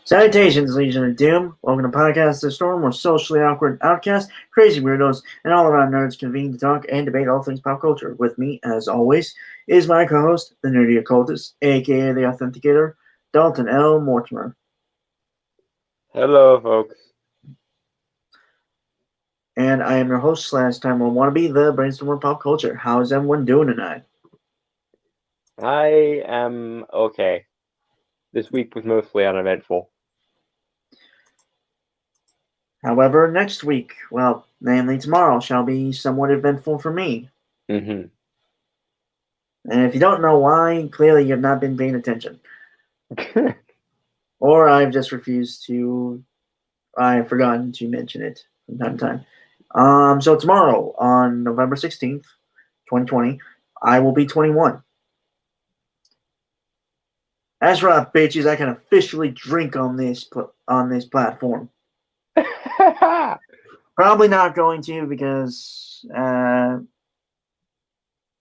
Salutations, Legion of Doom. Welcome to Podcast The Storm, where socially awkward outcasts, crazy weirdos, and all-around nerds convene to talk and debate all things pop culture. With me, as always, is my co-host, the Nerdy Occultist, aka The Authenticator, Dalton L. Mortimer. Hello, folks. And I am your host / Time One Wannabe, the Brainstormer of Pop Culture. How is everyone doing tonight? I am okay. This week was mostly uneventful. However, next week, well, namely tomorrow, shall be somewhat eventful for me. Mm-hmm. And if you don't know why, clearly you have not been paying attention. Or I've just refused to. I've forgotten to mention it from time to time. So tomorrow, on November 16th, 2020, I will be 21. That's right, bitches. I can officially drink on this platform. Probably not going to because, well,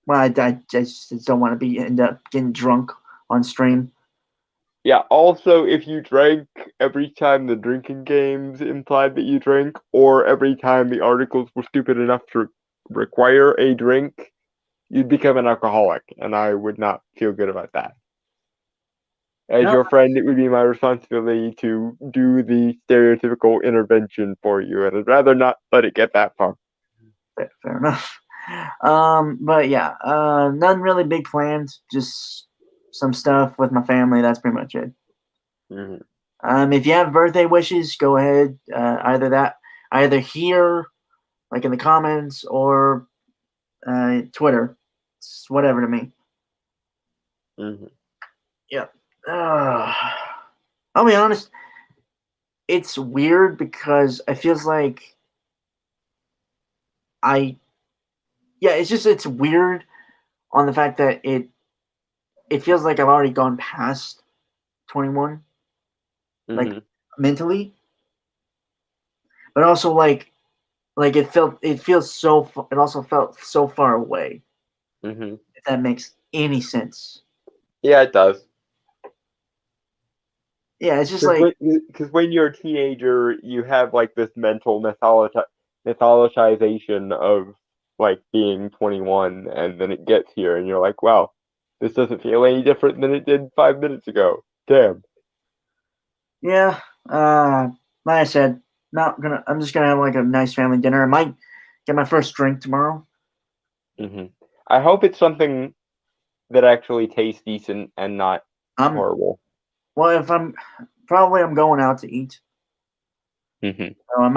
I just don't want to end up getting drunk on stream. Yeah, also, if you drank every time the drinking games implied that you drink, or every time the articles were stupid enough to require a drink, you'd become an alcoholic, and I would not feel good about that. As your friend, it would be my responsibility to do the stereotypical intervention for you, and I'd rather not let it get that far. Fair enough. But yeah, none really big plans. Just some stuff with my family. That's pretty much it. Mm-hmm. If you have birthday wishes, go ahead. Either here, like in the comments, or Twitter. It's whatever to me. Mm-hmm. Yeah. I'll be honest. It's weird because it feels like it's weird on the fact that it feels like I've already gone past 21, like mentally, but also like it also felt so far away. Mm-hmm. If that makes any sense. Yeah, it does. Yeah, it's just because when you're a teenager, you have like this mental mythologization of like being 21, and then it gets here, and you're like, wow, this doesn't feel any different than it did 5 minutes ago. Damn. Yeah. Like I said, I'm just gonna have like a nice family dinner. I might get my first drink tomorrow. Mm-hmm. I hope it's something that actually tastes decent and not horrible. Well, if I'm going out to eat. Mm-hmm. So I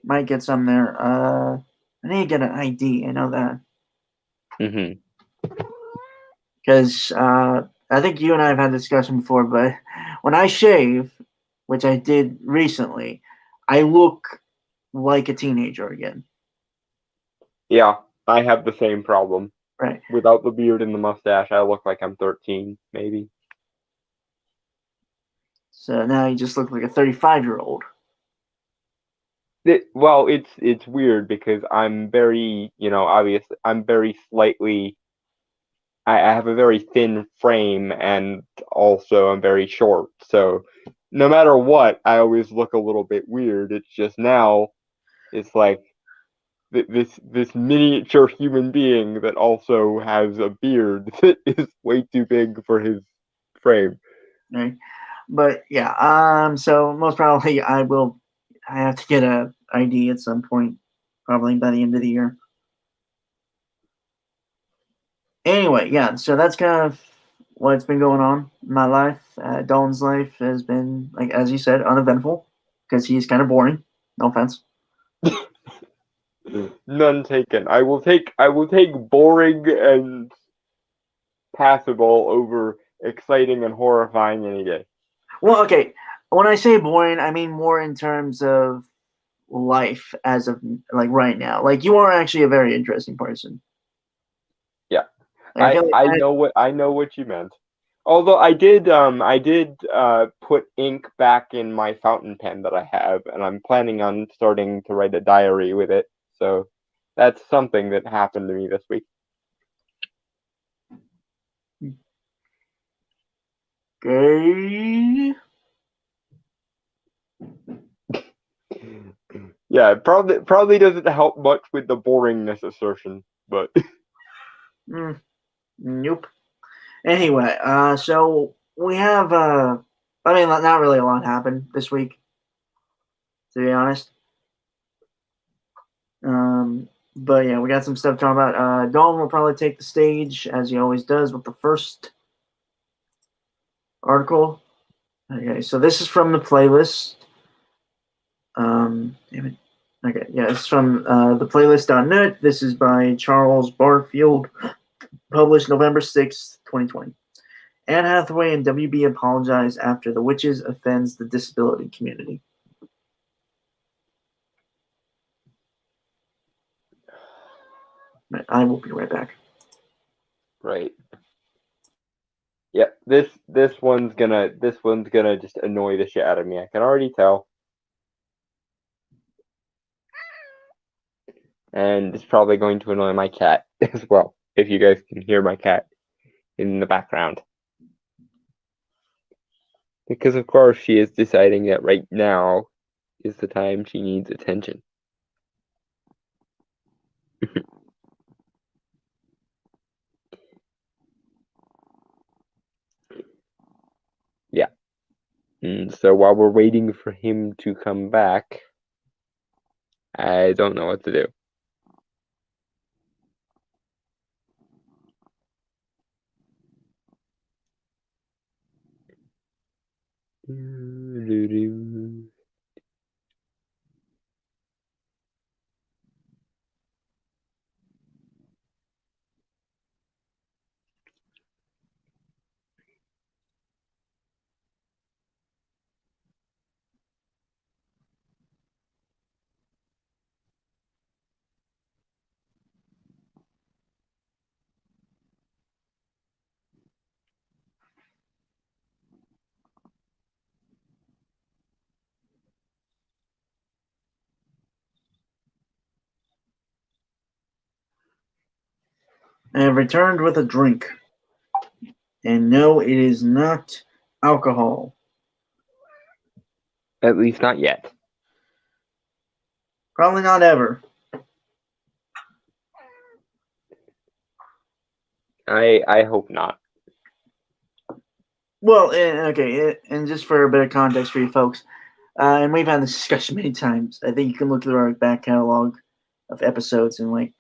might get some there. I need to get an ID. I know that. Mm-hmm. Because I think you and I have had a discussion before, but when I shave, which I did recently, I look like a teenager again. Yeah, I have the same problem. Right. Without the beard and the mustache, I look like I'm 13, maybe. So now you just look like a 35-year-old. Well, it's weird because I'm very, obviously, I'm very slightly. I have a very thin frame, and also I'm very short. So no matter what, I always look a little bit weird. It's just now, it's like this miniature human being that also has a beard that is way too big for his frame. Right. But yeah, so most probably I have to get a ID at some point, probably by the end of the year. Anyway, yeah, so that's kind of what's been going on in my life. Dalton's life has been, like as you said, uneventful because he's kind of boring. No offense. None taken. I will take boring and passable over exciting and horrifying any day. Well, okay. When I say boring, I mean more in terms of life as of like right now. Like you are actually a very interesting person. Yeah. Like, I feel like I know what you meant. Although I did put ink back in my fountain pen that I have, and I'm planning on starting to write a diary with it. So that's something that happened to me this week. okay. Yeah, it probably doesn't help much with the boringness assertion, but Nope. Anyway, so we have I mean not really a lot happened this week, to be honest. But yeah, we got some stuff to talk about. Dalton will probably take the stage as he always does with the first article. Okay, so this is from the playlist. Damn it. Okay, yeah, it's from the playlist.net. This is by Charles Barfield, published November 6th, 2020. Anne Hathaway and WB apologize after The Witches offends the disability community. I will be right back. right. Yep, this one's gonna just annoy the shit out of me. I can already tell. And it's probably going to annoy my cat as well, if you guys can hear my cat in the background. Because of course she is deciding that right now is the time she needs attention. Yeah. And so while we're waiting for him to come back, I don't know what to do. I have returned with a drink. And no, it is not alcohol. At least not yet. Probably not ever. I hope not. Well, okay, and just for a bit of context for you folks, and we've had this discussion many times. I think you can look through our back catalog of episodes and like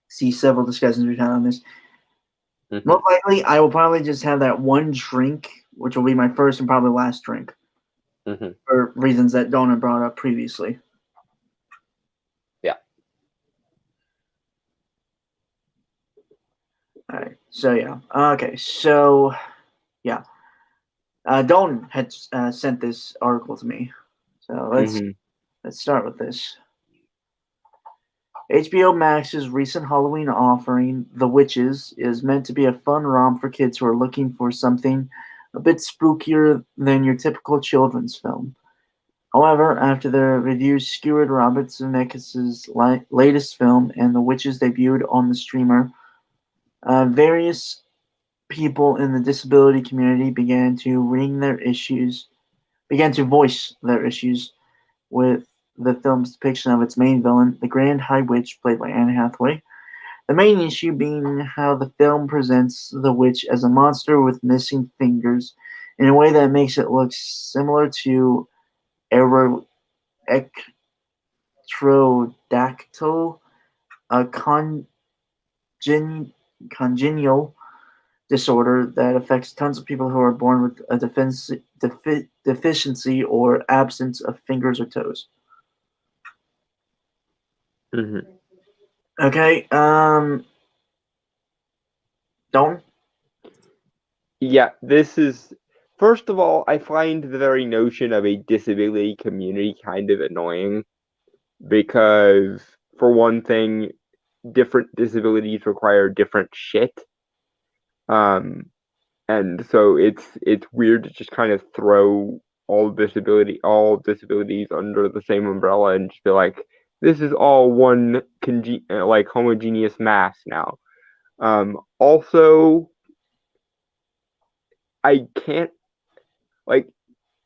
see several discussions we've had on this. Mm-hmm. Most likely, I will probably just have that one drink, which will be my first and probably last drink, for reasons that Donna brought up previously. Yeah. All right. So yeah. Okay. So yeah. Dalton had sent this article to me, so let's start with this. HBO Max's recent Halloween offering, The Witches, is meant to be a fun romp for kids who are looking for something a bit spookier than your typical children's film. However, after the reviews skewered Robert Zemeckis' latest film and The Witches debuted on the streamer, various people in the disability community began to voice their issues with the film's depiction of its main villain, the Grand High Witch, played by Anne Hathaway. The main issue being how the film presents the witch as a monster with missing fingers in a way that makes it look similar to Ectrodactyl, a congenial disorder that affects tons of people who are born with a deficiency or absence of fingers or toes. Mm-hmm. Okay, Dalton? Yeah, this is. First of all, I find the very notion of a disability community kind of annoying because, for one thing, different disabilities require different shit. Um, and so it's weird to just kind of throw all disabilities under the same umbrella and just be like, this is all one like homogeneous mass now. Also, I can't like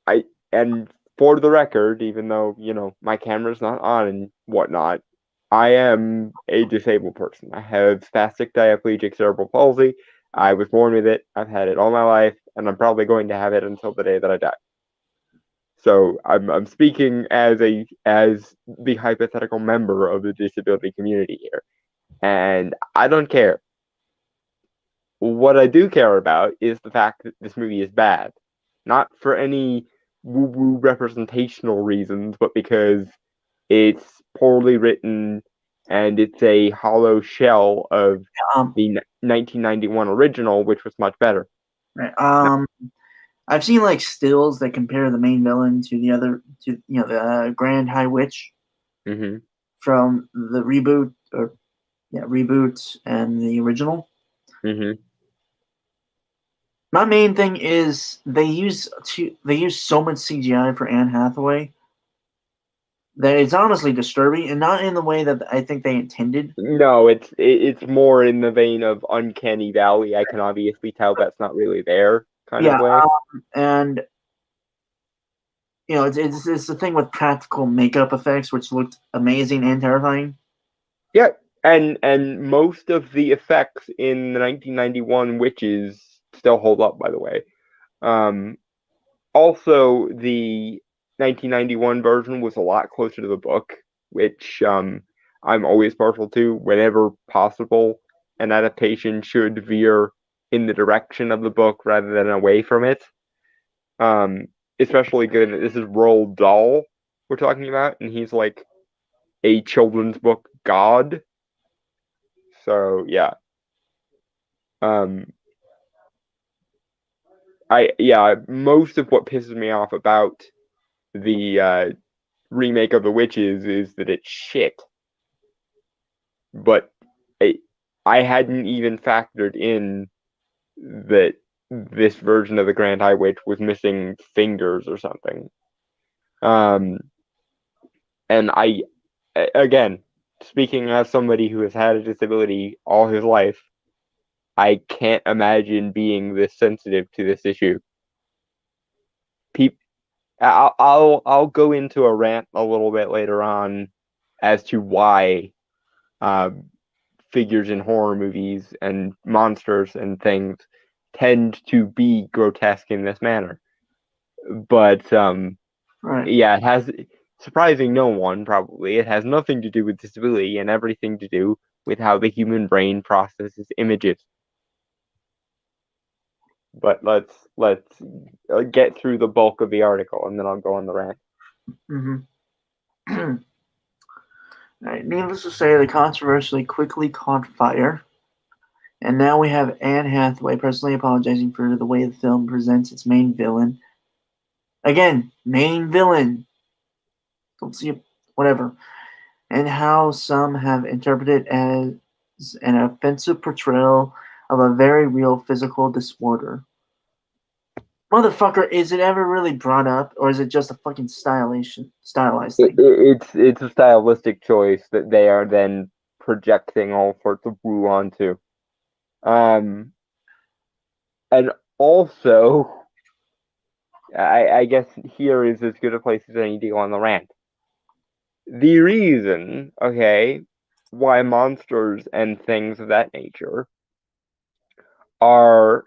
I and for the record, even though my camera's not on and whatnot, I am a disabled person. I have spastic diplegic cerebral palsy. I was born with it. I've had it all my life, and I'm probably going to have it until the day that I die. So I'm speaking as the hypothetical member of the disability community here, and I don't care. What I do care about is the fact that this movie is bad, not for any woo-woo representational reasons, but because it's poorly written and it's a hollow shell of the 1991 original, which was much better. Right. I've seen like stills that compare the main villain to the Grand High Witch Mm-hmm. from the reboot and the original. Mm-hmm. My main thing is they use so much CGI for Anne Hathaway that it's honestly disturbing, and not in the way that I think they intended. No, it's more in the vein of Uncanny Valley. I can obviously tell that's not really there kind of way. And it's the thing with practical makeup effects, which looked amazing and terrifying. Yeah, and most of the effects in the 1991 Witches still hold up, by the way. Also, the 1991 version was a lot closer to the book, which I'm always partial to. Whenever possible, an adaptation should veer in the direction of the book rather than away from it. Especially given that this is Roald Dahl we're talking about, and he's like a children's book god. So yeah. Most of what pisses me off about the remake of The Witches is that it's shit. But I hadn't even factored in that this version of the Grand High Witch was missing fingers or something. And again, speaking as somebody who has had a disability all his life, I can't imagine being this sensitive to this issue. I'll go into a rant a little bit later on as to why figures in horror movies and monsters and things tend to be grotesque in this manner. But Right. yeah, it has, surprising no one probably, it has nothing to do with disability and everything to do with how the human brain processes images. But let's get through the bulk of the article and then I'll go on the rant. Mm-hmm. Right. Needless to say, the controversy quickly caught fire, and now we have Anne Hathaway personally apologizing for the way the film presents its main villain. Again, main villain. Don't see it, whatever. And how some have interpreted it as an offensive portrayal of a very real physical disorder. Motherfucker, is it ever really brought up, or is it just a fucking stylized thing? It's a stylistic choice that they are then projecting all sorts of woo onto. And also, I guess here is as good a place as any to go on the rant. The reason, okay, why monsters and things of that nature are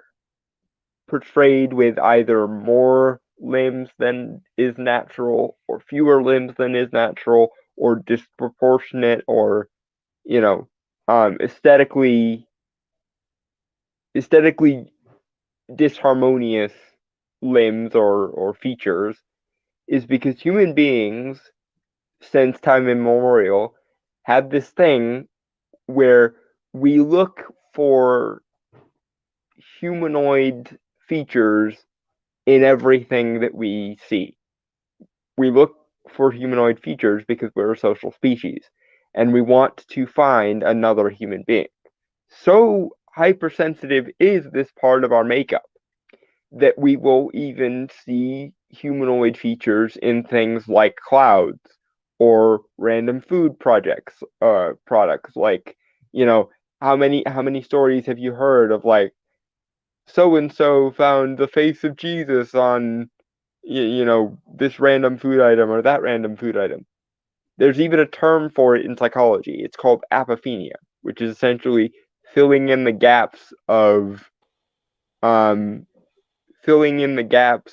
portrayed with either more limbs than is natural, or fewer limbs than is natural, or disproportionate, or aesthetically disharmonious limbs or features, is because human beings, since time immemorial, have this thing where we look for humanoid features in everything that we see. We look for humanoid features because we're a social species, and we want to find another human being. So hypersensitive is this part of our makeup that we will even see humanoid features in things like clouds or random food products. Like, how many stories have you heard of, like, so and so found the face of Jesus on this random food item or that random food item? There's even a term for it in psychology. It's called apophenia, which is essentially filling in the gaps of um filling in the gaps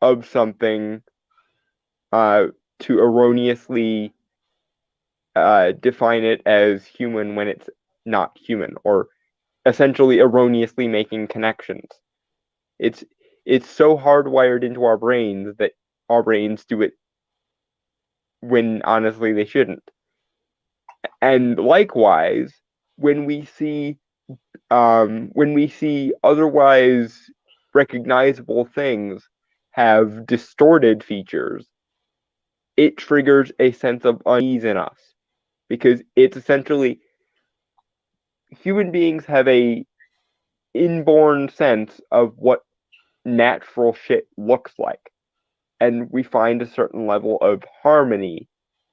of something to erroneously define it as human when it's not human, or essentially erroneously making connections. It's so hardwired into our brains that our brains do it when honestly they shouldn't. And likewise, when we see otherwise recognizable things have distorted features, it triggers a sense of unease in us, because it's essentially, human beings have a inborn sense of what natural shit looks like, and we find a certain level of harmony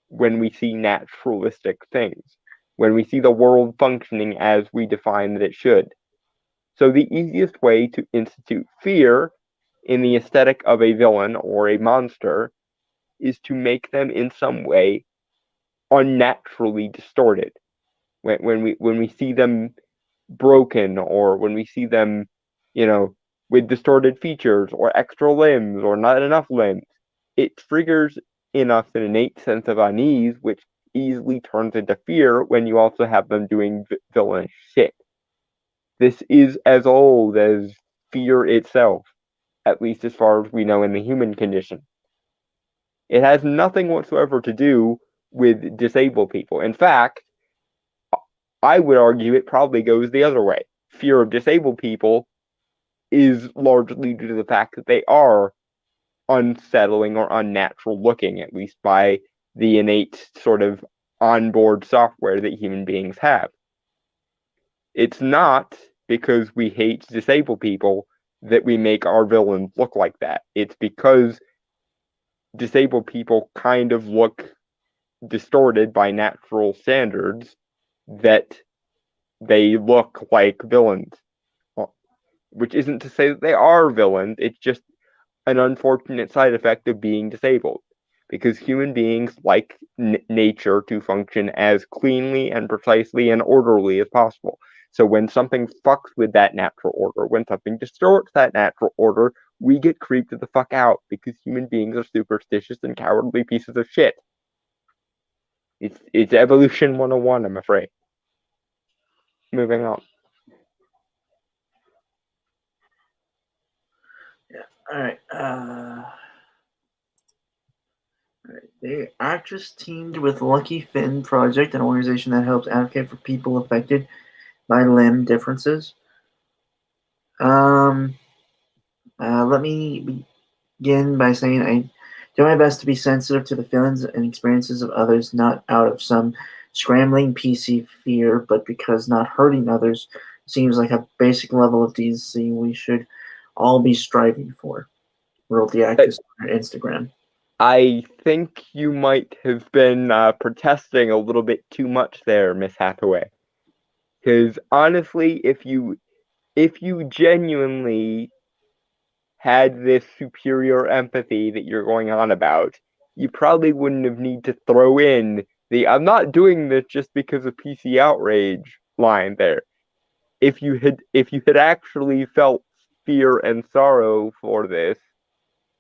when we see naturalistic things, when we see the world functioning as we define that it should. So the easiest way to institute fear in the aesthetic of a villain or a monster is to make them in some way unnaturally distorted. When we see them broken, or when we see them, with distorted features or extra limbs or not enough limbs, it triggers in us an innate sense of unease, which easily turns into fear when you also have them doing villainous shit. This is as old as fear itself, at least as far as we know in the human condition. It has nothing whatsoever to do with disabled people. In fact, I would argue it probably goes the other way. Fear of disabled people is largely due to the fact that they are unsettling or unnatural looking, at least by the innate sort of onboard software that human beings have. It's not because we hate disabled people that we make our villains look like that. It's because disabled people kind of look distorted by natural standards that they look like villains. Which isn't to say that they are villains, it's just an unfortunate side effect of being disabled. Because human beings like nature to function as cleanly and precisely and orderly as possible. So when something fucks with that natural order, when something distorts that natural order, we get creeped the fuck out, because human beings are superstitious and cowardly pieces of shit. It's evolution 101, I'm afraid. Moving on. Yeah. All right. The actress teamed with Lucky Finn Project, an organization that helps advocate for people affected by limb differences. Let me begin by saying I do my best to be sensitive to the feelings and experiences of others, not out of some scrambling PC fear, but because not hurting others seems like a basic level of decency we should all be striving for, wrote the actress on her Instagram. I think you might have been protesting a little bit too much there, Miss Hathaway. Because honestly, if you genuinely had this superior empathy that you're going on about, you probably wouldn't have need to throw in the "I'm not doing this just because of PC outrage" line there. If you had actually felt fear and sorrow for this,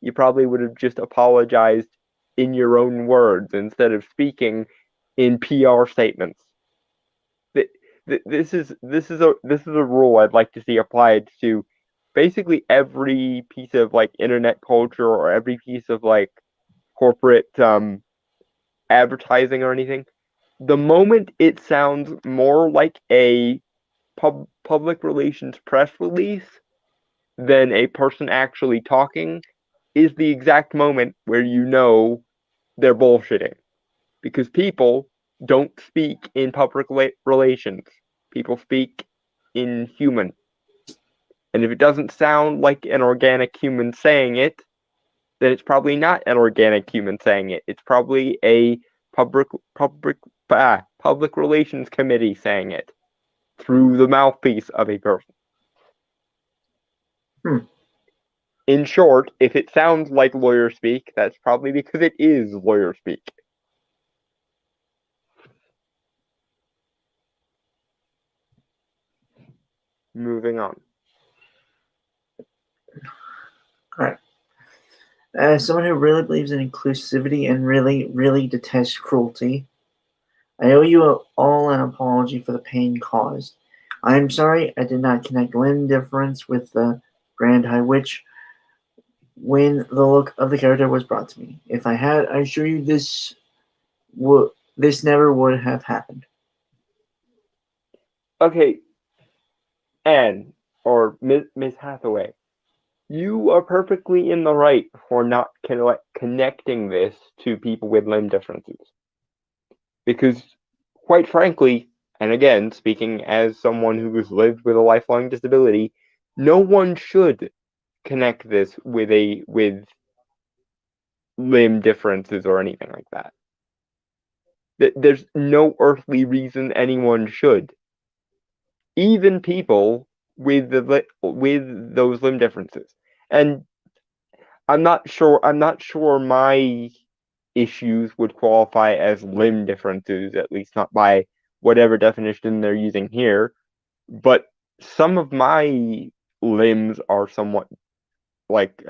you probably would have just apologized in your own words instead of speaking in PR statements. This is a rule I'd like to see applied to basically every piece of like internet culture or every piece of like corporate advertising or anything. The moment it sounds more like a public relations press release than a person actually talking is the exact moment where you know they're bullshitting. Because people don't speak in public relations. People speak in human. And if it doesn't sound like an organic human saying it, then it's probably not an organic human saying it. It's probably a public relations committee saying it through the mouthpiece of a person. In short, if it sounds like lawyer speak, that's probably because it is lawyer speak. Moving on. All right. As someone who really believes in inclusivity and really, really detests cruelty, I owe you all an apology for the pain caused. I am sorry I did not connect limb difference with the Grand High Witch when the look of the character was brought to me. If I had, I assure you this never would have happened. Okay, Anne, or Miss Hathaway, you are perfectly in the right for not connecting this to people with limb differences. Because, quite frankly, and again, speaking as someone who has lived with a lifelong disability, no one should connect this with limb differences or anything like that. There's no earthly reason anyone should. Even people with those limb differences. And I'm not sure my issues would qualify as limb differences, at least not by whatever definition they're using here. But some of my limbs are somewhat like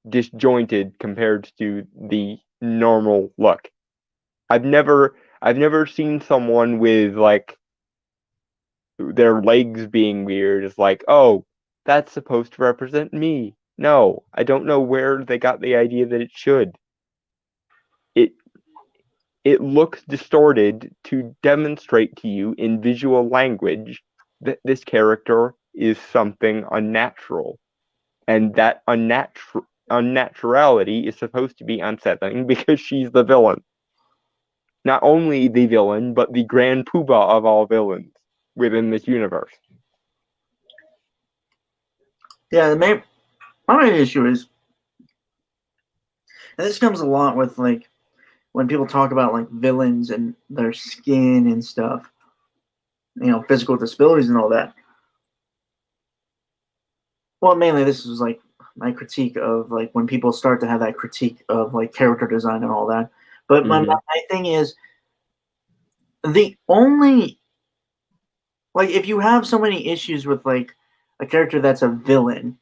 disjointed compared to the normal look. I've never seen someone with like their legs being weird is like, oh, that's supposed to represent me. No, I don't know where they got the idea that it should. It looks distorted to demonstrate to you in visual language that this character is something unnatural. And that unnaturality is supposed to be unsettling because she's the villain. Not only the villain, but the grand poobah of all villains within this universe. Yeah, my main issue is, and this comes a lot with like when people talk about like villains and their skin and stuff, physical disabilities and all that. Well, mainly this is like my critique of like when people start to have that critique of like character design and all that. But my thing is the only like if you have so many issues with like a character that's a villain,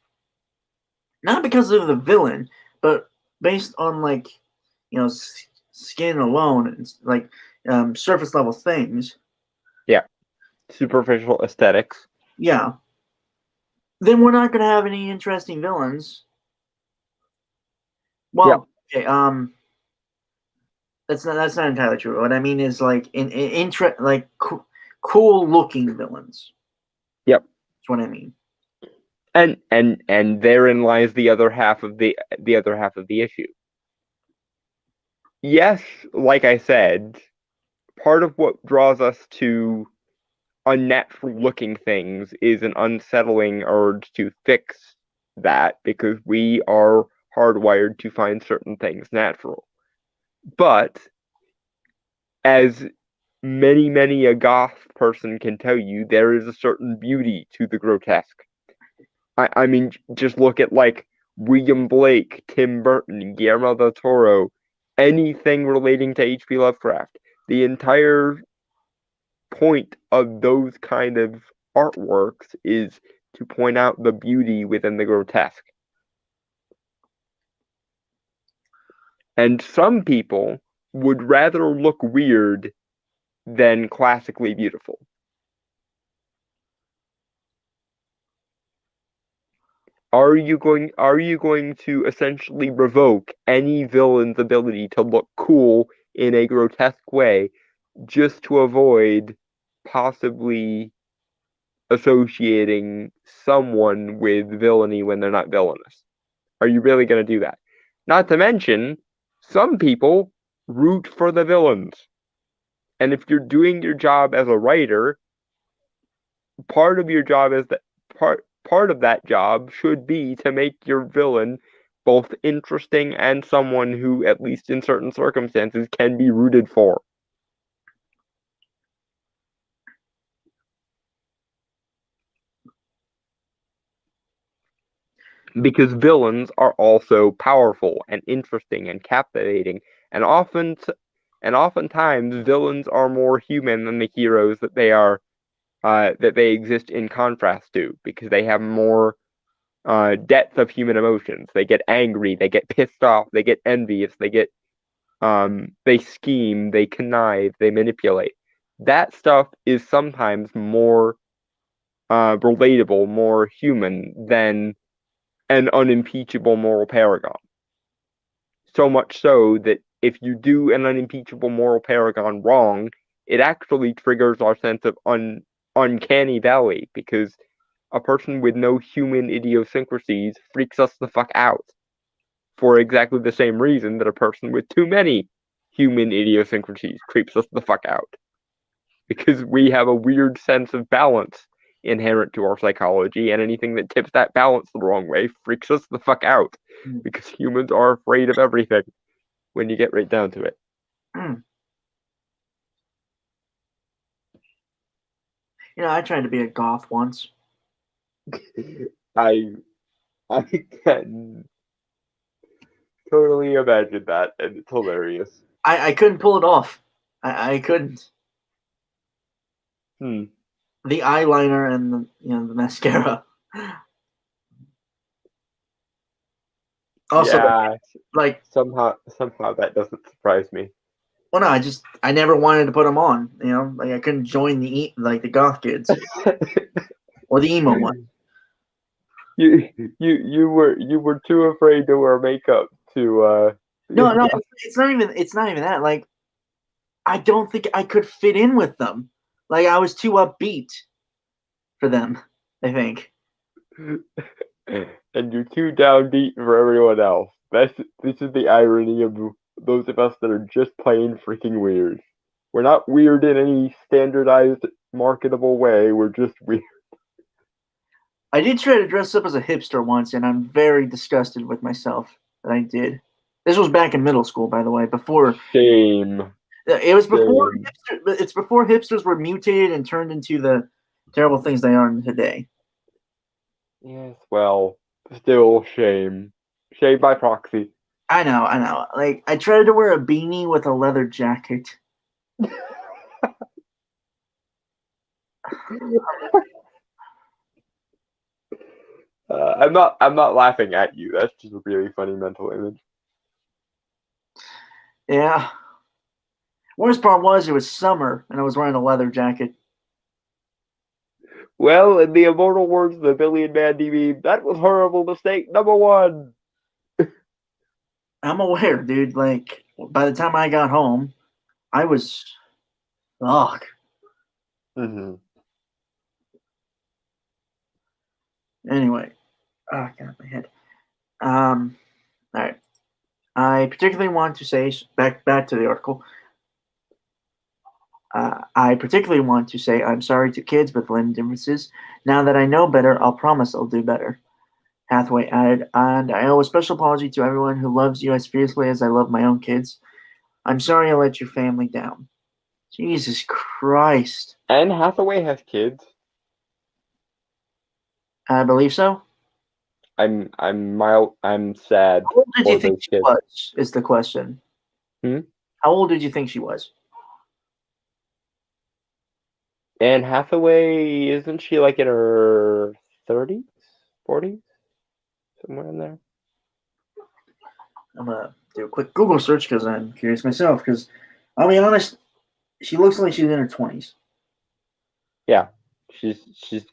not because of the villain, but based on like skin alone and like surface level things. Yeah, superficial aesthetics. Yeah. Then we're not going to have any interesting villains. Well, okay, that's not entirely true. What I mean is like cool looking villains. Yep, that's what I mean. And therein lies the other half of the issue. Yes, like I said, part of what draws us to unnatural looking things is an unsettling urge to fix that because we are hardwired to find certain things natural. But as many a goth person can tell you, there is a certain beauty to the grotesque. I mean, just look at like William Blake, Tim Burton, Guillermo del Toro, anything relating to H.P. Lovecraft. The entire point of those kind of artworks is to point out the beauty within the grotesque. And some people would rather look weird than classically beautiful. Are you going to essentially revoke any villain's ability to look cool in a grotesque way just to avoid possibly associating someone with villainy when they're not villainous? Are you really going to do that? Not to mention, some people root for the villains. And if you're doing your job as a writer, part of your job is that part of that job should be to make your villain both interesting and someone who, at least in certain circumstances, can be rooted for. Because villains are also powerful and interesting and captivating, and oftentimes villains are more human than the heroes that they exist in contrast to, because they have more depth of human emotions. They get angry, they get pissed off, they get envious, they scheme, they connive, they manipulate. That stuff is sometimes more relatable, more human than an unimpeachable moral paragon. So much so that if you do an unimpeachable moral paragon wrong, it actually triggers our sense of uncanny valley, because a person with no human idiosyncrasies freaks us the fuck out for exactly the same reason that a person with too many human idiosyncrasies creeps us the fuck out. Because we have a weird sense of balance inherent to our psychology, and anything that tips that balance the wrong way freaks us the fuck out. Because humans are afraid of everything when you get right down to it. I tried to be a goth once. I can totally imagine that, and it's hilarious. I couldn't pull it off. I couldn't. The eyeliner and the mascara. Also, yeah, like somehow that doesn't surprise me. Well, no, I never wanted to put them on. Like I couldn't join the goth kids or the emo one. You were too afraid to wear makeup to. No, it's not even that. Like, I don't think I could fit in with them. Like, I was too upbeat for them, I think. And you're too downbeat for everyone else. This is the irony of those of us that are just plain freaking weird. We're not weird in any standardized, marketable way. We're just weird. I did try to dress up as a hipster once, and I'm very disgusted with myself that I did. This was back in middle school, by the way, before. Shame. It was before it's before hipsters were mutated and turned into the terrible things they are today. Yes, well, still shame. Shame by proxy. I know. Like, I tried to wear a beanie with a leather jacket. I'm not laughing at you. That's just a really funny mental image. Yeah. Worst part was it was summer and I was wearing a leather jacket. Well, in the immortal words of the Billion Man DB, that was horrible mistake number one. I'm aware, dude. Like, by the time I got home, I was, ugh. Mm-hmm. Anyway, God, my head. All right. I particularly want to say back to the article. I particularly want to say I'm sorry to kids with limb differences. Now that I know better, I'll promise I'll do better. Hathaway added, and I owe a special apology to everyone who loves you as fiercely as I love my own kids. I'm sorry I let your family down. Jesus Christ. Anne Hathaway has kids. I believe so. I'm sad. How old did you think she was? Is the question. How old did you think she was? Anne Hathaway, isn't she like in her 30s, 40s, somewhere in there. I'm gonna do a quick Google search because I'm curious myself. Because I'll be honest, she looks like she's in her 20s. Yeah, she's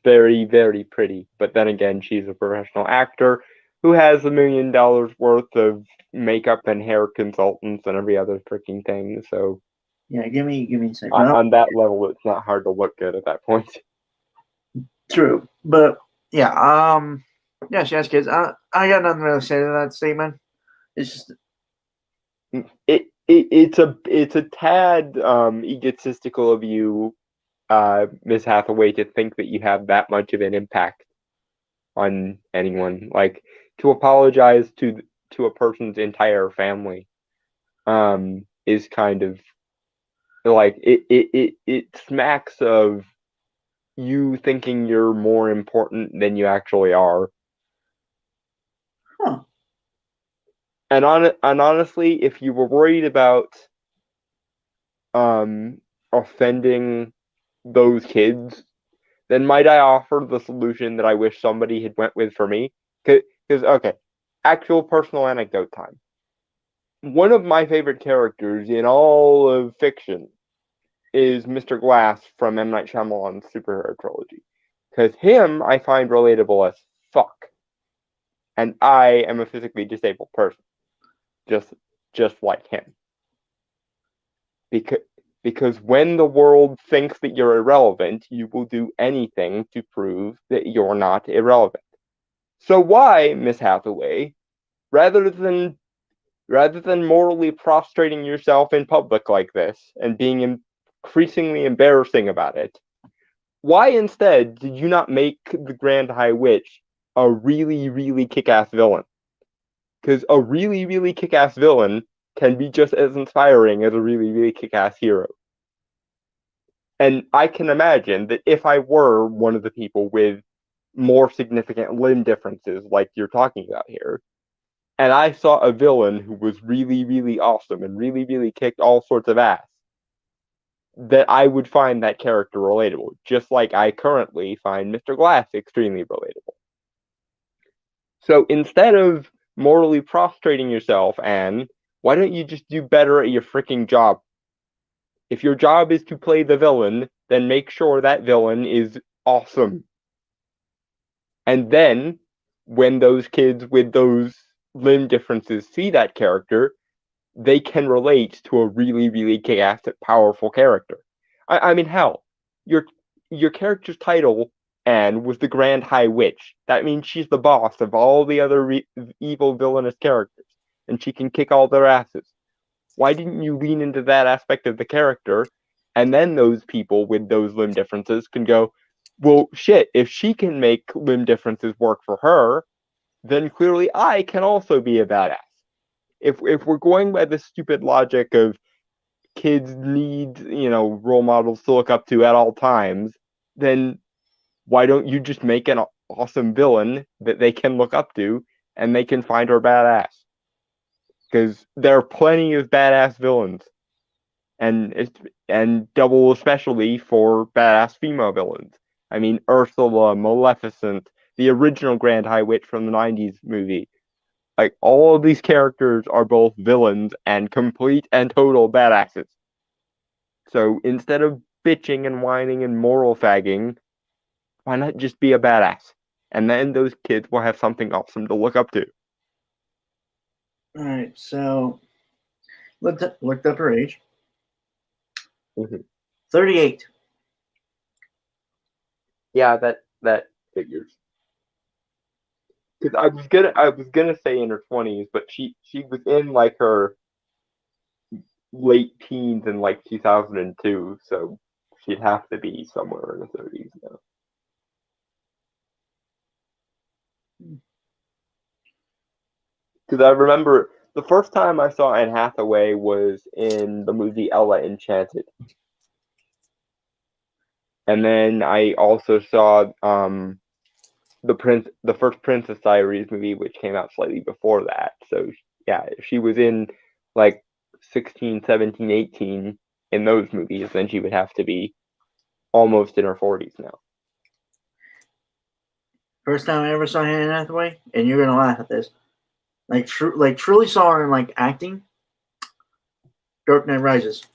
very, very pretty. But then again, she's a professional actor who has $1 million worth of makeup and hair consultants and every other freaking thing. So Yeah, give me a second. on that level, it's not hard to look good at that point. True, but yeah, yeah, she has kids. I got nothing really to say to that statement. It's just It's a tad egotistical of you, Miss Hathaway, to think that you have that much of an impact on anyone. Like, to apologize to a person's entire family is kind of like it smacks of you thinking you're more important than you actually are. huh. And honestly, if you were worried about offending those kids, then might I offer the solution that I wish somebody had went with for me? Because okay, actual personal anecdote time. One of my favorite characters in all of fiction is Mr. Glass from M. Night Shyamalan's superhero trilogy. Because him I find relatable as fuck. And I am a physically disabled person. Just like him. Because when the world thinks that you're irrelevant, you will do anything to prove that you're not irrelevant. So why, Miss Hathaway, rather than morally prostrating yourself in public like this and being increasingly embarrassing about it, why instead did you not make the Grand High Witch a really, really kick-ass villain? Because a really, really kick-ass villain can be just as inspiring as a really, really kick-ass hero. And I can imagine that if I were one of the people with more significant limb differences like you're talking about here, and I saw a villain who was really, really awesome and really, really kicked all sorts of ass, that I would find that character relatable, just like I currently find Mr. Glass extremely relatable. So instead of morally prostrating yourself, Anne, why don't you just do better at your freaking job? If your job is to play the villain, then make sure that villain is awesome. And then, when those kids with those limb differences see that character, they can relate to a really, really kick-ass, powerful character. I mean, hell, your character's title, Anne, was the Grand High Witch. That means she's the boss of all the other evil villainous characters, and she can kick all their asses. Why didn't you lean into that aspect of the character? And then those people with those limb differences can go, well, shit, if she can make limb differences work for her, then clearly I can also be a badass. If we're going by the stupid logic of kids need, role models to look up to at all times, then why don't you just make an awesome villain that they can look up to and they can find her badass? Because there are plenty of badass villains, and double especially for badass female villains. I mean, Ursula, Maleficent, the original Grand High Witch from the '90s movie. Like, all of these characters are both villains and complete and total badasses. So instead of bitching and whining and moral fagging, why not just be a badass? And then those kids will have something awesome to look up to. All right, so looked up her age. 38. Yeah, that figures. Because I was gonna say in her 20s, but she was in like her late teens in like 2002, so she'd have to be somewhere in the 30s now. Because I remember the first time I saw Anne Hathaway was in the movie Ella Enchanted. And then I also saw the first Princess Diaries movie, which came out slightly before that. So yeah, if she was in like 16, 17, 18 in those movies, then she would have to be almost in her 40s now. First time I ever saw Anne Hathaway, and you're gonna laugh at this. Like truly saw her in like acting. Dark Knight Rises.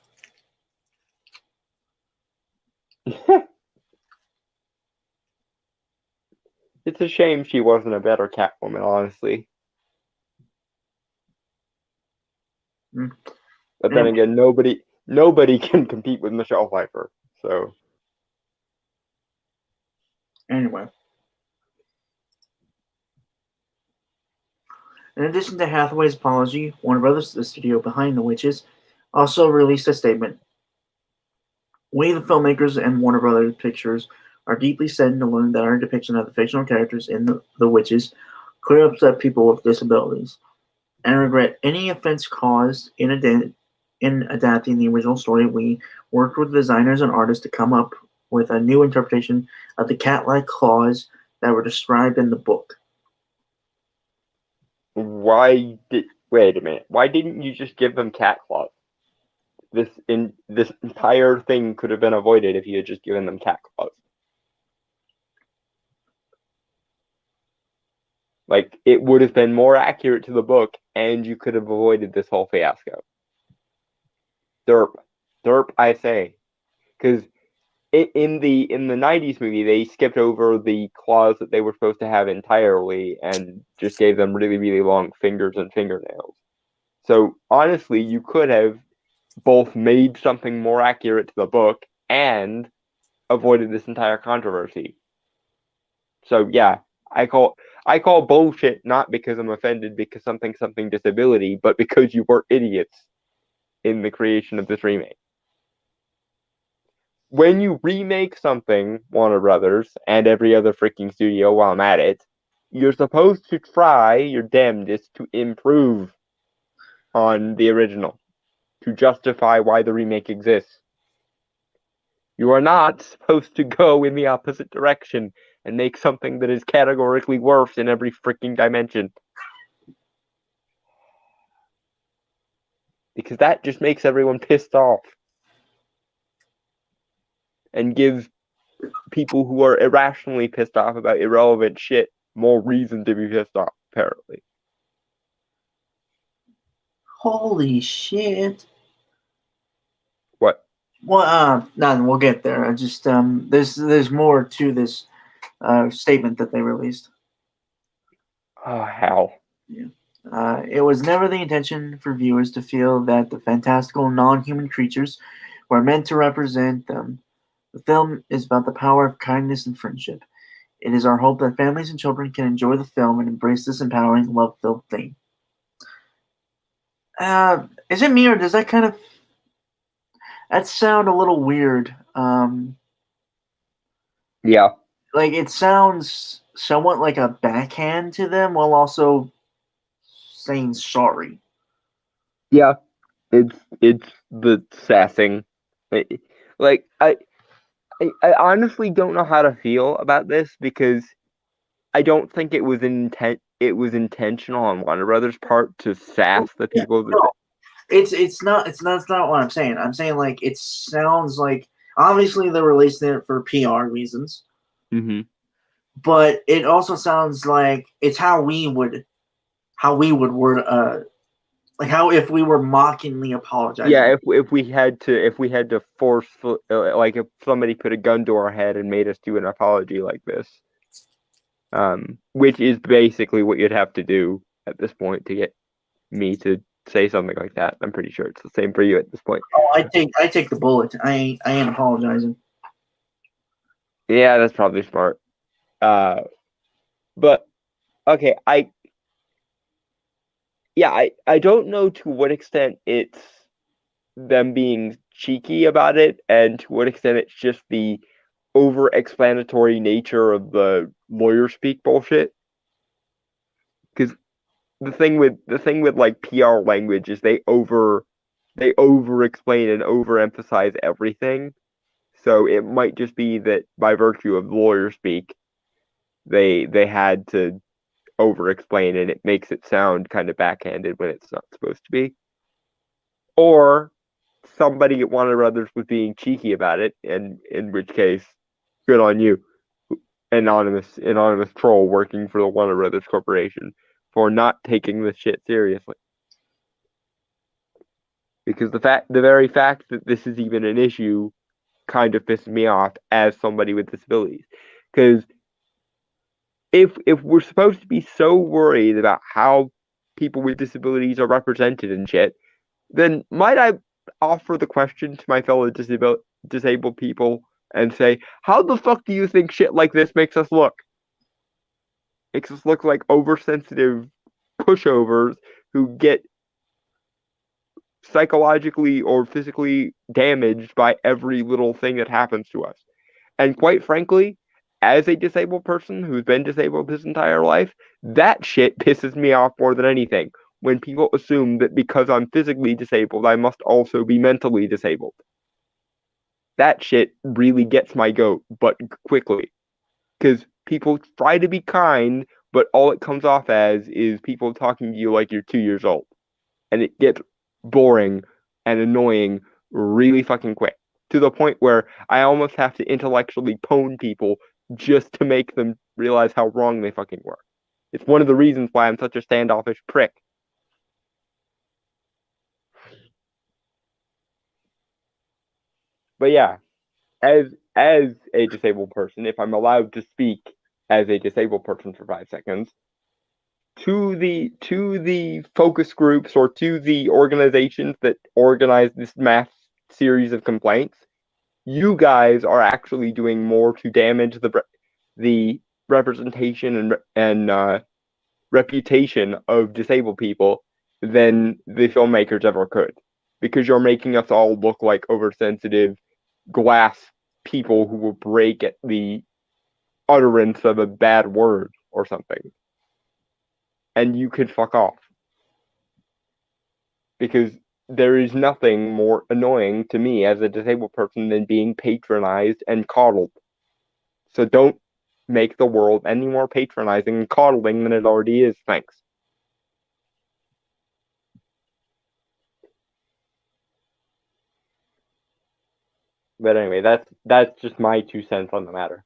It's a shame she wasn't a better Catwoman, honestly. Mm. But then again, nobody can compete with Michelle Pfeiffer. So Anyway. In addition to Hathaway's apology, Warner Brothers, the studio behind The Witches, also released a statement. We, the filmmakers and Warner Brothers Pictures, are deeply saddened to learn that our depiction of the fictional characters in The Witches could upset people with disabilities, and regret any offense caused in adapting the original story. We worked with designers and artists to come up with a new interpretation of the cat-like claws that were described in the book. wait a minute. Why didn't you just give them cat claws? This entire thing could have been avoided if you had just given them cat claws. Like, it would have been more accurate to the book, and you could have avoided this whole fiasco. Derp, I say, because in the '90s movie they skipped over the claws that they were supposed to have entirely and just gave them really, really long fingers and fingernails. So honestly, you could have both made something more accurate to the book and avoided this entire controversy. So yeah, I call bullshit, not because I'm offended because something disability, but because you were idiots in the creation of this remake. When you remake something, Warner Brothers and every other freaking studio while I'm at it, you're supposed to try your damnedest to improve on the original, to justify why the remake exists. You are not supposed to go in the opposite direction and make something that is categorically worse in every freaking dimension. Because that just makes everyone pissed off. And gives people who are irrationally pissed off about irrelevant shit more reason to be pissed off, apparently. Holy shit. What? Well, none. We'll get there. I just there's more to this statement that they released. Oh, hell. Yeah. It was never the intention for viewers to feel that the fantastical non-human creatures were meant to represent them. The film is about the power of kindness and friendship. It is our hope that families and children can enjoy the film and embrace this empowering, love-filled theme. Is it me or does that kind of that sound a little weird? Yeah. Like it sounds somewhat like a backhand to them while also saying sorry. Yeah. It's the sassing. Like, I honestly don't know how to feel about this because I don't think it was intentional on Warner Brothers' part to sass the Yeah, people no, that. it's not what I'm saying. I'm saying like it sounds like obviously they're releasing it for PR reasons, Mm-hmm. but it also sounds like it's how we would word like how if we were mockingly apologizing. Yeah, if we had to force like if somebody put a gun to our head and made us do an apology like this, which is basically what you'd have to do at this point to get me to say something like that. I'm pretty sure it's the same for you at this point. Oh, I take the bullet. I ain't apologizing. Yeah, that's probably smart. But okay, I don't know to what extent it's them being cheeky about it and to what extent it's just the over explanatory nature of the lawyer speak bullshit. Because the thing with like PR language is they over explain and overemphasize everything. So it might just be that by virtue of lawyer speak, they had to over explain and it makes it sound kind of backhanded when it's not supposed to be. Or somebody at Warner Brothers was being cheeky about it, and in which case, good on you. anonymous troll working for the Warner Brothers Corporation for not taking this shit seriously. Because the very fact that this is even an issue kind of pisses me off as somebody with disabilities. Because if we're supposed to be so worried about how people with disabilities are represented and shit, then might I offer the question to my fellow disabled people and say, how the fuck do you think shit like this makes us look? Makes us look like oversensitive pushovers who get psychologically or physically damaged by every little thing that happens to us. And quite frankly, as a disabled person who's been disabled his entire life, that shit pisses me off more than anything. When people assume that because I'm physically disabled, I must also be mentally disabled. That shit really gets my goat, but quickly. Because people try to be kind, but all it comes off as is people talking to you like you're 2 years old. And it gets boring and annoying really fucking quick. To the point where I almost have to intellectually pwn people just to make them realize how wrong they fucking were. It's one of the reasons why I'm such a standoffish prick. But yeah, as a disabled person, if I'm allowed to speak as a disabled person for 5 seconds, to the focus groups or to the organizations that organize this mass series of complaints, you guys are actually doing more to damage the representation and reputation of disabled people than the filmmakers ever could, because you're making us all look like oversensitive glass people who will break at the utterance of a bad word or something. And you could fuck off. Because there is nothing more annoying to me as a disabled person than being patronized and coddled. So don't make the world any more patronizing and coddling than it already is. Thanks. But anyway, that's just my 2 cents on the matter.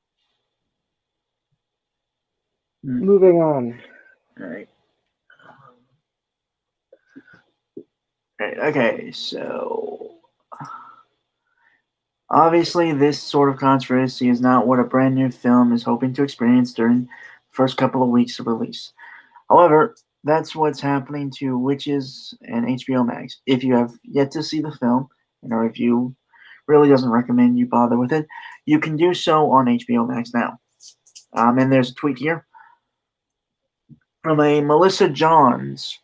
Moving on. All right. Okay, so obviously this sort of controversy is not what a brand new film is hoping to experience during the first couple of weeks of release. However, that's what's happening to Witches and HBO Max. If you have yet to see the film, and our review really doesn't recommend you bother with it, you can do so on HBO Max now. And there's a tweet here from a Melissa Johns.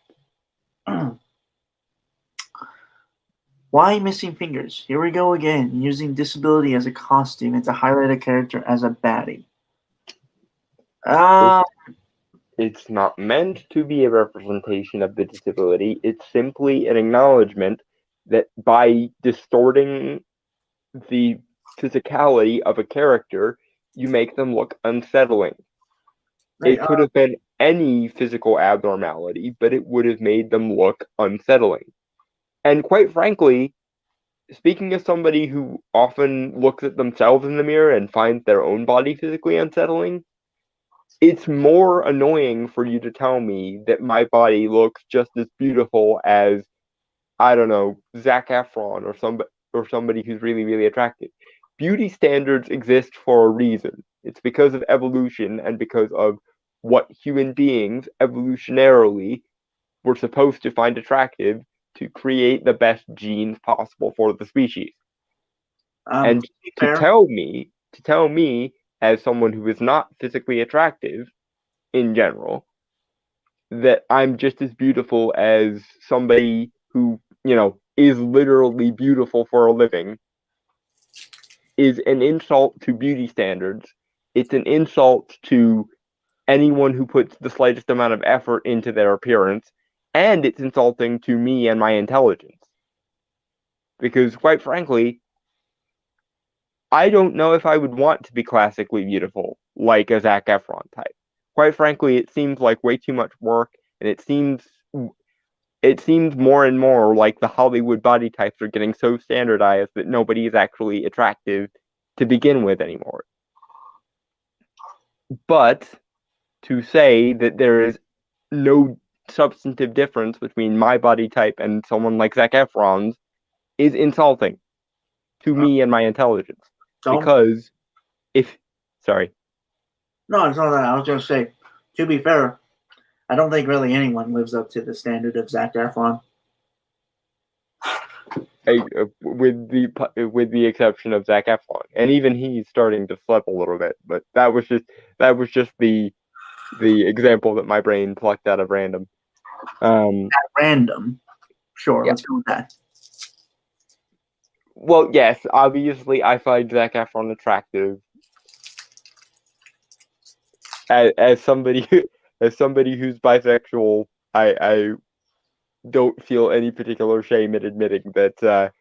Why missing fingers? Here we go again, using disability as a costume and to highlight a character as a baddie. It's not meant to be a representation of the disability. It's simply an acknowledgement that by distorting the physicality of a character, you make them look unsettling. It could have been any physical abnormality, but it would have made them look unsettling. And quite frankly, speaking as somebody who often looks at themselves in the mirror and finds their own body physically unsettling, it's more annoying for you to tell me that my body looks just as beautiful as, I don't know, Zac Efron or somebody who's really, really attractive. Beauty standards exist for a reason. It's because of evolution and because of what human beings evolutionarily were supposed to find attractive to create the best genes possible for the species. And to tell me as someone who is not physically attractive in general, that I'm just as beautiful as somebody who, is literally beautiful for a living, is an insult to beauty standards. It's an insult to anyone who puts the slightest amount of effort into their appearance, and it's insulting to me and my intelligence. Because, quite frankly, I don't know if I would want to be classically beautiful like a Zac Efron type. Quite frankly, it seems like way too much work, and it seems more and more like the Hollywood body types are getting so standardized that nobody is actually attractive to begin with anymore. But to say that there is no substantive difference between my body type and someone like Zac Efron's is insulting to me and my intelligence. So Because if, sorry, no, it's not that. I was going to say, to be fair, I don't think really anyone lives up to the standard of Zac Efron. with the exception of Zac Efron, and even he's starting to slip a little bit. But that was just the example that my brain plucked out of random. Random. Sure, Yeah. let's go with that. Well, yes, obviously I find Zac Efron attractive. As somebody who's bisexual, I don't feel any particular shame in admitting that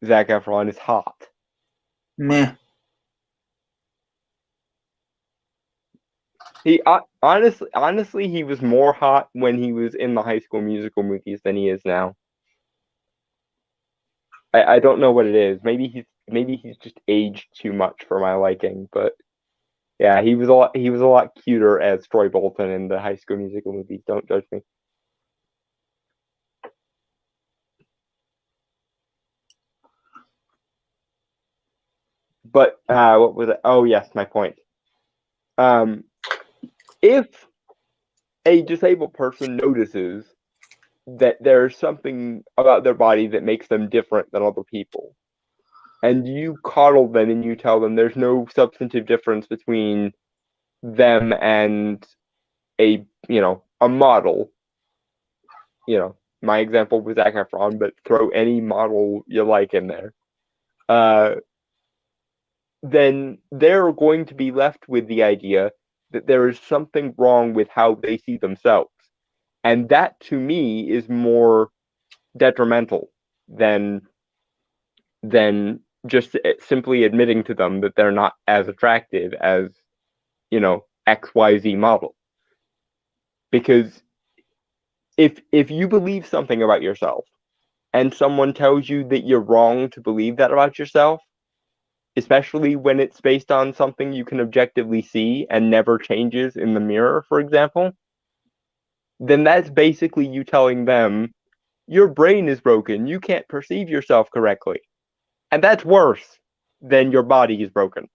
Zac Efron is hot. Meh. He honestly, he was more hot when he was in the High School Musical movies than he is now. I don't know what it is. Maybe he's just aged too much for my liking. But yeah, he was a lot cuter as Troy Bolton in the High School Musical movies. Don't judge me. But what was it? Oh yes, my point. If a disabled person notices that there's something about their body that makes them different than other people, and you coddle them and you tell them there's no substantive difference between them and a model. My example was Zac Efron, but throw any model you like in there. Then they're going to be left with the idea that there is something wrong with how they see themselves. And that, to me, is more detrimental than just simply admitting to them that they're not as attractive as, XYZ model. Because if you believe something about yourself and someone tells you that you're wrong to believe that about yourself, especially when it's based on something you can objectively see and never changes in the mirror, for example, then that's basically you telling them your brain is broken, you can't perceive yourself correctly. And that's worse than your body is broken,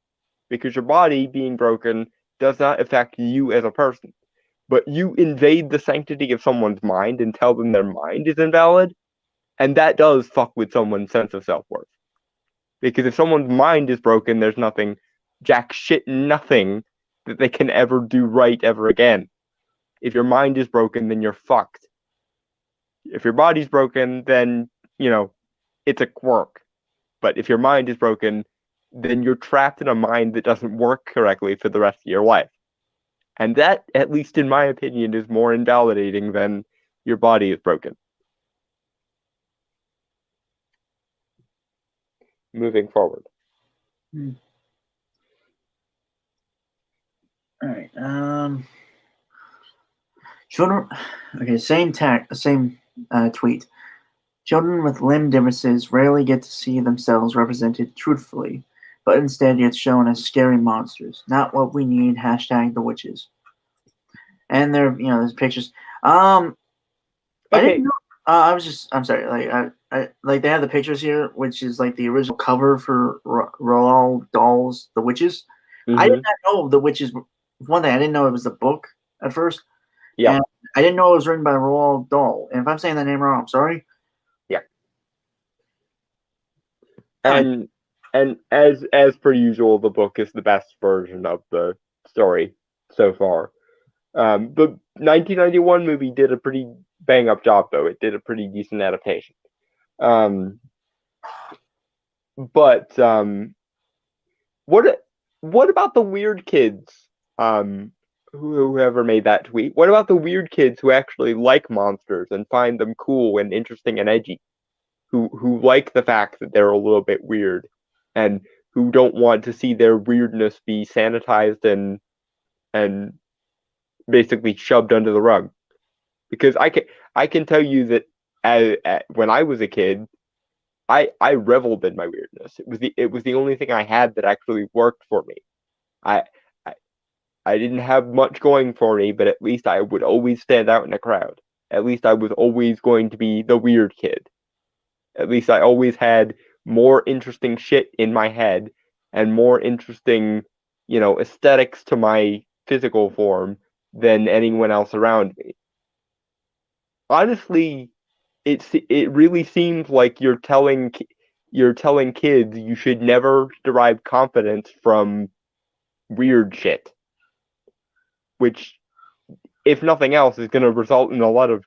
because your body being broken does not affect you as a person. But you invade the sanctity of someone's mind and tell them their mind is invalid, and that does fuck with someone's sense of self-worth. Because if someone's mind is broken, there's nothing, jack shit, nothing that they can ever do right ever again. If your mind is broken, then you're fucked. If your body's broken, then, it's a quirk. But if your mind is broken, then you're trapped in a mind that doesn't work correctly for the rest of your life. And that, at least in my opinion, is more invalidating than your body is broken. Moving forward. All right. Children. Okay. Same tweet. Children with limb differences rarely get to see themselves represented truthfully, but instead get shown as scary monsters. Not what we need. Hashtag the witches. And there's pictures. I didn't know. I'm sorry. I like they have the pictures here, which is like the original cover for Roald Dahl's The Witches. Mm-hmm. I did not know The Witches. One thing I didn't know it was the book at first. Yeah. And I didn't know it was written by Roald Dahl. And if I'm saying that name wrong, I'm sorry. Yeah. And as per usual, the book is the best version of the story so far. The 1991 movie did a pretty bang up job, though. It did a pretty decent adaptation. But what about the weird kids? Whoever made that tweet. What about the weird kids who actually like monsters and find them cool and interesting and edgy? Who like the fact that they're a little bit weird, and who don't want to see their weirdness be sanitized and basically shoved under the rug. Because I can tell you that when I was a kid, I reveled in my weirdness. It was the only thing I had that actually worked for me. I I didn't have much going for me, but at least I would always stand out in a crowd. At least I was always going to be the weird kid. At least I always had more interesting shit in my head and more interesting, aesthetics to my physical form than anyone else around me. Honestly, it really seems like you're telling kids you should never derive confidence from weird shit, which, if nothing else, is going to result in a lot of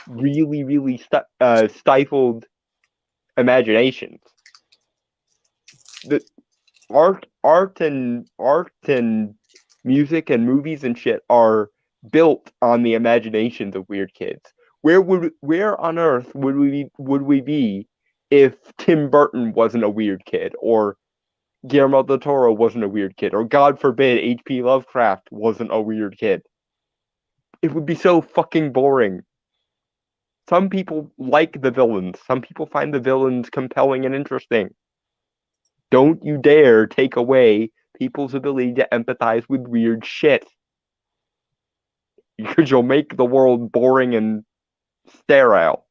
really, really stifled imaginations. The art and music and movies and shit are built on the imaginations of weird kids. Where on earth would we be if Tim Burton wasn't a weird kid, or Guillermo del Toro wasn't a weird kid, or God forbid H.P. Lovecraft wasn't a weird kid? It would be so fucking boring. Some people like the villains. Some people find the villains compelling and interesting. Don't you dare take away people's ability to empathize with weird shit. Because you'll make the world boring and sterile.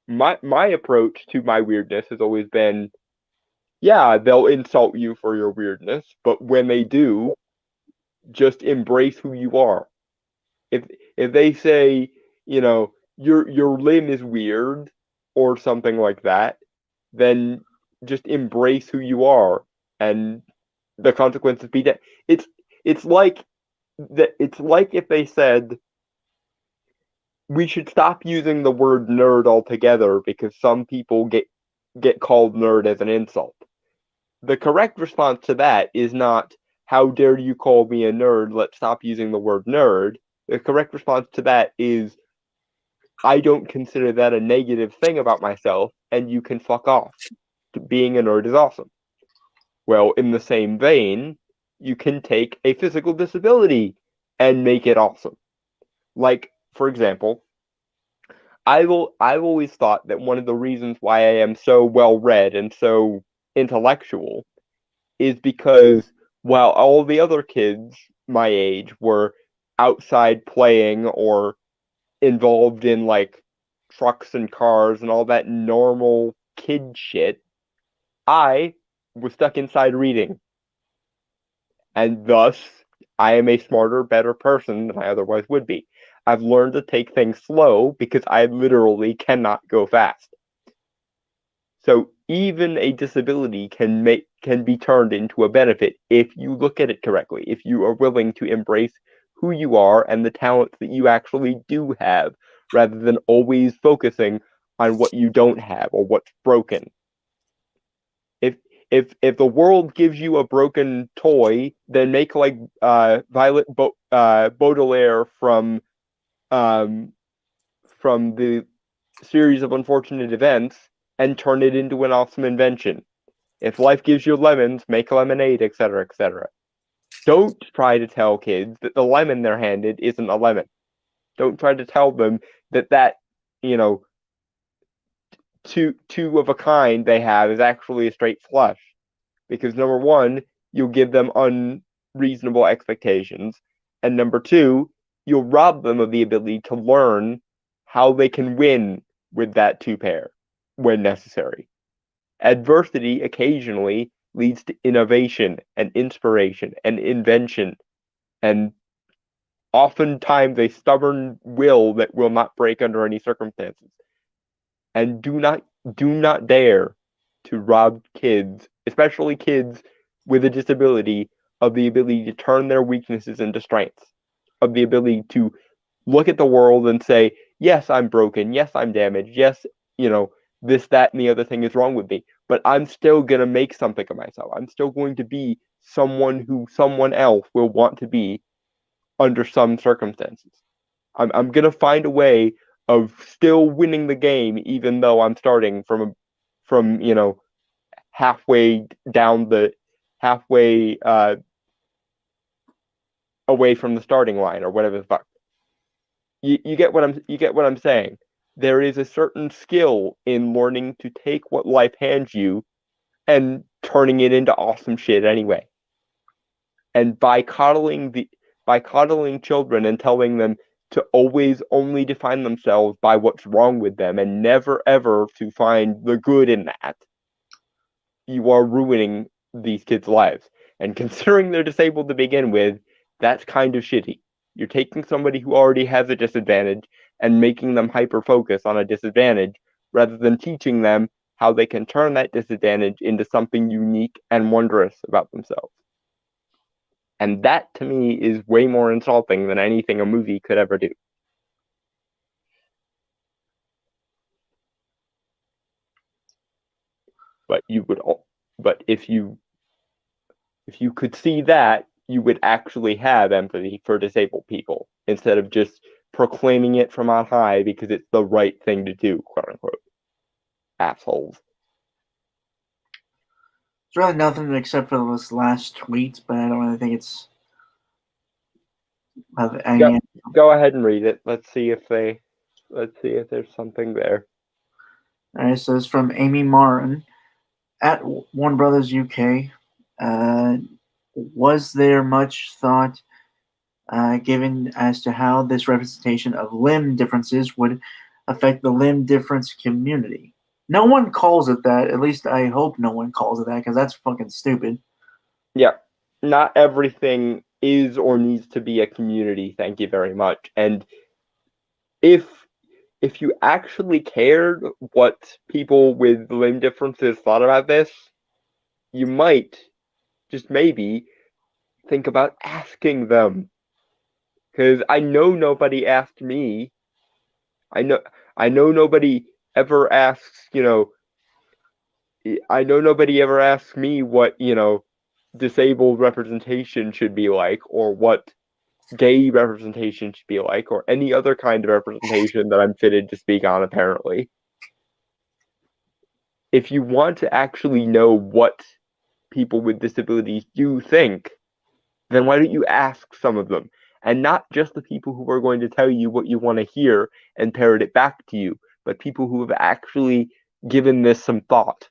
My approach to my weirdness has always been, yeah, they'll insult you for your weirdness, but when they do, just embrace who you are. If they say, your limb is weird or something like that, then just embrace who you are, and the consequences be that. It's like if they said we should stop using the word nerd altogether because some people get called nerd as an insult. The correct response to that is not, how dare you call me a nerd, let's stop using the word nerd. The correct response to that is, I don't consider that a negative thing about myself, and you can fuck off. Being a nerd is awesome. Well, in the same vein, you can take a physical disability and make it awesome. Like, for example, I've always thought that one of the reasons why I am so well read and so intellectual is because while all the other kids my age were outside playing or involved in like trucks and cars and all that normal kid shit, I was stuck inside reading. And thus, I am a smarter, better person than I otherwise would be. I've learned to take things slow because I literally cannot go fast. So even a disability can be turned into a benefit if you look at it correctly, if you are willing to embrace who you are and the talents that you actually do have, rather than always focusing on what you don't have or what's broken. If the world gives you a broken toy, then make like Violet Baudelaire from the series of unfortunate events and turn it into an awesome invention. If life gives you lemons, make lemonade, etc., etc. Don't try to tell kids that the lemon they're handed isn't a lemon. Don't try to tell them that two of a kind they have is actually a straight flush. Because number one, you'll give them unreasonable expectations. And number two, you'll rob them of the ability to learn how they can win with that two pair when necessary. Adversity occasionally leads to innovation and inspiration and invention, and oftentimes a stubborn will that will not break under any circumstances. And do not dare to rob kids, especially kids with a disability, of the ability to turn their weaknesses into strengths, of the ability to look at the world and say, yes, I'm broken, yes, I'm damaged, yes, this, that, and the other thing is wrong with me, but I'm still going to make something of myself. I'm still going to be someone who someone else will want to be under some circumstances. I'm going to find a way of still winning the game, even though I'm starting from halfway away from the starting line, or whatever the fuck. You get what I'm saying. There is a certain skill in learning to take what life hands you and turning it into awesome shit anyway. And by coddling children and telling them to always only define themselves by what's wrong with them and never ever to find the good in that, you are ruining these kids' lives. And considering they're disabled to begin with, that's kind of shitty. You're taking somebody who already has a disadvantage and making them hyper focus on a disadvantage rather than teaching them how they can turn that disadvantage into something unique and wondrous about themselves. And that, to me, is way more insulting than anything a movie could ever do. But if you could see that, you would actually have empathy for disabled people instead of just proclaiming it from on high because it's the right thing to do, quote unquote. Assholes. It's really nothing except for this last tweet, but I don't really think it's of any. Go ahead and read it. Let's see if there's something there. It says from Amy Marin at Warner Brothers UK. Was there much thought given as to how this representation of limb differences would affect the limb difference community? No one calls it that. At least I hope no one calls it that, because that's fucking stupid. Yeah, not everything is or needs to be a community. Thank you very much. And if you actually cared what people with limb differences thought about this, you might, just maybe, think about asking them. Because I know nobody asked me. I know nobody ever asks, I know nobody ever asks me what, disabled representation should be like, or what gay representation should be like, or any other kind of representation that I'm fitted to speak on, apparently. If you want to actually know what people with disabilities do think, then why don't you ask some of them? And not just the people who are going to tell you what you want to hear and parrot it back to you, but people who have actually given this some thought.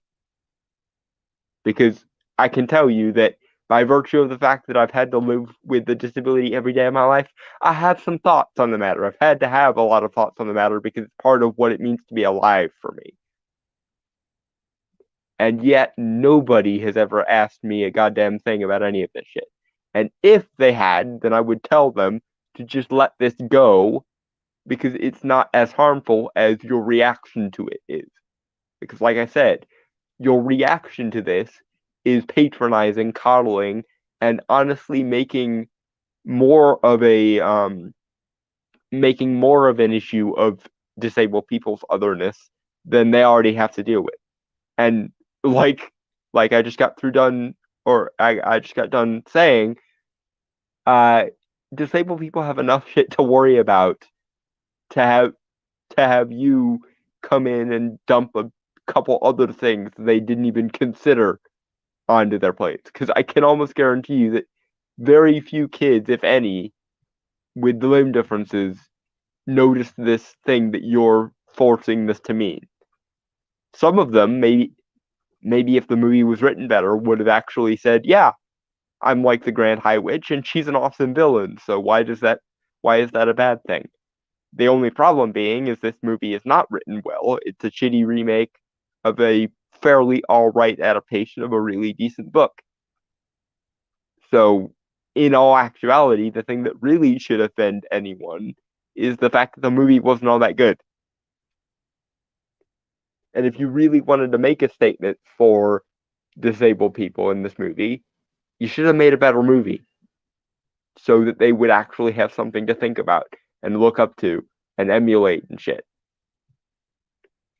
Because I can tell you that by virtue of the fact that I've had to live with a disability every day of my life, I have some thoughts on the matter. I've had to have a lot of thoughts on the matter because it's part of what it means to be alive for me. And yet nobody has ever asked me a goddamn thing about any of this shit. And if they had, then I would tell them to just let this go because it's not as harmful as your reaction to it is. Because, like I said, your reaction to this is patronizing, coddling, and honestly making more of an issue of disabled people's otherness than they already have to deal with. And like I just got done saying, disabled people have enough shit to worry about to have you come in and dump a couple other things they didn't even consider onto their plates. Because I can almost guarantee you that very few kids, if any, with limb differences notice this thing that you're forcing this to mean. Some of them, maybe if the movie was written better, would have actually said, yeah, I'm like the Grand High Witch and she's an awesome villain, so why is that a bad thing? The only problem being is this movie is not written well. It's a shitty remake of a fairly alright adaptation of a really decent book. So, in all actuality, the thing that really should offend anyone is the fact that the movie wasn't all that good. And if you really wanted to make a statement for disabled people in this movie, you should have made a better movie so that they would actually have something to think about and look up to and emulate and shit.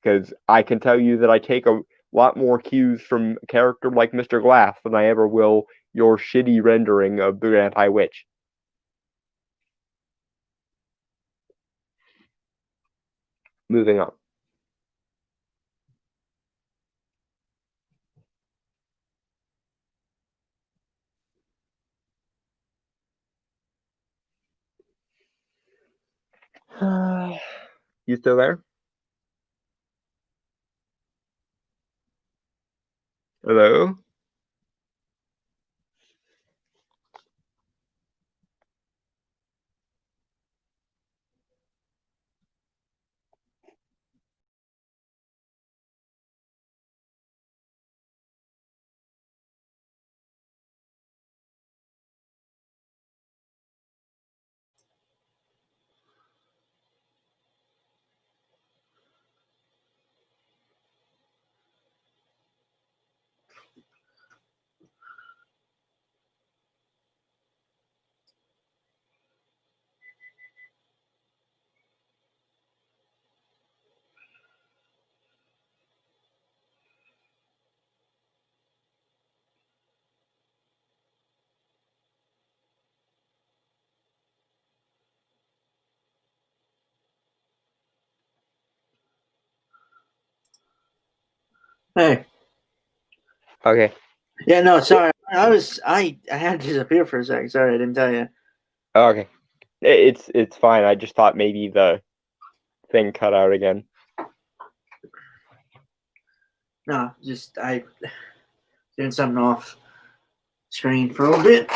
Because I can tell you that I take a lot more cues from a character like Mr. Glass than I ever will your shitty rendering of the Grand High Witch. Moving on. You still there? Hello? Hey. Okay. Yeah, no, sorry. I had to disappear for a second. Sorry, I didn't tell you. Okay. It's fine. I just thought maybe the thing cut out again. No, just I doing something off screen for a little bit. Okay.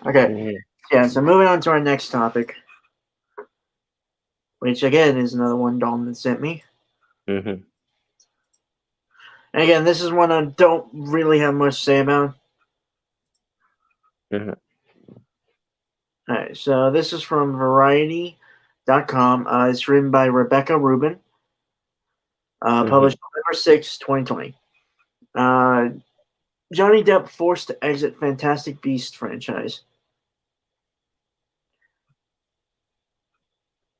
Mm-hmm. Yeah, so moving on to our next topic, which again is another one Dalton sent me. Mm-hmm. And again, this is one I don't really have much to say about. Mm-hmm. All right, so this is from Variety.com. It's written by Rebecca Rubin. Published November 6, 2020. Johnny Depp forced to exit Fantastic Beast franchise.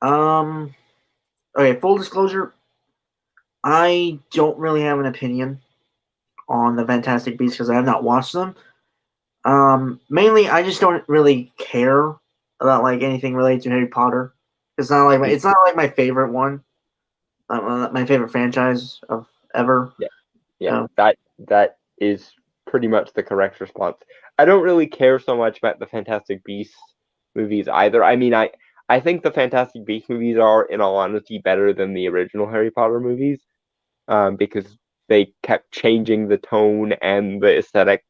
Okay, full disclosure, I don't really have an opinion on the Fantastic Beasts because I have not watched them. Mainly, I just don't really care about like anything related to Harry Potter. It's not like my favorite one, my favorite franchise of ever. Yeah. Yeah. That is pretty much the correct response. I don't really care so much about the Fantastic Beasts movies either. I mean, I think the Fantastic Beasts movies are, in all honesty, better than the original Harry Potter movies, because they kept changing the tone and the aesthetic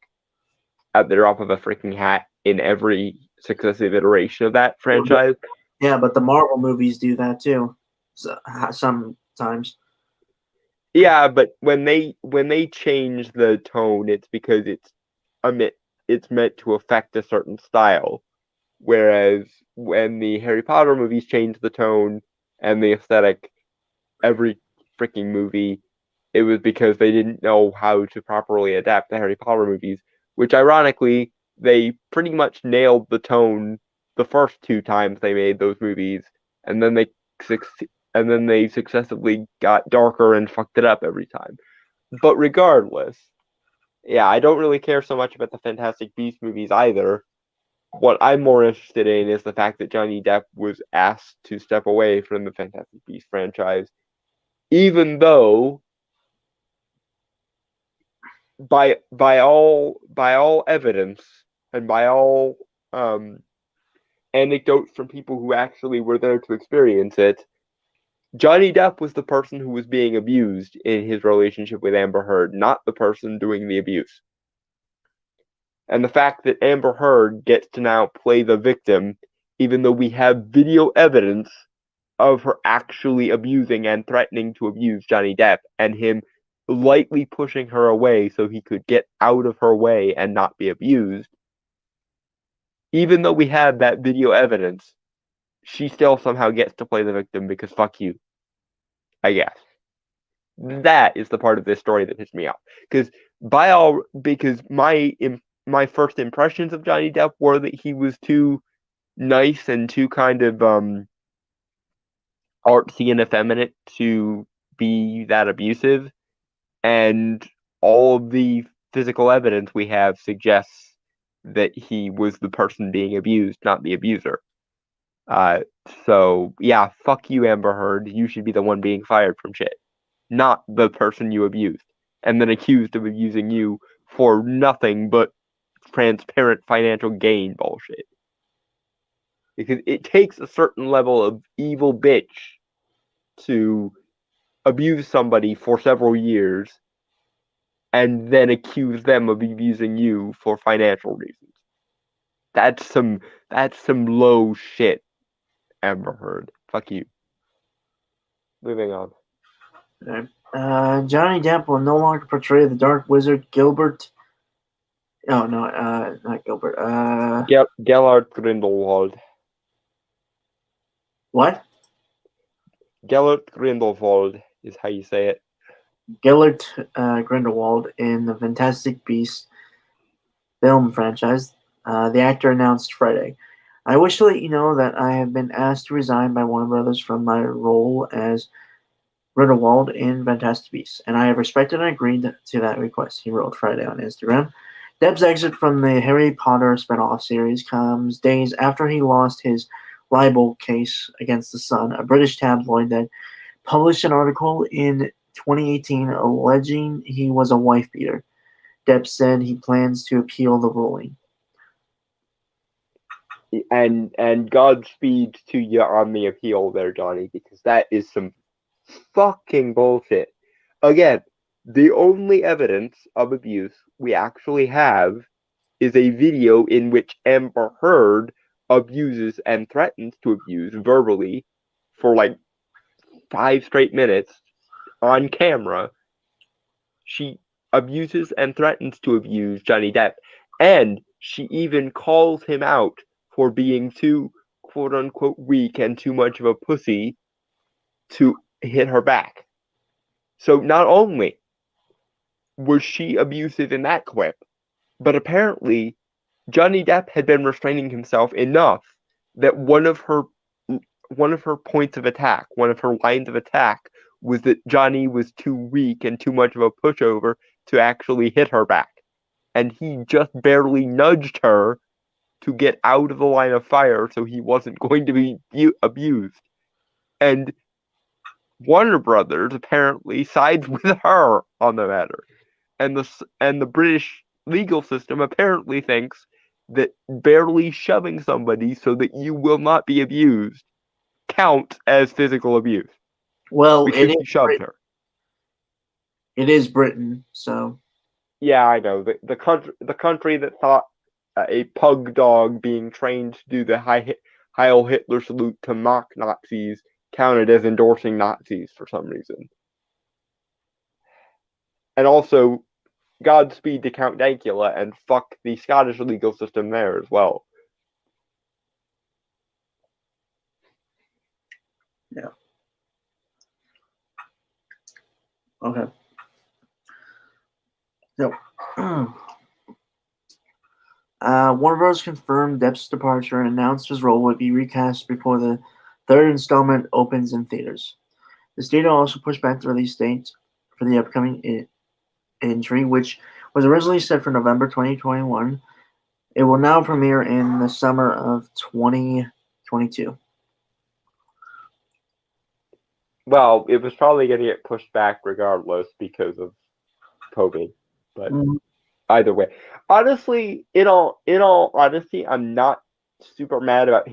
at the drop of a freaking hat in every successive iteration of that franchise. Yeah, but the Marvel movies do that too. So, sometimes. Yeah, but when they change the tone, it's because it's meant to affect a certain style. Whereas when the Harry Potter movies change the tone and the aesthetic every freaking movie, it was because they didn't know how to properly adapt the Harry Potter movies, which ironically, they pretty much nailed the tone the first two times they made those movies, and then they successively got darker and fucked it up every time. But regardless, yeah, I don't really care so much about the Fantastic Beasts movies either. What I'm more interested in is the fact that Johnny Depp was asked to step away from the Fantastic Beasts franchise, even though by all evidence and by all anecdotes from people who actually were there to experience it, Johnny Depp was the person who was being abused in his relationship with Amber Heard, not the person doing the abuse. And the fact that Amber Heard gets to now play the victim, even though we have video evidence of her actually abusing and threatening to abuse Johnny Depp, and him lightly pushing her away so he could get out of her way and not be abused. Even though we have that video evidence, she still somehow gets to play the victim because fuck you, I guess. That is the part of this story that pissed me off. Because my first impressions of Johnny Depp were that he was too nice and too kind of artsy and effeminate to be that abusive, and all of the physical evidence we have suggests that he was the person being abused, not the abuser. So yeah, fuck you, Amber Heard. You should be the one being fired from shit, not the person you abused, and then accused of abusing you for nothing but transparent financial gain bullshit. Because it takes a certain level of evil bitch to abuse somebody for several years and then accuse them of abusing you for financial reasons. That's some low shit, Amber Heard. Fuck you. Moving on. Johnny Depp will no longer portray the Dark Wizard Gilbert. Oh no, not Gilbert. Gellert Grindelwald. What? Gellert Grindelwald is how you say it. Gellert Grindelwald in the Fantastic Beasts film franchise. The actor announced Friday. I wish to let you know that I have been asked to resign by Warner Brothers from my role as Grindelwald in Fantastic Beasts, and I have respected and agreed to that request, he wrote Friday on Instagram. Depp's exit from the Harry Potter spin-off series comes days after he lost his libel case against The Sun, a British tabloid that published an article in 2018, alleging he was a wife beater. Depp said he plans to appeal the ruling. And Godspeed to you on the appeal there, Johnny, because that is some fucking bullshit. Again, the only evidence of abuse we actually have is a video in which Amber Heard abuses and threatens to abuse verbally for like 5 straight minutes on camera. She abuses and threatens to abuse Johnny Depp, and she even calls him out for being too quote unquote weak and too much of a pussy to hit her back. So not only was she abusive in that clip, but apparently Johnny Depp had been restraining himself enough that one of her points of attack, one of her lines of attack, was that Johnny was too weak and too much of a pushover to actually hit her back. And he just barely nudged her to get out of the line of fire so he wasn't going to be abused. And Warner Brothers apparently sides with her on the matter. And the British legal system apparently thinks that barely shoving somebody so that you will not be abused counts as physical abuse. Well, because you shoved her. It is Britain, so yeah, I know the country that thought a pug dog being trained to do the Heil Hitler salute to mock Nazis counted as endorsing Nazis for some reason. And also, Godspeed to Count Dankula and fuck the Scottish legal system there as well. Yeah. Okay. So, Warner Bros. Confirmed Depp's departure and announced his role would be recast before the third installment opens in theaters. The studio also pushed back the release date for the upcoming entry, which was originally set for November 2021. It will now premiere in the summer of 2022. Well, it was probably going to get pushed back regardless because of COVID, but either way, honestly, in all honesty, I'm not super mad about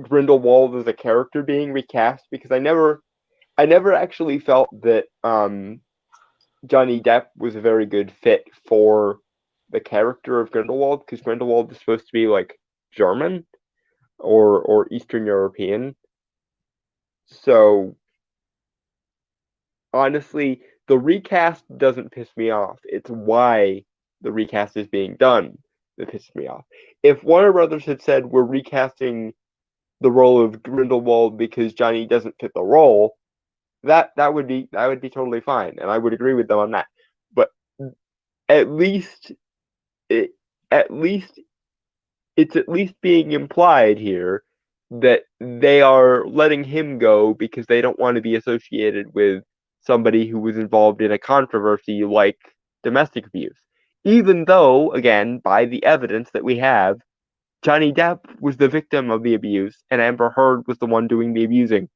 Grindelwald as a character being recast because I never actually felt that Johnny Depp was a very good fit for the character of Grindelwald because Grindelwald is supposed to be like German or Eastern European. So honestly, the recast doesn't piss me off. It's why the recast is being done that pisses me off. If Warner Brothers had said we're recasting the role of Grindelwald because Johnny doesn't fit the role, that would be totally fine, and I would agree with them on that. But at least it's at least being implied here that they are letting him go because they don't want to be associated with somebody who was involved in a controversy like domestic abuse. Even though, again, by the evidence that we have, Johnny Depp was the victim of the abuse and Amber Heard was the one doing the abusing.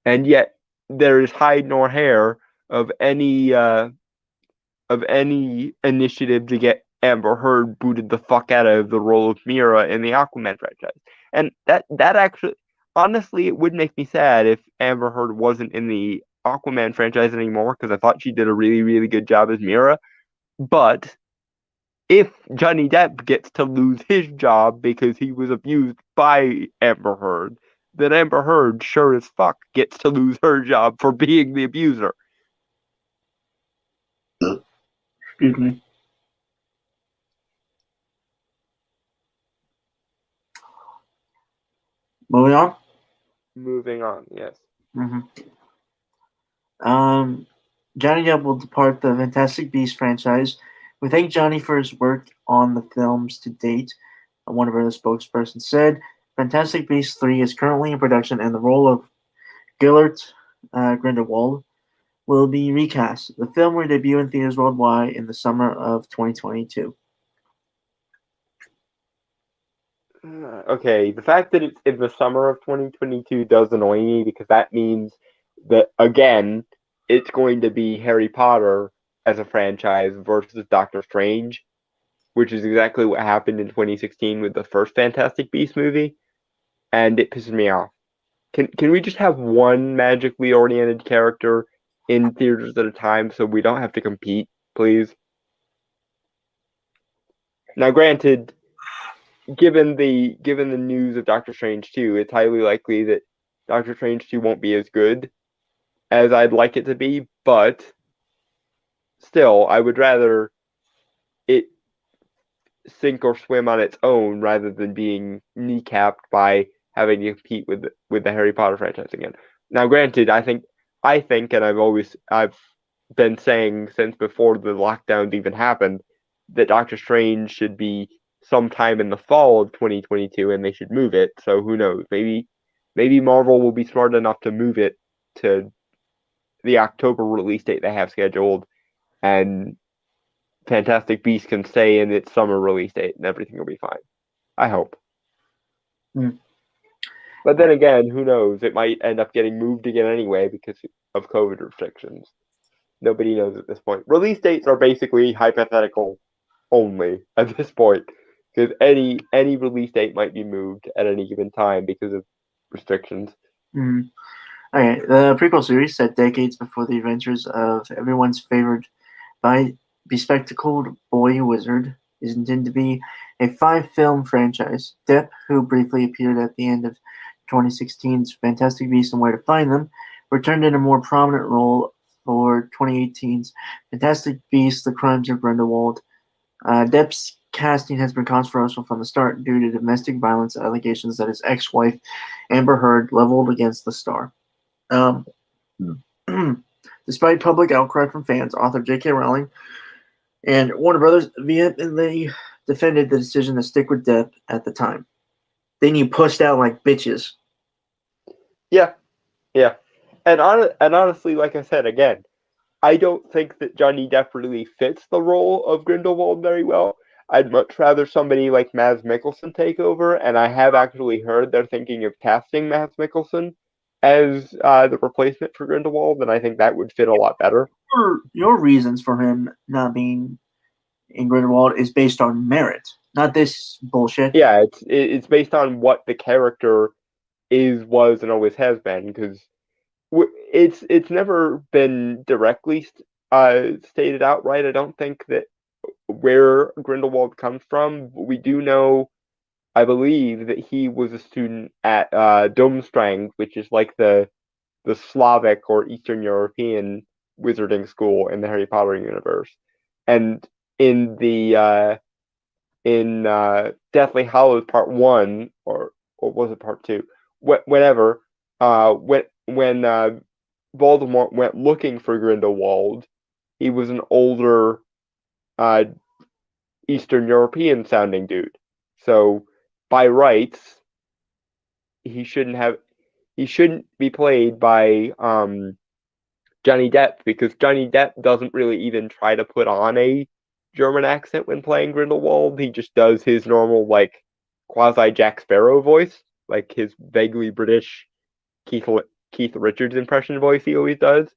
And yet there is hide nor hair of any initiative to get Amber Heard booted the fuck out of the role of Mira in the Aquaman franchise. And that actually, honestly, it would make me sad if Amber Heard wasn't in the Aquaman franchise anymore because I thought she did a really, really good job as Mira. But if Johnny Depp gets to lose his job because he was abused by Amber Heard, then Amber Heard sure as fuck gets to lose her job for being the abuser. Excuse me. Moving on? Moving on, yes. Mm-hmm. Johnny Depp will depart the Fantastic Beasts franchise. We thank Johnny for his work on the films to date. One of our spokesperson said, Fantastic Beasts 3 is currently in production and the role of Gellert Grindelwald will be recast. The film will debut in theaters worldwide in the summer of 2022. Okay, the fact that it's in the summer of 2022 does annoy me because that means that, again, it's going to be Harry Potter as a franchise versus Doctor Strange, which is exactly what happened in 2016 with the first Fantastic Beasts movie, and it pisses me off. Can we just have one magically oriented character in theaters at a time so we don't have to compete, please? Now, granted, given the news of Doctor Strange 2, it's highly likely that Doctor Strange 2 won't be as good as I'd like it to be, but still, I would rather it sink or swim on its own rather than being kneecapped by having to compete with the Harry Potter franchise again. Now, granted, I think, and I've been saying since before the lockdowns even happened that Doctor Strange should be sometime in the fall of 2022, and they should move it. So who knows? Maybe Marvel will be smart enough to move it to the October release date they have scheduled, and Fantastic Beasts can stay in its summer release date, and everything will be fine. I hope. Mm. But then again, who knows? It might end up getting moved again anyway because of COVID restrictions. Nobody knows at this point. Release dates are basically hypothetical only at this point because any release date might be moved at any given time because of restrictions. Mm. Okay, the prequel series, set decades before the adventures of everyone's favorite bespectacled boy wizard, is intended to be a 5-film franchise. Depp, who briefly appeared at the end of 2016's Fantastic Beasts and Where to Find Them, returned in a more prominent role for 2018's Fantastic Beasts: The Crimes of Grindelwald. Depp's casting has been controversial from the start due to domestic violence allegations that his ex-wife, Amber Heard, leveled against the star. Um, Despite public outcry from fans, author J.K. Rowling and Warner Brothers vehemently defended the decision to stick with Depp at the time. Then you pushed out like bitches. Yeah, yeah. And honestly, like I said again, I don't think that Johnny Depp really fits the role of Grindelwald very well. I'd much rather somebody like Mads Mikkelsen take over, and I have actually heard they're thinking of casting Mads Mikkelsen as the replacement for Grindelwald, and I think that would fit a lot better. Your reasons for him not being in Grindelwald is based on merit, not this bullshit. Yeah, it's based on what the character was, and always has been, because it's never been directly stated outright. I don't think that where Grindelwald comes from. We do know, I believe, that he was a student at Domstrang, which is like the Slavic or Eastern European wizarding school in the Harry Potter universe. And in the Deathly Hallows Part 1, or was it Part 2? Whenever, when Voldemort went looking for Grindelwald, he was an older uh, Eastern European sounding dude. So by rights, he shouldn't be played by Johnny Depp, because Johnny Depp doesn't really even try to put on a German accent when playing Grindelwald. He just does his normal like quasi Jack Sparrow voice, like his vaguely British Keith Richards impression voice he always does,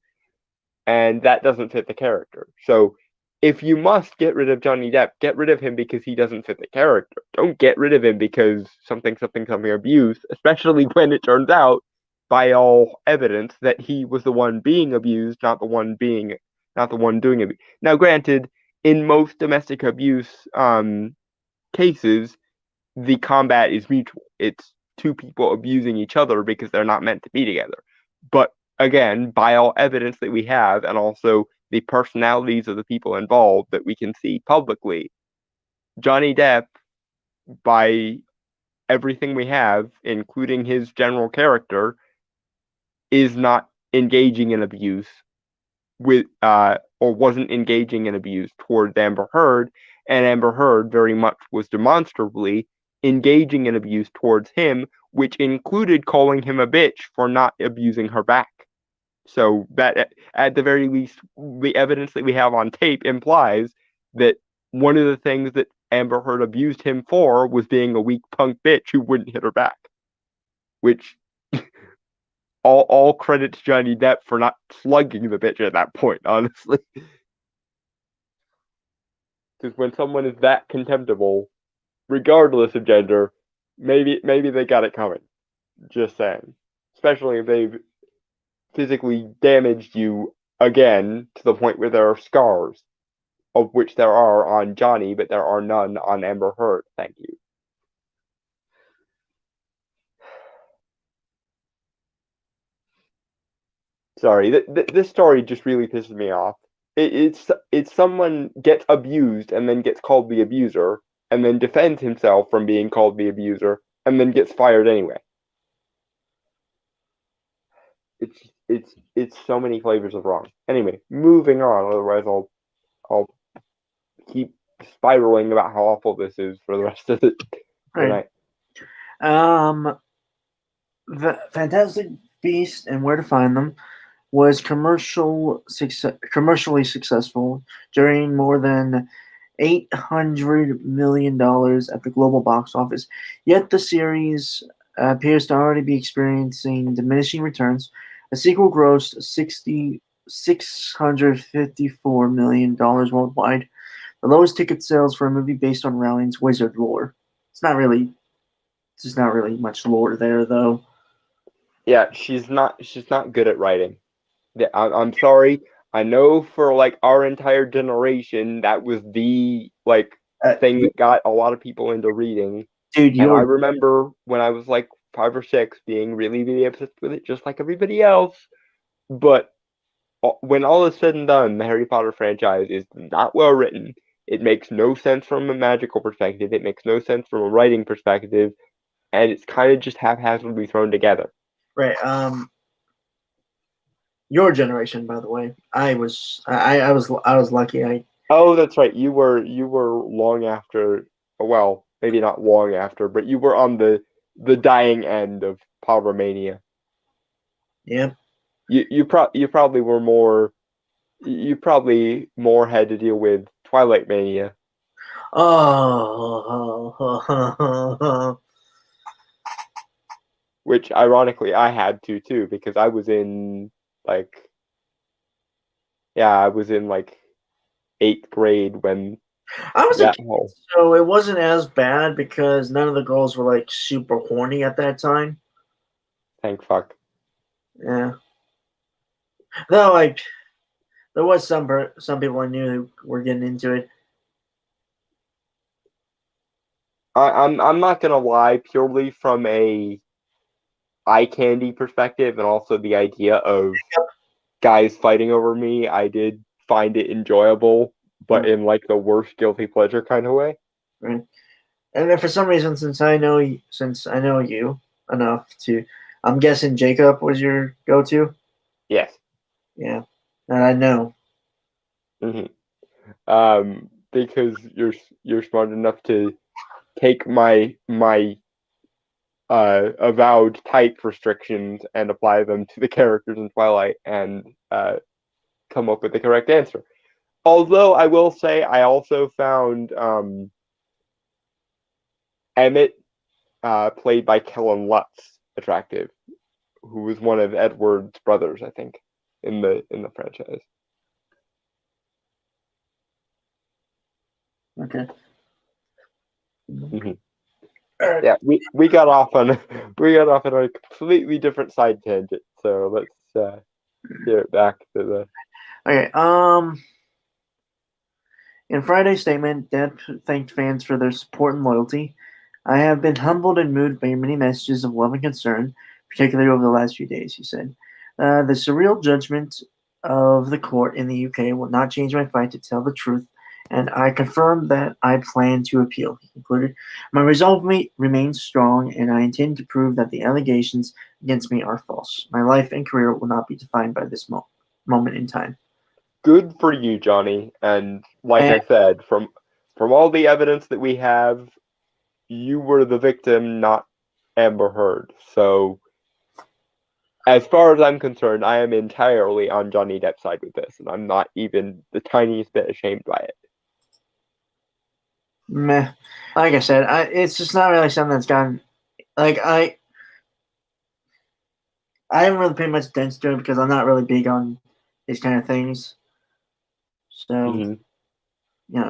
and that doesn't fit the character. So if you must get rid of Johnny Depp, get rid of him because he doesn't fit the character. Don't get rid of him because something abuse, especially when it turns out, by all evidence, that he was the one being abused, not the one doing it. Now, granted, in most domestic abuse cases, the combat is mutual. It's two people abusing each other because they're not meant to be together. But again, by all evidence that we have, and also the personalities of the people involved that we can see publicly, Johnny Depp, by everything we have, including his general character, is not engaging in abuse or wasn't engaging in abuse towards Amber Heard, and Amber Heard very much was demonstrably engaging in abuse towards him, which included calling him a bitch for not abusing her back. So that, at the very least, the evidence that we have on tape implies that one of the things that Amber Heard abused him for was being a weak punk bitch who wouldn't hit her back. Which all credit to Johnny Depp for not slugging the bitch at that point, honestly. Because when someone is that contemptible, regardless of gender, maybe they got it coming. Just saying. Especially if they've physically damaged you again to the point where there are scars, of which there are on Johnny, but there are none on Amber Heard. Thank you. Sorry, this story just really pisses me off. It's someone gets abused and then gets called the abuser, and then defends himself from being called the abuser, and then gets fired anyway. It's so many flavors of wrong. Anyway, moving on. Otherwise, I'll keep spiraling about how awful this is for the rest of the night. The Fantastic Beasts and Where to Find Them was commercially successful, generating more than $800 million at the global box office. Yet the series appears to already be experiencing diminishing returns. The sequel grossed $654 million worldwide, the lowest ticket sales for a movie based on Rowling's wizard lore. It's not really much lore there, though. Yeah, she's not good at writing. I'm sorry. I know for like our entire generation, that was the thing that got a lot of people into reading. Dude, and I remember when I was like 5 or 6 being really, really obsessed with it, just like everybody else. But when all is said and done, the Harry Potter franchise is not well written. It makes no sense from a magical perspective. It makes no sense from a writing perspective, and it's kind of just haphazardly thrown together. Right. Your generation, by the way. I was lucky. Oh, that's right. You were long after. Well, maybe not long after, but you were on the dying end of Pottermania. Yep. You probably were more. You probably more had to deal with Twilight Mania. Oh. Which ironically I had to too, because I was in I was in 8th grade when I was a kid, so it wasn't as bad because none of the girls were like super horny at that time. Thank fuck. Yeah. Though there was some people I knew who were getting into it. I'm not gonna lie, purely from a eye candy perspective, and also the idea of guys fighting over me, I did find it enjoyable, but in the worst guilty pleasure kind of way. Right. And then for some reason, since I know you enough to, I'm guessing Jacob was your go-to. Yes. Yeah, and I know. Because you're smart enough to take my avowed type restrictions and apply them to the characters in Twilight and come up with the correct answer. Although I will say I also found Emmett, played by Kellen Lutz, attractive, who was one of Edward's brothers, I think, in the franchise. Okay. Mm-hmm. Yeah, we got off on a completely different side tangent. So let's get it back to the. Okay. In Friday's statement, Depp thanked fans for their support and loyalty. I have been humbled and moved by your many messages of love and concern, particularly over the last few days, he said. The surreal judgment of the court in the UK will not change my fight to tell the truth, and I confirm that I plan to appeal, he concluded. My resolve remains strong, and I intend to prove that the allegations against me are false. My life and career will not be defined by this moment in time. Good for you, Johnny. And I said, from all the evidence that we have, you were the victim, not Amber Heard. So, as far as I'm concerned, I am entirely on Johnny Depp's side with this, and I'm not even the tiniest bit ashamed by it. meh. Like I said, it's just not really something that's gotten like I haven't really paid much attention to it because I'm not really big on these kind of things. So Hmm.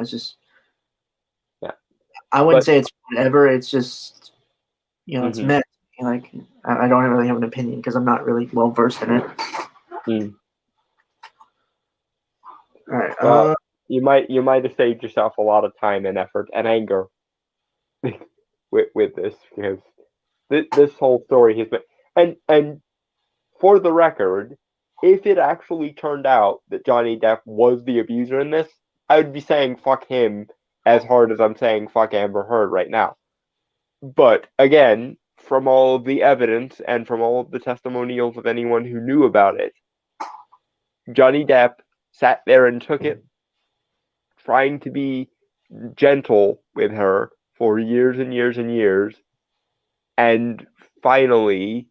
it's just Yeah, I wouldn't but say it's whatever. It's just it's hmm meh. Like I don't really have an opinion because I'm not really well versed in it. mm. All right. Well, you might have saved yourself a lot of time and effort and anger with this because this whole story has been and for the record, if it actually turned out that Johnny Depp was the abuser in this, I would be saying fuck him as hard as I'm saying fuck Amber Heard right now. But again, from all of the evidence and from all of the testimonials of anyone who knew about it, Johnny Depp sat there and took it, trying to be gentle with her for years and years and years. And finally,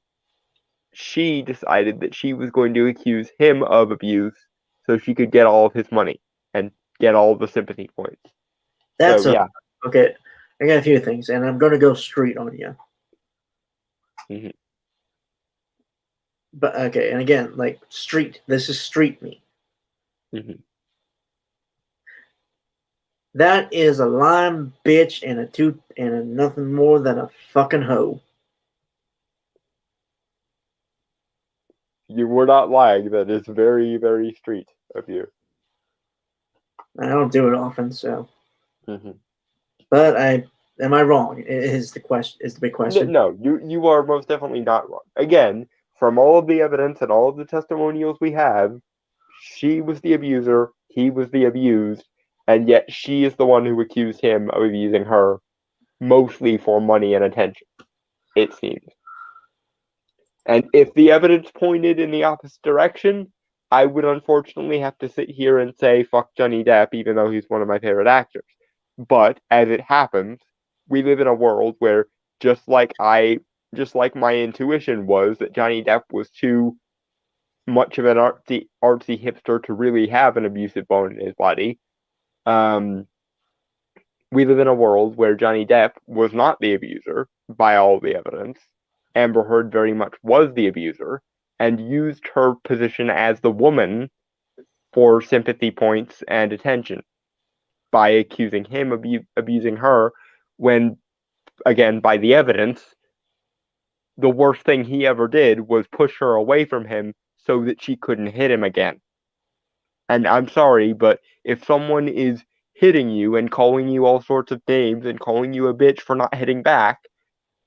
she decided that she was going to accuse him of abuse so she could get all of his money and get all of the sympathy points. That's So, yeah. okay. I got a few things, and I'm going to go straight on you. Hmm. But okay, and again, like street. This is street me. Hmm. That is a lime bitch and a nothing more than a fucking hoe. You were not lying. That is very, very street of you. I don't do it often, so. Hmm. But am I wrong? Is the question? Is the big question? No, you are most definitely not wrong. Again, from all of the evidence and all of the testimonials we have, she was the abuser, he was the abused, and yet she is the one who accused him of abusing her, mostly for money and attention, it seems. And if the evidence pointed in the opposite direction, I would unfortunately have to sit here and say fuck Johnny Depp, even though he's one of my favorite actors. But as it happens, we live in a world where just like my intuition was that Johnny Depp was too much of an artsy hipster to really have an abusive bone in his body. Um, we live in a world where Johnny Depp was not the abuser by all the evidence. Amber Heard very much was the abuser and used her position as the woman for sympathy points and attention by accusing him of abusing her when, again, by the evidence, the worst thing he ever did was push her away from him so that she couldn't hit him again. And I'm sorry, but if someone is hitting you and calling you all sorts of names and calling you a bitch for not hitting back,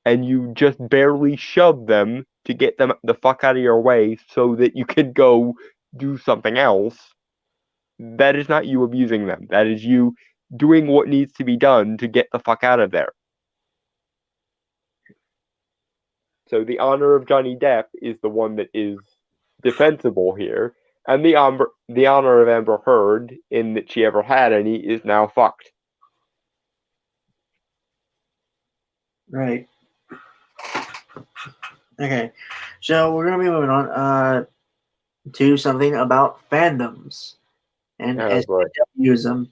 and you just barely shove them to get them the fuck out of your way so that you can go do something else, that is not you abusing them. That is you doing what needs to be done to get the fuck out of there. So the honor of Johnny Depp is the one that is defensible here, and the honor of Amber Heard, in that she ever had any, is now fucked. Right. Okay. So we're gonna be moving on to something about fandoms and Oh boy. SJWism.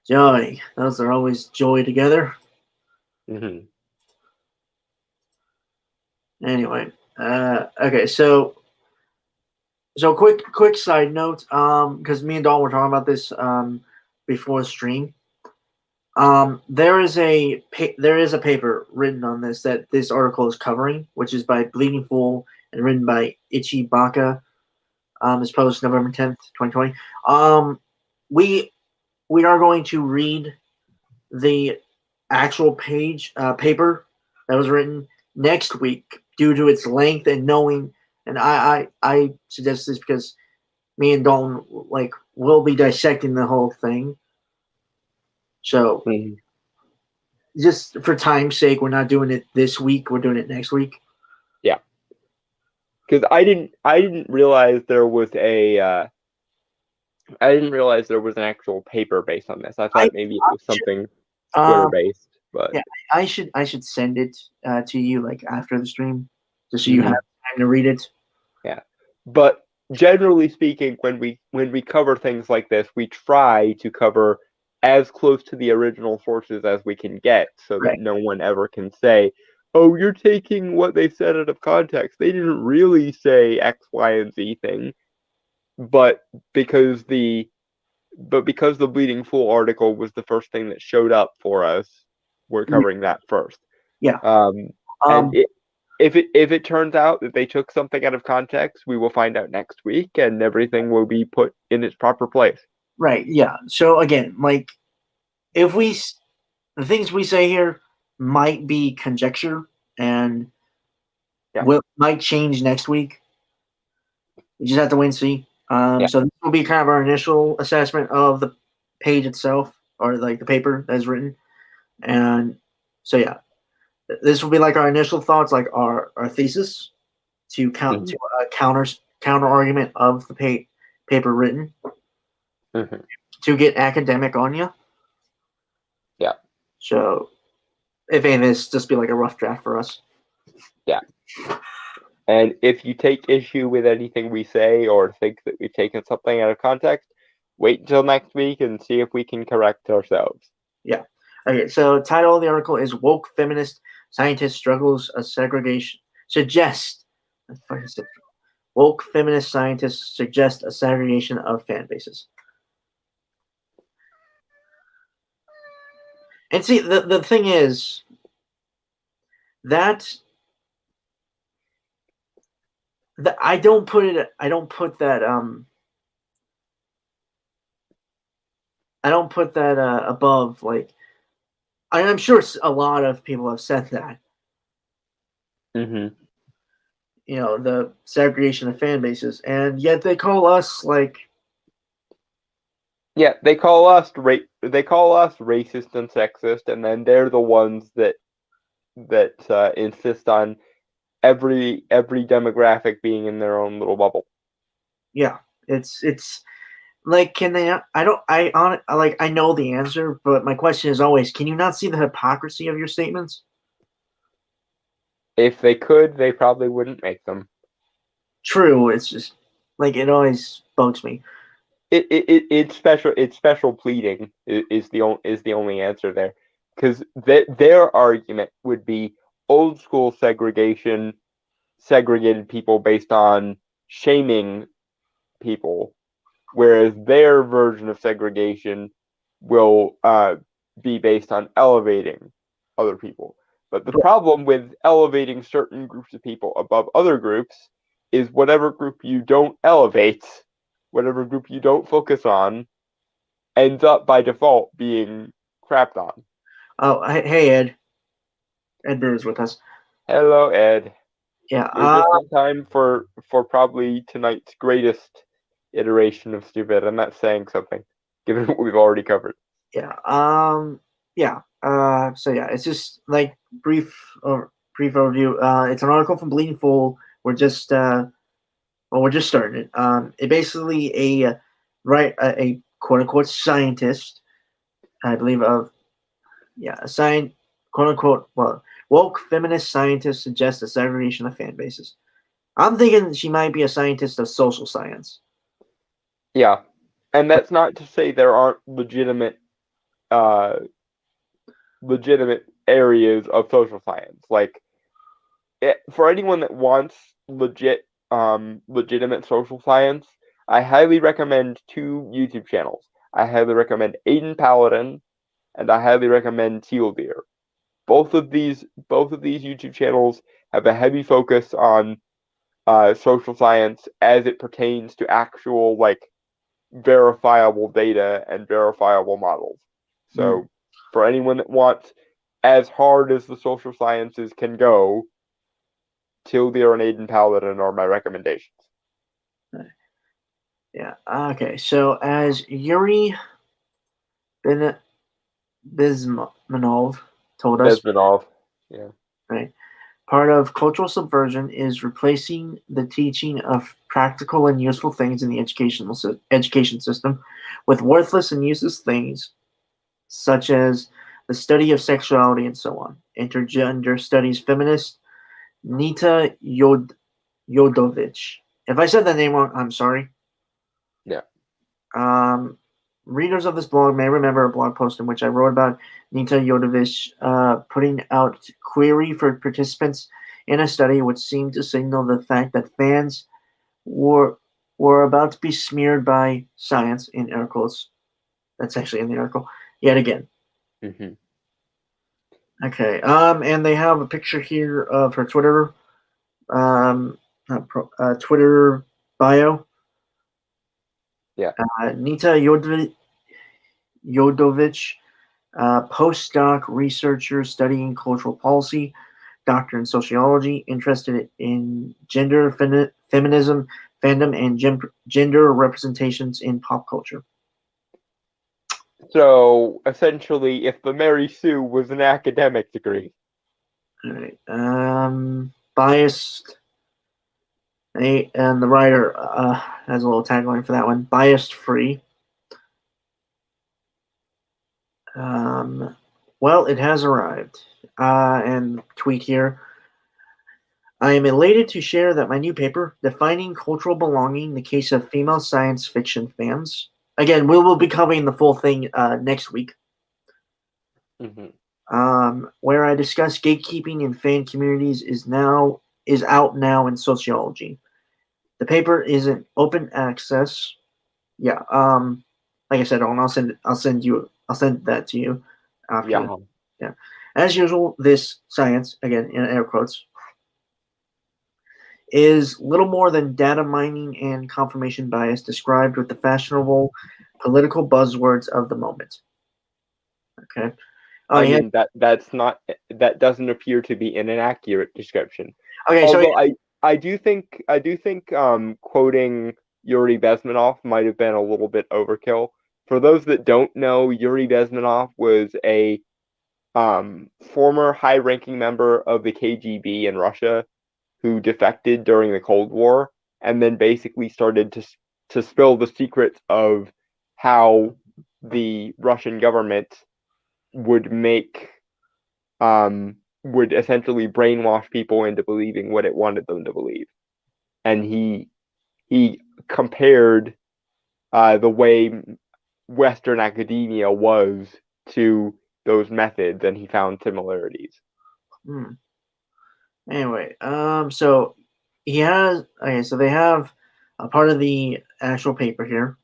Joy. Those are always joy together. Mm-hmm. Anyway. Okay. So quick side note. Because me and Dawn were talking about this before the stream. There is a paper written on this that this article is covering, which is by Bleeding Fool and written by Ichi Baka. It's published November 10th, 2020. We are going to read the actual paper that was written next week due to its length and knowing. And I suggest this because me and Dalton will be dissecting the whole thing. So Mm-hmm. just for time's sake, we're not doing it this week. We're doing it next week. Yeah, because I didn't realize there was an actual paper based on this. I I, thought maybe it was should, something Twitter based, but yeah, I should send it to you after the stream, just so you have mm-hmm. time to read it. Yeah. But generally speaking, when we cover things like this, we try to cover as close to the original sources as we can get, so that Right. no one ever can say, "Oh, you're taking what they said out of context. They didn't really say X, Y, and Z thing." But because the Bleeding Fool article was the first thing that showed up for us, we're covering that first. Yeah. And if it turns out that they took something out of context, we will find out next week, and everything will be put in its proper place. Right. Yeah. So again, like, if the things we say here might be conjecture and might change next week. We just have to wait and see. So this will be kind of our initial assessment of the page itself, or like the paper that's written. And so yeah, this will be like our initial thoughts, like our thesis to counter argument of the paper written, to get academic on you. Yeah. So if anything, this just be like a rough draft for us. Yeah. And if you take issue with anything we say or think that we've taken something out of context, wait until next week and see if we can correct ourselves. Yeah. Okay, so title of the article is Woke Feminist Scientist Struggles a Segregation Suggest Woke Feminist Scientists Suggest a Segregation of Fan Bases. And see, the thing is that I don't put that I don't put that above, like, I'm sure a lot of people have said that. Mm-hmm. You know, the segregation of fan bases, and yet they call us like. Yeah, they call us racist and sexist, and then they're the ones that insist on every demographic being in their own little bubble. Yeah, it's like, can they? I know the answer, but my question is always, can you not see the hypocrisy of your statements? If they could, they probably wouldn't make them. True. It's just like, it always bugs me. It's special pleading is the only answer there, because their argument would be old school segregation segregated people based on shaming people, whereas their version of segregation will be based on elevating other people. But the problem with elevating certain groups of people above other groups is whatever group you don't elevate, whatever group you don't focus on, ends up by default being crapped on. Oh, hey, Ed. Ed Beer is with us. Hello, Ed. Yeah. You're just in time for probably tonight's greatest iteration of stupid, and that's saying something, given what we've already covered. Yeah. Yeah. So yeah, it's just like brief overview. It's an article from Bleeding Fool. We're just starting it. It basically a quote unquote scientist, I believe, a quote unquote, woke feminist scientist suggests a segregation of fan bases. I'm thinking she might be a scientist of social science. Yeah, and that's not to say there aren't legitimate areas of social science. Like, for anyone that wants legitimate social science, I highly recommend two YouTube channels. I highly recommend Aiden Paladin, and I highly recommend Tealdeer. Both of these YouTube channels have a heavy focus on social science as it pertains to actual, like, verifiable data and verifiable models. So for anyone that wants as hard as the social sciences can go, Tealdeer and Aiden Paladin are my recommendations. Yeah. Okay. So as Yuri Bezmenov told us, Bezmenov. Yeah. right. Part of cultural subversion is replacing the teaching of practical and useful things in the education system with worthless and useless things, such as the study of sexuality and so on. Intergender studies feminist Nita Yodovich. If I said that name wrong, I'm sorry. Yeah. readers of this blog may remember a blog post in which I wrote about Nita Yodovich putting out query for participants in a study which seemed to signal the fact that fans were about to be smeared by science in air quotes. That's actually in the article yet again. Mm-hmm. Okay. And they have a picture here of her Twitter, Twitter bio. Yeah. Nita Yodovich, postdoc researcher studying cultural policy, doctor in sociology, interested in gender, feminism, fandom, and gender representations in pop culture. So essentially, if the Mary Sue was an academic degree. All right. Biased. And the writer has a little tagline for that one: biased free. Well, it has arrived. And tweet here. I am elated to share that my new paper, Defining Cultural Belonging, the Case of Female Science Fiction Fans. Again, we will be covering the full thing next week. Mm-hmm. Where I discuss gatekeeping in fan communities is out now in sociology. The paper is an open access. Yeah. Like I said, I'll send that to you after. Yeah. Yeah. As usual, this science, again in air quotes, is little more than data mining and confirmation bias described with the fashionable political buzzwords of the moment. Okay. I mean that doesn't appear to be an inaccurate description. Okay, although I do think quoting Yuri Bezmenov might have been a little bit overkill. For those that don't know, Yuri Bezmenov was a former high-ranking member of the KGB in Russia who defected during the Cold War and then basically started to spill the secrets of how the Russian government would would essentially brainwash people into believing what it wanted them to believe. And he compared the way Western academia was to those methods, and he found similarities. Anyway, so he has. Okay, so they have a part of the actual paper here,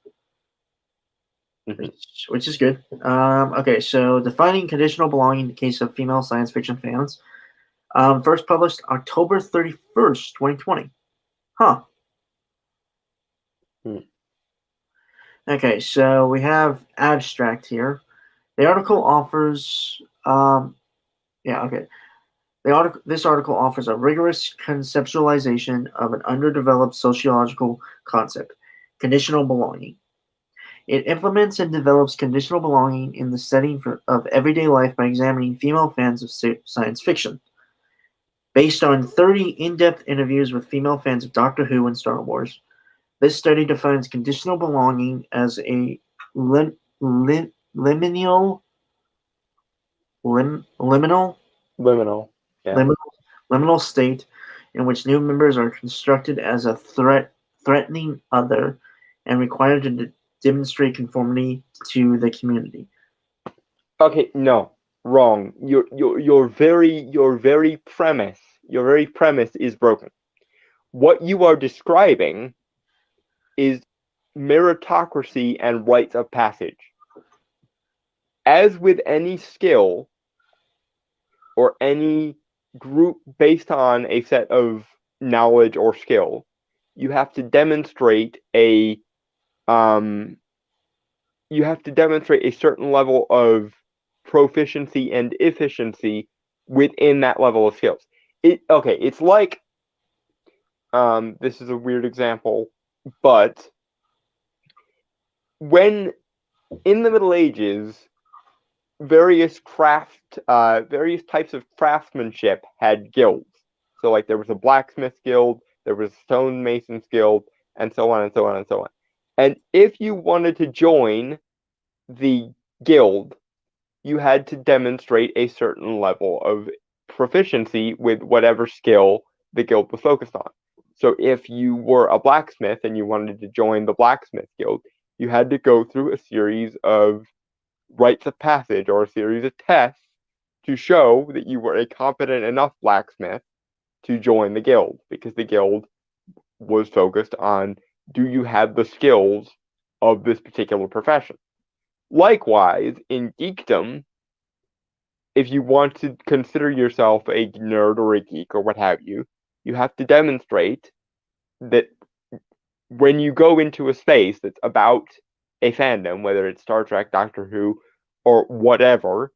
which is good. Okay, so defining conditional belonging in the case of female science fiction fans. First published October 31st, 2020. Huh. Okay, so we have abstract here. The article offers. Yeah. Okay. This article offers a rigorous conceptualization of an underdeveloped sociological concept, conditional belonging. It implements and develops conditional belonging in the setting of everyday life by examining female fans of science fiction. Based on 30 in-depth interviews with female fans of Doctor Who and Star Wars, this study defines conditional belonging as a liminal Yeah. liminal state in which new members are constructed as a threatening other and required to demonstrate conformity to the community. Okay, no, wrong. Your very premise is broken. What you are describing is meritocracy and rites of passage. As with any skill or any group based on a set of knowledge or skill, you have to demonstrate a certain level of proficiency and efficiency within that level of skills. It's like this is a weird example, but when in the Middle Ages various types of craftsmanship had guilds. So like there was a blacksmith guild, there was a stonemasons guild, and so on and so on and so on. And if you wanted to join the guild, you had to demonstrate a certain level of proficiency with whatever skill the guild was focused on. So if you were a blacksmith and you wanted to join the blacksmith guild, you had to go through a series of rites of passage or a series of tests to show that you were a competent enough blacksmith to join the guild, because the guild was focused on, do you have the skills of this particular profession? Likewise, in geekdom, if you want to consider yourself a nerd or a geek or what have you, you have to demonstrate that when you go into a space that's about a fandom, whether it's Star Trek, Doctor Who, or whatever,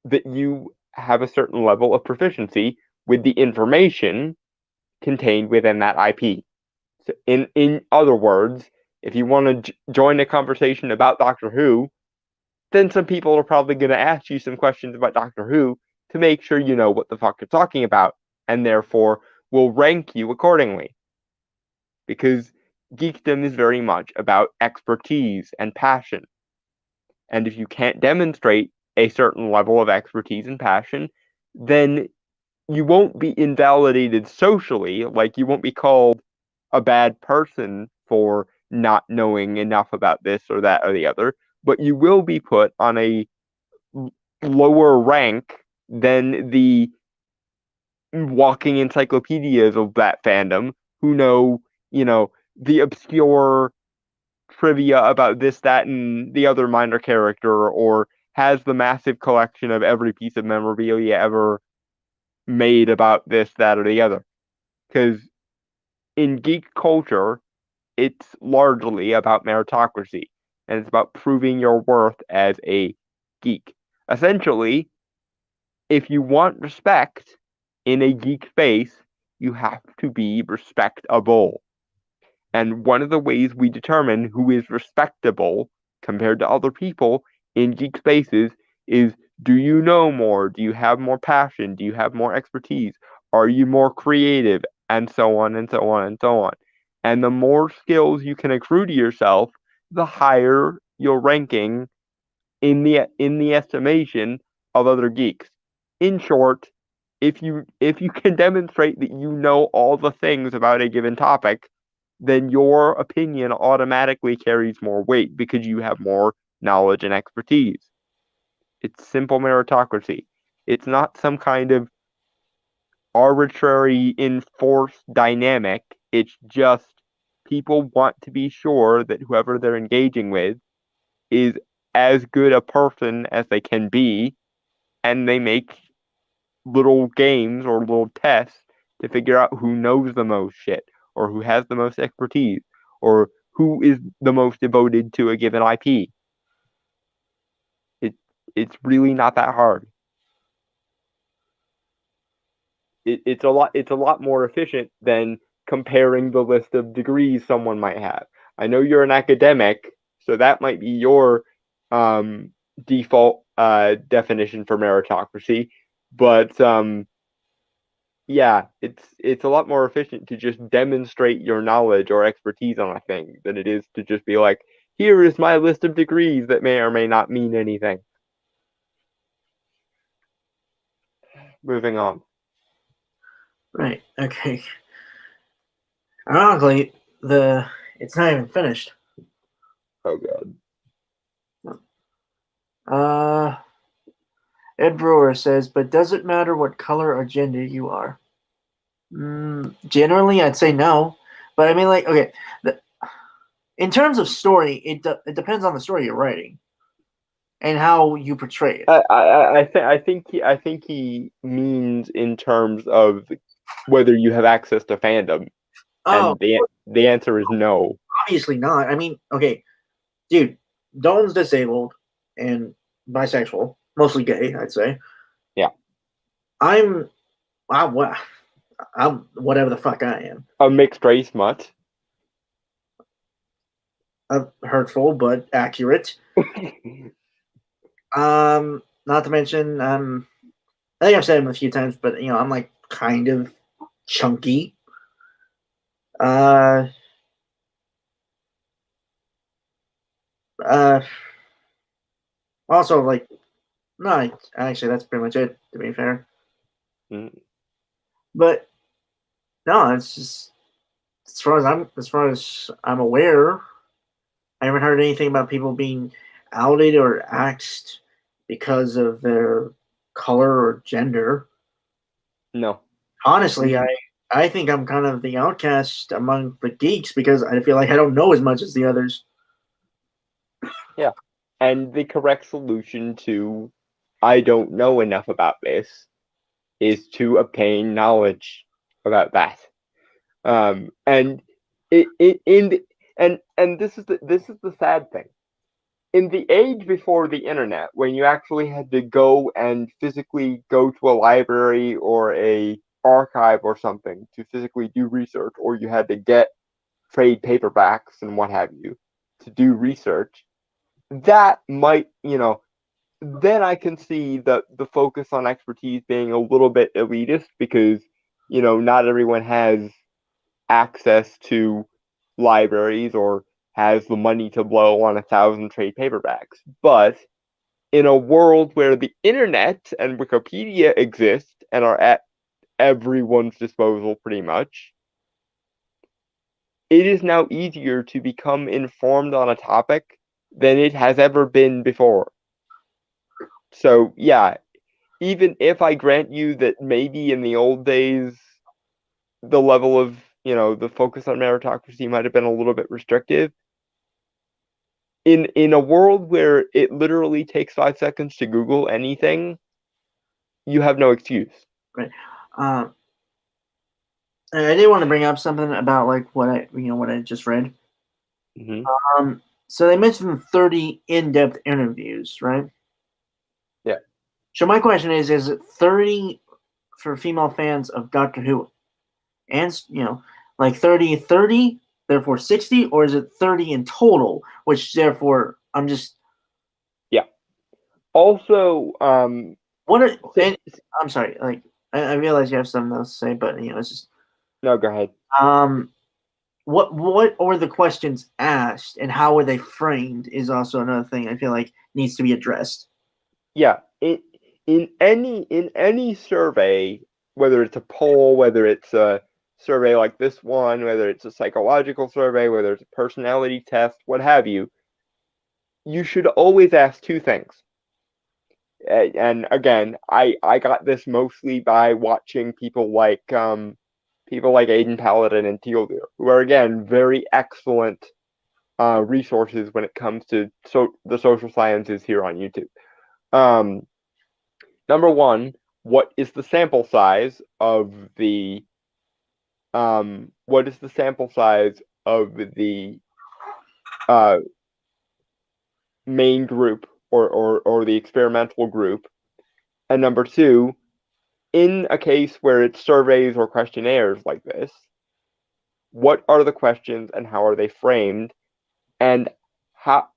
that you have a certain level of proficiency with the information contained within that IP. So in other words, if you want to join a conversation about Doctor Who, then some people are probably going to ask you some questions about Doctor Who to make sure you know what the fuck you're talking about, and therefore will rank you accordingly. Because geekdom is very much about expertise and passion. And if you can't demonstrate a certain level of expertise and passion, then you won't be invalidated socially, like you won't be called a bad person for not knowing enough about this or that or the other, but you will be put on a lower rank than the walking encyclopedias of that fandom who know, the obscure trivia about this, that, and the other minor character, or has the massive collection of every piece of memorabilia ever made about this, that, or the other. Because in geek culture, it's largely about meritocracy, and it's about proving your worth as a geek. Essentially, if you want respect in a geek space, you have to be respectable. And one of the ways we determine who is respectable compared to other people in geek spaces is, do you know more? Do you have more passion? Do you have more expertise? Are you more creative? And so on and so on and so on. And the more skills you can accrue to yourself, the higher your ranking in the estimation of other geeks. In short, if you can demonstrate that you know all the things about a given topic, then your opinion automatically carries more weight because you have more knowledge and expertise. It's simple meritocracy. It's not some kind of arbitrary enforced dynamic. It's just people want to be sure that whoever they're engaging with is as good a person as they can be, and they make little games or little tests to figure out who knows the most shit, or who has the most expertise, or who is the most devoted to a given IP. It's really not that hard. It's a lot more efficient than comparing the list of degrees someone might have. I know you're an academic, so that might be your default definition for meritocracy, but yeah, it's a lot more efficient to just demonstrate your knowledge or expertise on a thing than it is to just be like, here is my list of degrees that may or may not mean anything. Moving on. Right. Okay. Ironically, it's not even finished. Oh god. Ed Brewer says, but does it matter what color or gender you are? Generally, I'd say no. But I mean, like, okay, in terms of story, it depends on the story you're writing and how you portray it. I think he means in terms of whether you have access to fandom, Oh, and the answer is no. obviously not. I mean, okay, dude, Dawn's disabled and bisexual, mostly gay, I'd say. Yeah. I'm whatever the fuck I am. A mixed race mutt. Hurtful but accurate. Not to mention, I think I've said him a few times, but I'm like kind of chunky. Also, like, no, actually, that's pretty much it. To be fair, but no, it's just as far as I'm aware, I haven't heard anything about people being outed or axed because of their color or gender. No. Honestly, I think I'm kind of the outcast among the geeks because I feel like I don't know as much as the others. Yeah. And the correct solution to I don't know enough about this is to obtain knowledge about that. And it in the, and this is the sad thing. In the age before the internet, when you actually had to go and physically go to a library or a archive or something to physically do research, or you had to get trade paperbacks and what have you to do research, that might, then I can see the focus on expertise being a little bit elitist because, not everyone has access to libraries or has the money to blow on 1,000 trade paperbacks. But in a world where the internet and Wikipedia exist and are at everyone's disposal pretty much, it is now easier to become informed on a topic than it has ever been before. So, yeah, even if I grant you that maybe in the old days the level of, the focus on meritocracy might have been a little bit restrictive, in a world where it literally takes 5 seconds to Google anything, you have no excuse. Right. I did want to bring up something about like what I just read. Mm-hmm. So they mentioned 30 in-depth interviews, right? Yeah. So my question is it 30 for female fans of Doctor Who? And like 30, therefore 60, or is it 30 in total, which therefore I'm just Yeah. Also, what are and I'm sorry, like I realize you have something else to say, but it's just no, go ahead. What were the questions asked and how were they framed is also another thing I feel like needs to be addressed. Yeah, in any survey, whether it's a poll, whether it's a survey like this one, whether it's a psychological survey, whether it's a personality test, what have you, you should always ask two things. And again, I got this mostly by watching people like Aiden Paladin and Teal'c, who are again very excellent resources when it comes to the social sciences here on YouTube. Number one, what is the sample size of the uh, main group or the experimental group? And number two, in a case where it's surveys or questionnaires like this, what are the questions and how are they framed, and how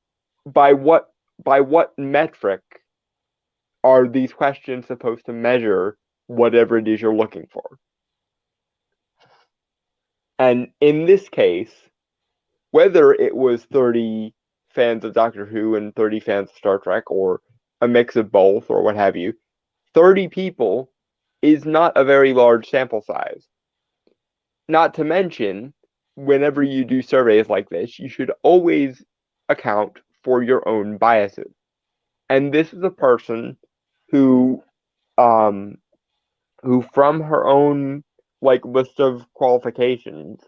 by what metric are these questions supposed to measure whatever it is you're looking for? And in this case, whether it was 30 fans of Doctor Who and 30 fans of Star Trek, or a mix of both, or what have you, 30 people is not a very large sample size. Not to mention, whenever you do surveys like this, you should always account for your own biases. And this is a person who, um, who from her own list of qualifications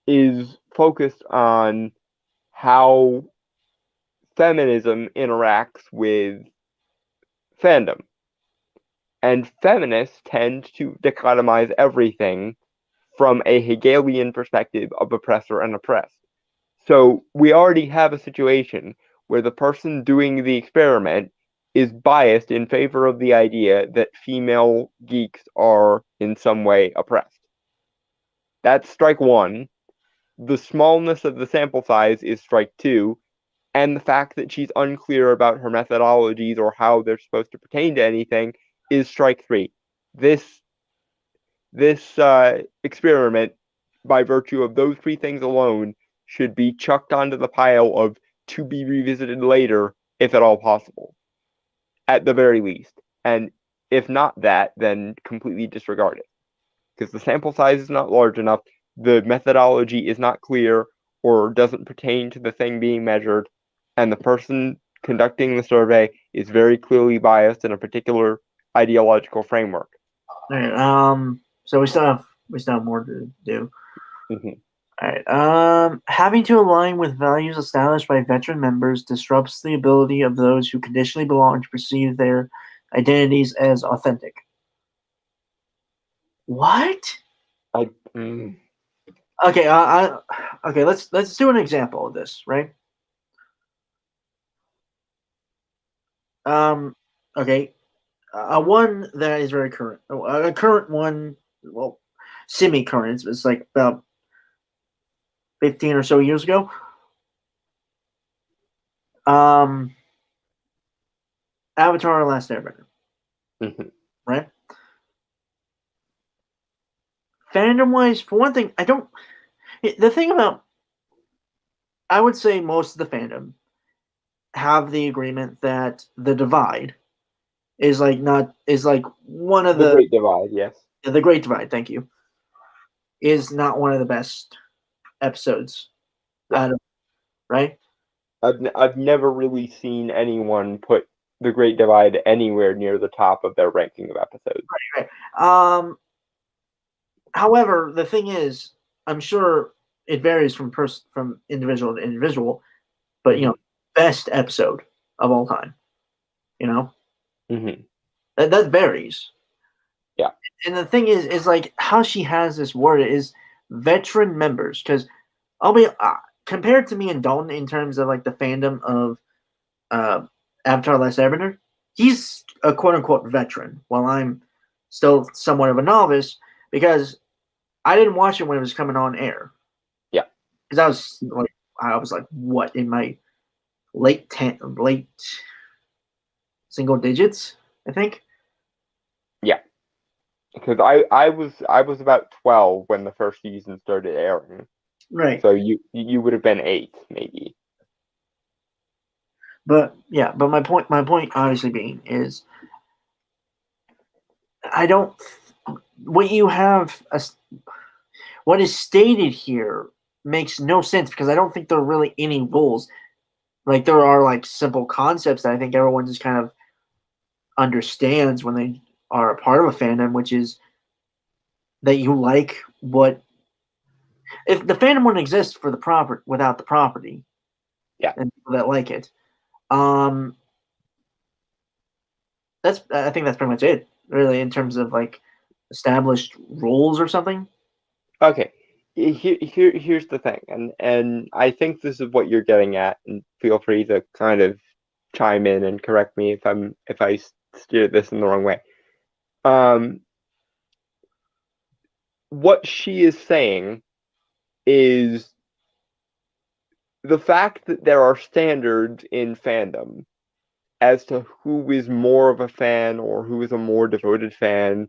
is focused on how feminism interacts with fandom. And feminists tend to dichotomize everything from a Hegelian perspective of oppressor and oppressed. So we already have a situation where the person doing the experiment is biased in favor of the idea that female geeks are in some way oppressed. That's strike one. The smallness of the sample size is strike two, and the fact that she's unclear about her methodologies or how they're supposed to pertain to anything is strike three. This experiment, by virtue of those three things alone, should be chucked onto the pile of to be revisited later, if at all possible, at the very least. And if not that, then completely disregard it, because the sample size is not large enough, the methodology is not clear, or doesn't pertain to the thing being measured, and the person conducting the survey is very clearly biased in a particular ideological framework. All right. So we still have more to do. Mm-hmm. All right. Having to align with values established by veteran members disrupts the ability of those who conditionally belong to perceive their identities as authentic. What? Okay. Okay. Let's do an example of this, right? Okay. One that is very current. A current one. Well, semi-current. It's like about 15 or so years ago. Avatar: The Last Airbender. Mm-hmm. Right? Fandom wise, for one thing, I don't. The thing about, I would say most of the fandom have the agreement that The Divide is like not is like one of The Great Divide, yes. The Great Divide. Thank you. Is not one of the best episodes out of, right? I've never really seen anyone put The Great Divide anywhere near the top of their ranking of episodes. Right. However, the thing is, I'm sure it varies from individual to individual, but best episode of all time, Mm-hmm. that varies. Yeah. And the thing is like how she has this word is veteran members, because I'll be compared to me and Dalton in terms of like the fandom of Avatar: Last Airbender, he's a quote unquote veteran, while I'm still somewhat of a novice because I didn't watch it when it was coming on air. Yeah, because I was like what, in my late single digits, I think. Yeah, because I was about 12 when the first season started airing. Right. So you would have been 8 maybe. But yeah, but my point obviously being is I don't what you have what is stated here makes no sense because I don't think there are really any rules. Like there are like simple concepts that I think everyone just kind of understands when they are a part of a fandom, which is that you like what if the fandom wouldn't exist for the proper without the property, Yeah, and people that like it. I think that's pretty much it, really, in terms of like established rules or something. okay. Here's the thing, and I think this is what you're getting at, and feel free to kind of chime in and correct me if I steer this in the wrong way. What she is saying is the fact that there are standards in fandom as to who is more of a fan or who is a more devoted fan.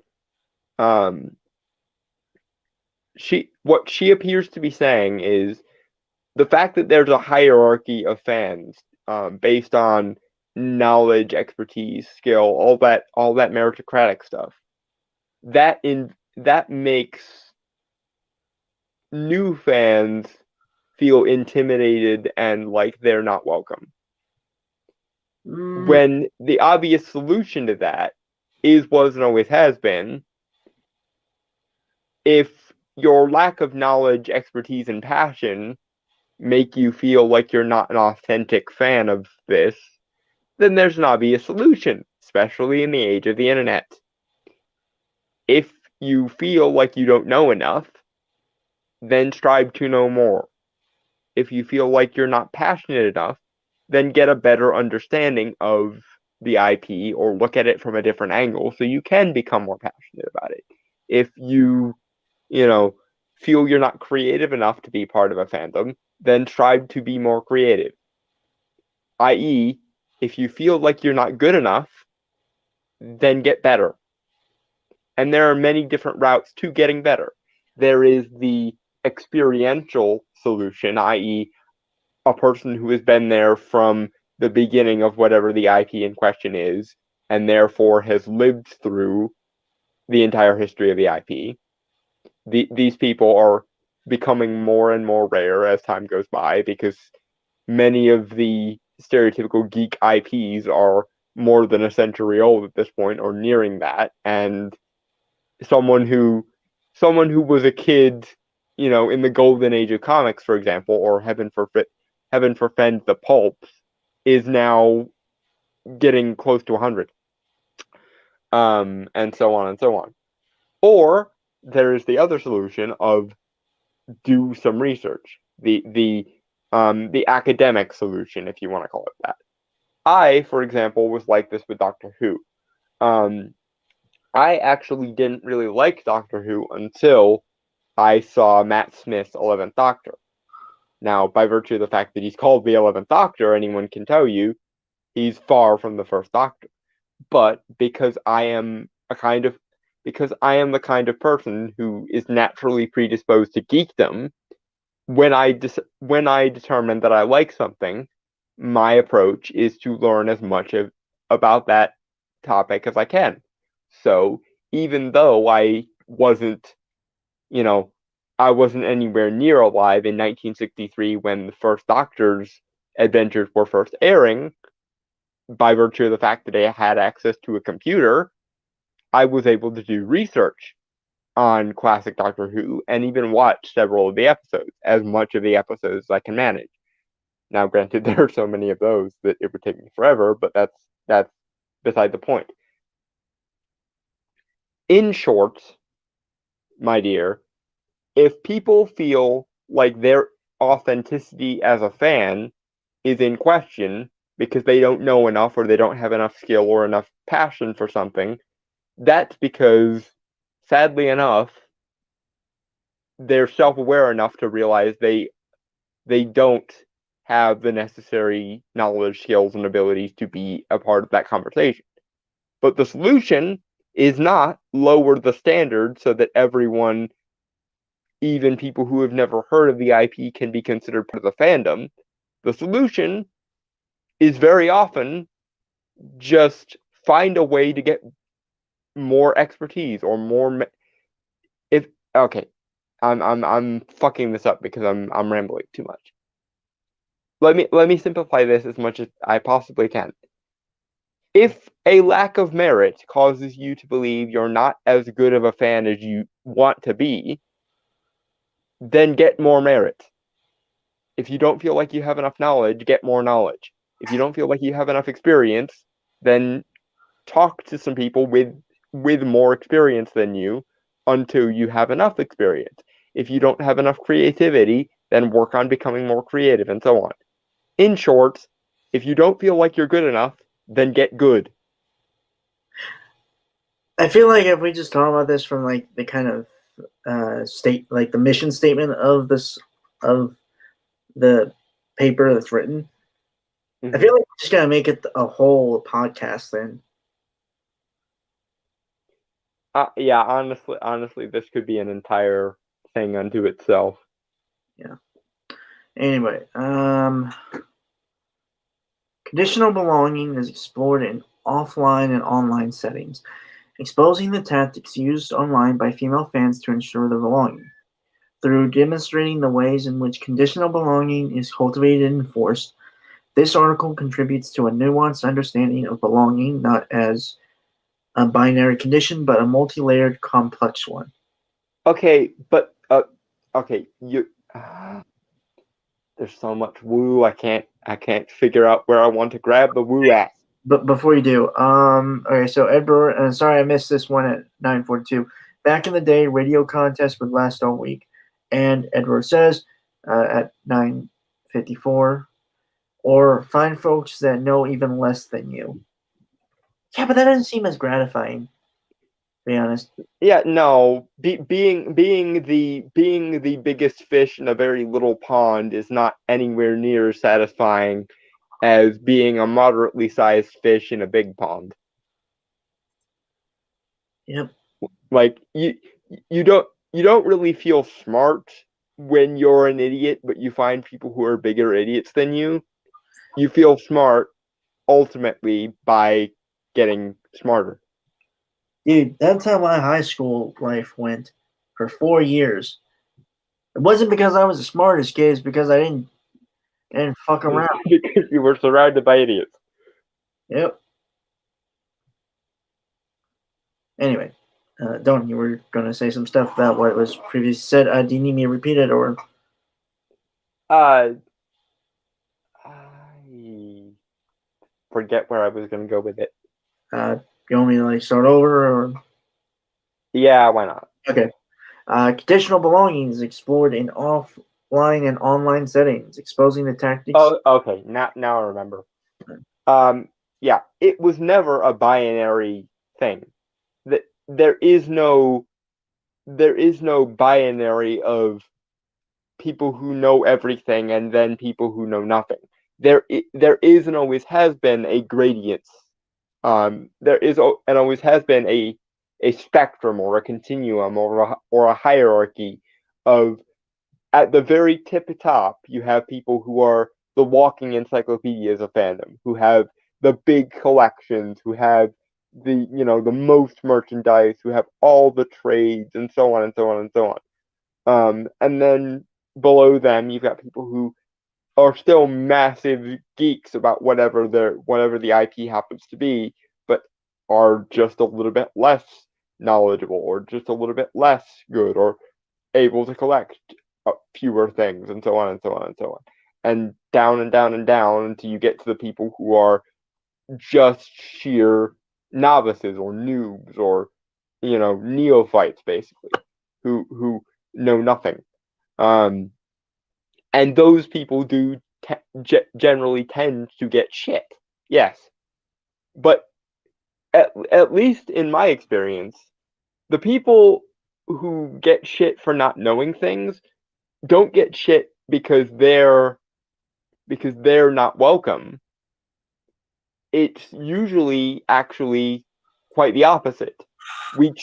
What she appears to be saying is the fact that there's a hierarchy of fans based on knowledge, expertise, skill, all that meritocratic stuff. That makes new fans feel intimidated and like they're not welcome. When the obvious solution to that was and always has been, if your lack of knowledge, expertise, and passion make you feel like you're not an authentic fan of this, then there's an obvious solution, especially in the age of the internet. If you feel like you don't know enough, then strive to know more. If you feel like you're not passionate enough, then get a better understanding of the IP or look at it from a different angle so you can become more passionate about it. If you feel you're not creative enough to be part of a fandom, then strive to be more creative. I.e., if you feel like you're not good enough, then get better. And there are many different routes to getting better. There is the experiential solution, i.e., a person who has been there from the beginning of whatever the IP in question is, and therefore has lived through the entire history of the IP. These people are becoming more and more rare as time goes by because many of the stereotypical geek IPs are more than a century old at this point or nearing that, and someone who was a kid, in the golden age of comics, for example, or heaven forfend the pulps, is now getting close to 100, and so on and so on. Or there is the other solution of do some research, the academic solution, if you want to call it that. I, for example, was like this with Doctor Who. I actually didn't really like Doctor Who until I saw Matt Smith's 11th Doctor. Now, by virtue of the fact that he's called the 11th Doctor, anyone can tell you he's far from the first Doctor. But because I am the kind of person who is naturally predisposed to geekdom, when I determine that I like something, my approach is to learn as much about that topic as I can. So even though I wasn't anywhere near alive in 1963 when the first Doctor's adventures were first airing, by virtue of the fact that I had access to a computer, I was able to do research on classic Doctor Who and even watch several of the episodes, as much of the episodes as I can manage. Now, granted, there are so many of those that it would take me forever, but that's beside the point. In short, my dear, if people feel like their authenticity as a fan is in question because they don't know enough or they don't have enough skill or enough passion for something, that's because, sadly enough, they're self-aware enough to realize they don't have the necessary knowledge, skills, and abilities to be a part of that conversation. But the solution is not lower the standard so that everyone, even people who have never heard of the IP, can be considered part of the fandom. The solution is very often just find a way to get more expertise or more. I'm fucking this up because I'm rambling too much. Let me simplify this as much as I possibly can. If a lack of merit causes you to believe you're not as good of a fan as you want to be, then get more merit. If you don't feel like you have enough knowledge, get more knowledge. If you don't feel like you have enough experience, then talk to some people with more experience than you until you have enough experience. If you don't have enough creativity, then work on becoming more creative and so on. In short, if you don't feel like you're good enough, then get good. I feel like if we just talk about this from like the kind of the mission statement of the paper that's written, I feel like we're just gonna make it a whole podcast then. Yeah, honestly, this could be an entire thing unto itself. Yeah. Anyway, conditional belonging is explored in offline and online settings, exposing the tactics used online by female fans to ensure their belonging. Through demonstrating the ways in which conditional belonging is cultivated and enforced, this article contributes to a nuanced understanding of belonging, not as a binary condition, but a multi-layered, complex one. Okay, but there's so much woo. I can't figure out where I want to grab the woo at. But before you do, okay, so Edward, sorry I missed this one at 9:42. Back in the day, radio contests would last all week, and Edward says at 9:54, or find folks that know even less than you. Yeah, but that doesn't seem as gratifying, to be honest. Yeah, no. Being the biggest fish in a very little pond is not anywhere near as satisfying as being a moderately sized fish in a big pond. Yep. Like you don't really feel smart when you're an idiot, but you find people who are bigger idiots than you. You feel smart ultimately by getting smarter. Dude, that's how my high school life went for 4 years. It wasn't because I was the smartest kid, it's because I didn't fuck around. Because you were surrounded by idiots. Yep. Anyway, Don, you were gonna say some stuff about what was previously said. Do you need me to repeat it, or? I forget where I was going to go with it. You want me to like start over, or? Yeah, why not? Okay. Conditional belongings explored in offline and online settings, exposing the tactics. Oh, okay. Now I remember. Yeah, it was never a binary thing. That there is no binary of people who know everything and then people who know nothing. There is and always has been a gradient. There is and always has been a spectrum or a continuum or a hierarchy of, at the very tippy top, you have people who are the walking encyclopedias of fandom, who have the big collections, who have the most merchandise, who have all the trades, and so on and so on and so on. And then below them, you've got people who are still massive geeks about whatever the IP happens to be, but are just a little bit less knowledgeable, or just a little bit less good, or able to collect fewer things, and so on and so on and so on, and down and down and down until you get to the people who are just sheer novices or noobs or neophytes, basically, who know nothing. And those people do generally tend to get shit, yes, but at least in my experience, the people who get shit for not knowing things don't get shit because they're not welcome. It's usually actually quite the opposite. We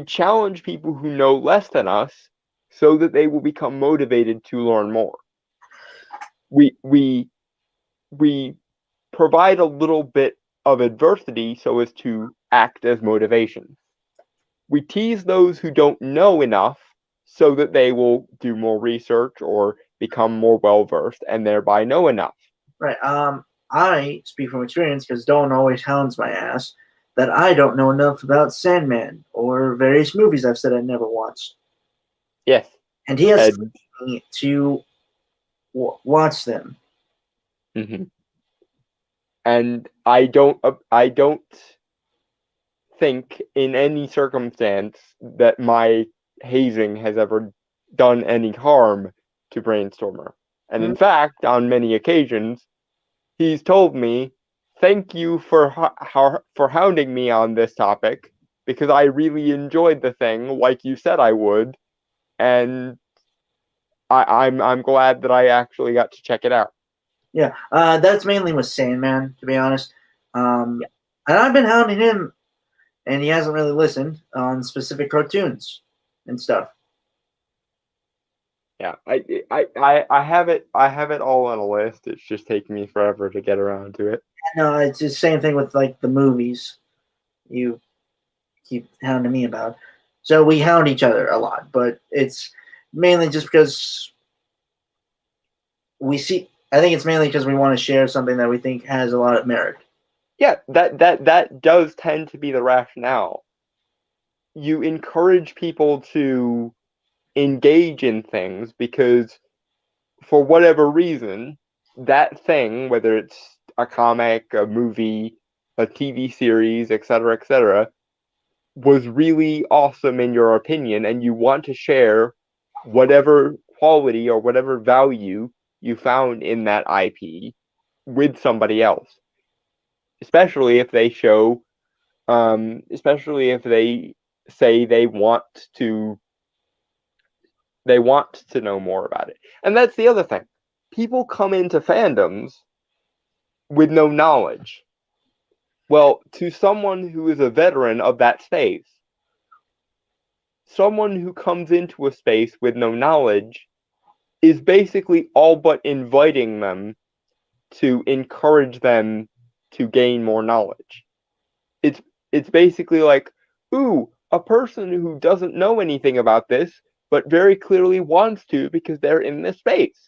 challenge people who know less than us so that they will become motivated to learn more. We provide a little bit of adversity so as to act as motivation. We tease those who don't know enough so that they will do more research or become more well-versed and thereby know enough. Right. I speak from experience because Don always hounds my ass that I don't know enough about Sandman or various movies I've said I never watched. Yes. And he has to watch them. Mm-hmm. And I don't think in any circumstance that my hazing has ever done any harm to Brainstormer. And in fact, on many occasions, he's told me, "Thank you for hounding me on this topic, because I really enjoyed the thing, like you said I would, and I'm glad that I actually got to check it out." Yeah, that's mainly with Sandman, to be honest. And I've been hounding him, and he hasn't really listened on specific cartoons and stuff. Yeah, I have it all on a list. It's just taking me forever to get around to it. No, it's the same thing with like the movies you keep hounding me about. So we hound each other a lot, but it's mainly just because we see. I think it's mainly because we want to share something that we think has a lot of merit. Yeah, that does tend to be the rationale. You encourage people to engage in things because, for whatever reason, that thing, whether it's a comic, a movie, a TV series, etc., was really awesome in your opinion, and you want to share whatever quality or whatever value you found in that IP with somebody else. Especially if they show, especially if they say they want to know more about it. And that's the other thing. People come into fandoms with no knowledge. Well, to someone who is a veteran of that space, someone who comes into a space with no knowledge is basically all but inviting them to encourage them to gain more knowledge. It's basically like, ooh, a person who doesn't know anything about this but very clearly wants to because they're in this space.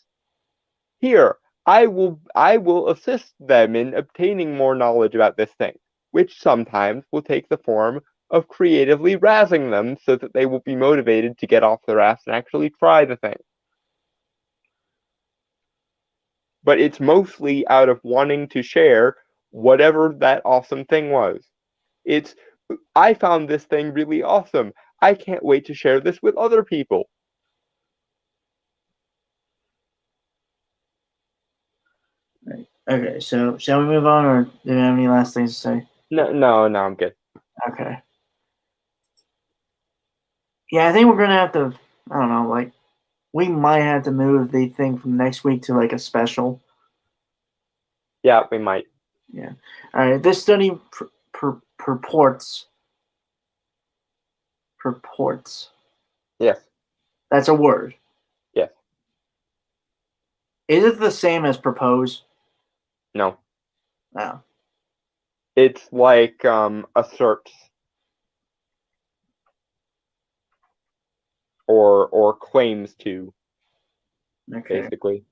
Here, I will assist them in obtaining more knowledge about this thing, which sometimes will take the form of creatively razzing them so that they will be motivated to get off their ass and actually try the thing. But it's mostly out of wanting to share whatever that awesome thing was. It's, I found this thing really awesome. I can't wait to share this with other people. Right. Okay, so shall we move on, or do you have any last things to say? No, I'm good. Okay. Yeah, I think we're gonna have to. I don't know, like we might have to move the thing from next week to like a special. Yeah, we might. Yeah. All right. This study purports. Yes. That's a word. Yes. Is it the same as propose? No. No. It's like asserts or claims to, Okay. basically.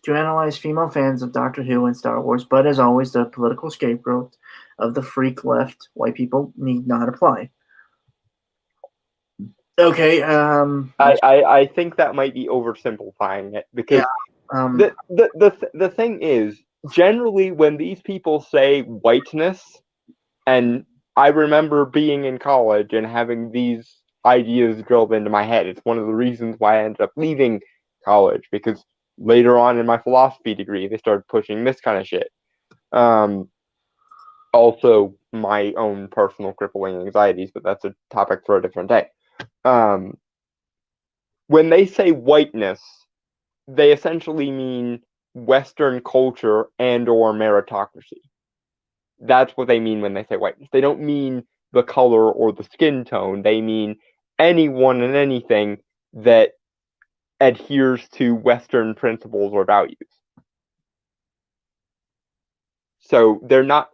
To analyze female fans of Doctor Who and Star Wars, but as always, the political scapegoat of the freak left, white people need not apply. Okay. I think that might be oversimplifying it because yeah. the thing is, generally when these people say whiteness, and I remember being in college and having these ideas drilled into my head. It's one of the reasons why I ended up leaving college, because later on in my philosophy degree they started pushing this kind of shit. Also my own personal crippling anxieties, but that's a topic for a different day. When they say whiteness, they essentially mean Western culture and or meritocracy. That's what they mean when they say whiteness. They don't mean the color or the skin tone. They mean anyone and anything that adheres to Western principles or values. So they're not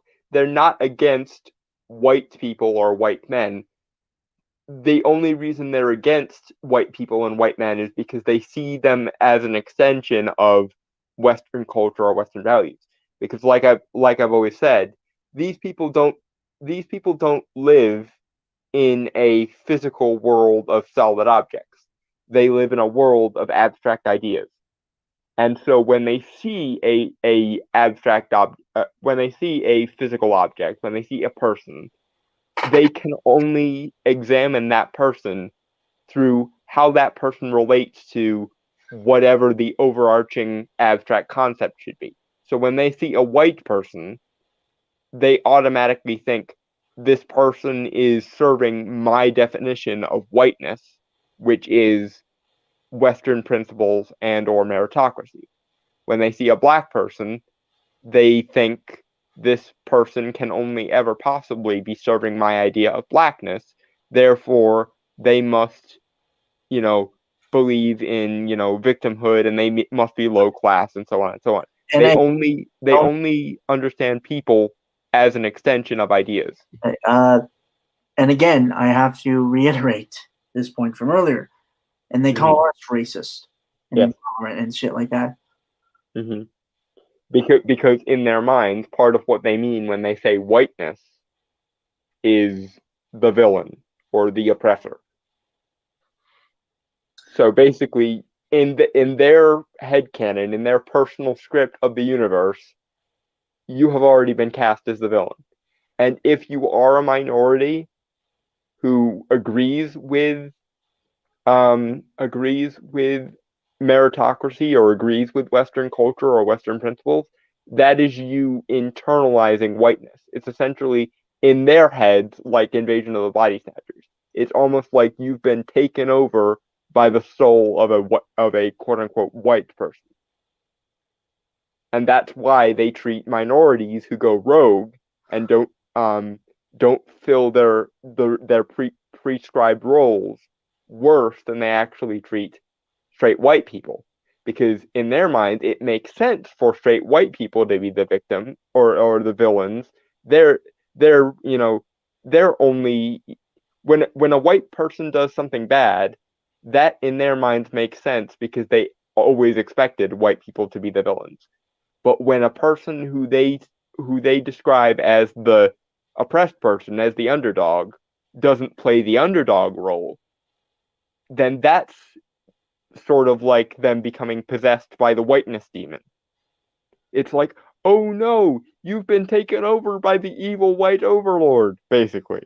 against white people or white men. The only reason they're against white people and white men is because they see them as an extension of Western culture or Western values. Because like I've always said, these people don't live in a physical world of solid objects. They live in a world of abstract ideas. And so when they see a abstract when they see a physical object, when they see a person, they can only examine that person through how that person relates to whatever the overarching abstract concept should be. So when they see a white person, they automatically think this person is serving my definition of whiteness, which is Western principles and or meritocracy. When they see a black person, they think this person can only ever possibly be serving my idea of blackness. Therefore, they must, believe in, victimhood, and they must be low class, and so on and so on. And They only understand people as an extension of ideas. And again, I have to reiterate this point from earlier. And they call us racist and intolerant and shit like that. Mm-hmm. Because in their minds, part of what they mean when they say whiteness is the villain or the oppressor. So basically, in their headcanon, in their personal script of the universe, you have already been cast as the villain. And if you are a minority who agrees with meritocracy or agrees with Western culture or Western principles, that is you internalizing whiteness. It's essentially in their heads like Invasion of the Body Snatchers. It's almost like you've been taken over by the soul of a quote unquote white person. And that's why they treat minorities who go rogue and don't fill their prescribed roles worse than they actually treat straight white people, because in their minds it makes sense for straight white people to be the victim or the villains. They're only when a white person does something bad, that in their minds makes sense because they always expected white people to be the villains. But when a person who they describe as the oppressed person, as the underdog, doesn't play the underdog role, then that's sort of like them becoming possessed by the whiteness demon. It's like, oh no, you've been taken over by the evil white overlord, basically.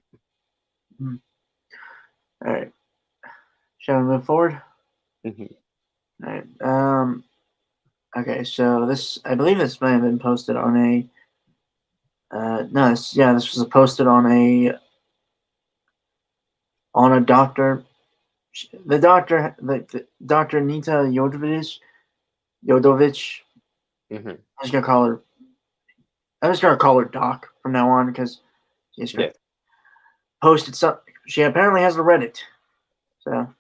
All right. Shall we move forward? Mm-hmm. All right. Okay, so I believe this may have been posted on a. No, this was posted on a doctor. The Dr. Nita Yodovich. Mm-hmm. I'm just gonna call her Doc from now on because she's posted something. She apparently has a Reddit, so.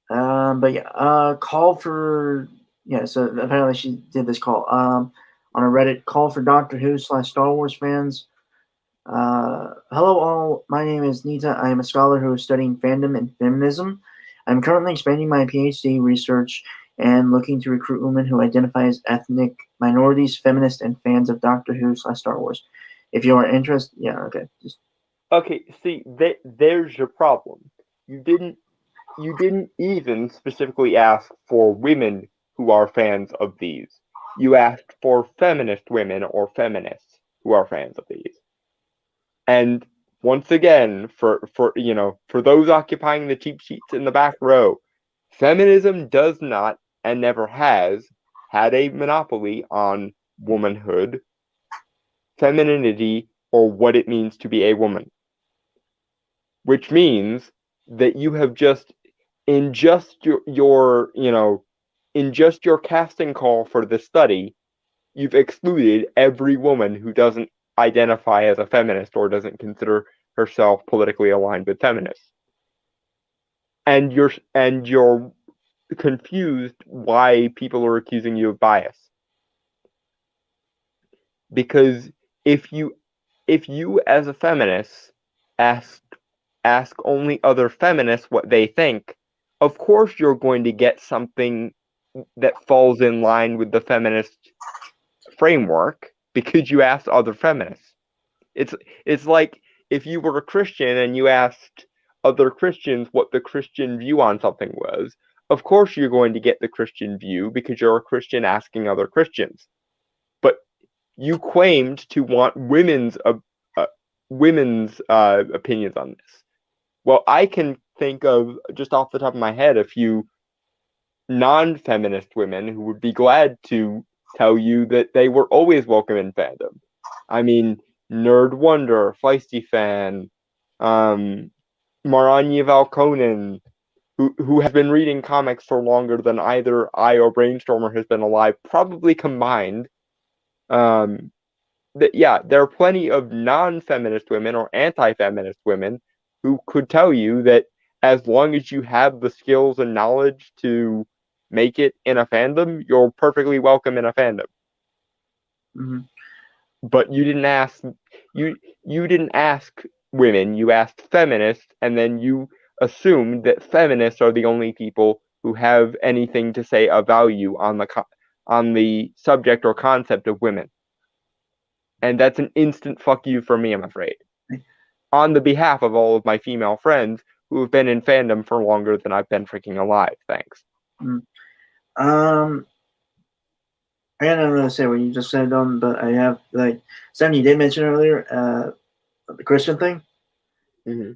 But yeah, call for So apparently she did this call. On a Reddit call for Doctor Who / Star Wars fans. Hello all. My name is Nita. I am a scholar who is studying fandom and feminism. I'm currently expanding my PhD research and looking to recruit women who identify as ethnic minorities, feminists, and fans of Doctor Who / Star Wars. If you are interested, Okay, see, there's your problem. You didn't even specifically ask for women who are fans of these. You asked for feminist women or feminists who are fans of these. And once again, for those occupying the cheap seats in the back row, feminism does not and never has had a monopoly on womanhood, femininity, or what it means to be a woman. Which means that you have just in just your casting call for the study, you've excluded every woman who doesn't identify as a feminist or doesn't consider herself politically aligned with feminists. And you're confused why people are accusing you of bias. Because if you as a feminist ask only other feminists what they think, of course you're going to get something that falls in line with the feminist framework because you asked other feminists. It's like if you were a Christian and you asked other Christians what the Christian view on something was, of course you're going to get the Christian view because you're a Christian asking other Christians. But you claimed to want women's opinions on this. Well, I can think of, just off the top of my head, a few non-feminist women who would be glad to tell you that they were always welcome in fandom. I mean, Nerd Wonder, Feisty Fan, Maranya Valkonen, who has been reading comics for longer than either I or Brainstormer has been alive, probably combined. There are plenty of non-feminist women or anti-feminist women who could tell you that as long as you have the skills and knowledge to make it in a fandom, you're perfectly welcome in a fandom. Mm-hmm. But you didn't ask women, you asked feminists, and then you assumed that feminists are the only people who have anything to say of value on the subject or concept of women. And that's an instant fuck you for me, I'm afraid. On the behalf of all of my female friends who have been in fandom for longer than I've been freaking alive. Thanks. I don't really say what you just said, but I have something you did mention earlier, the Christian thing. Mm-hmm.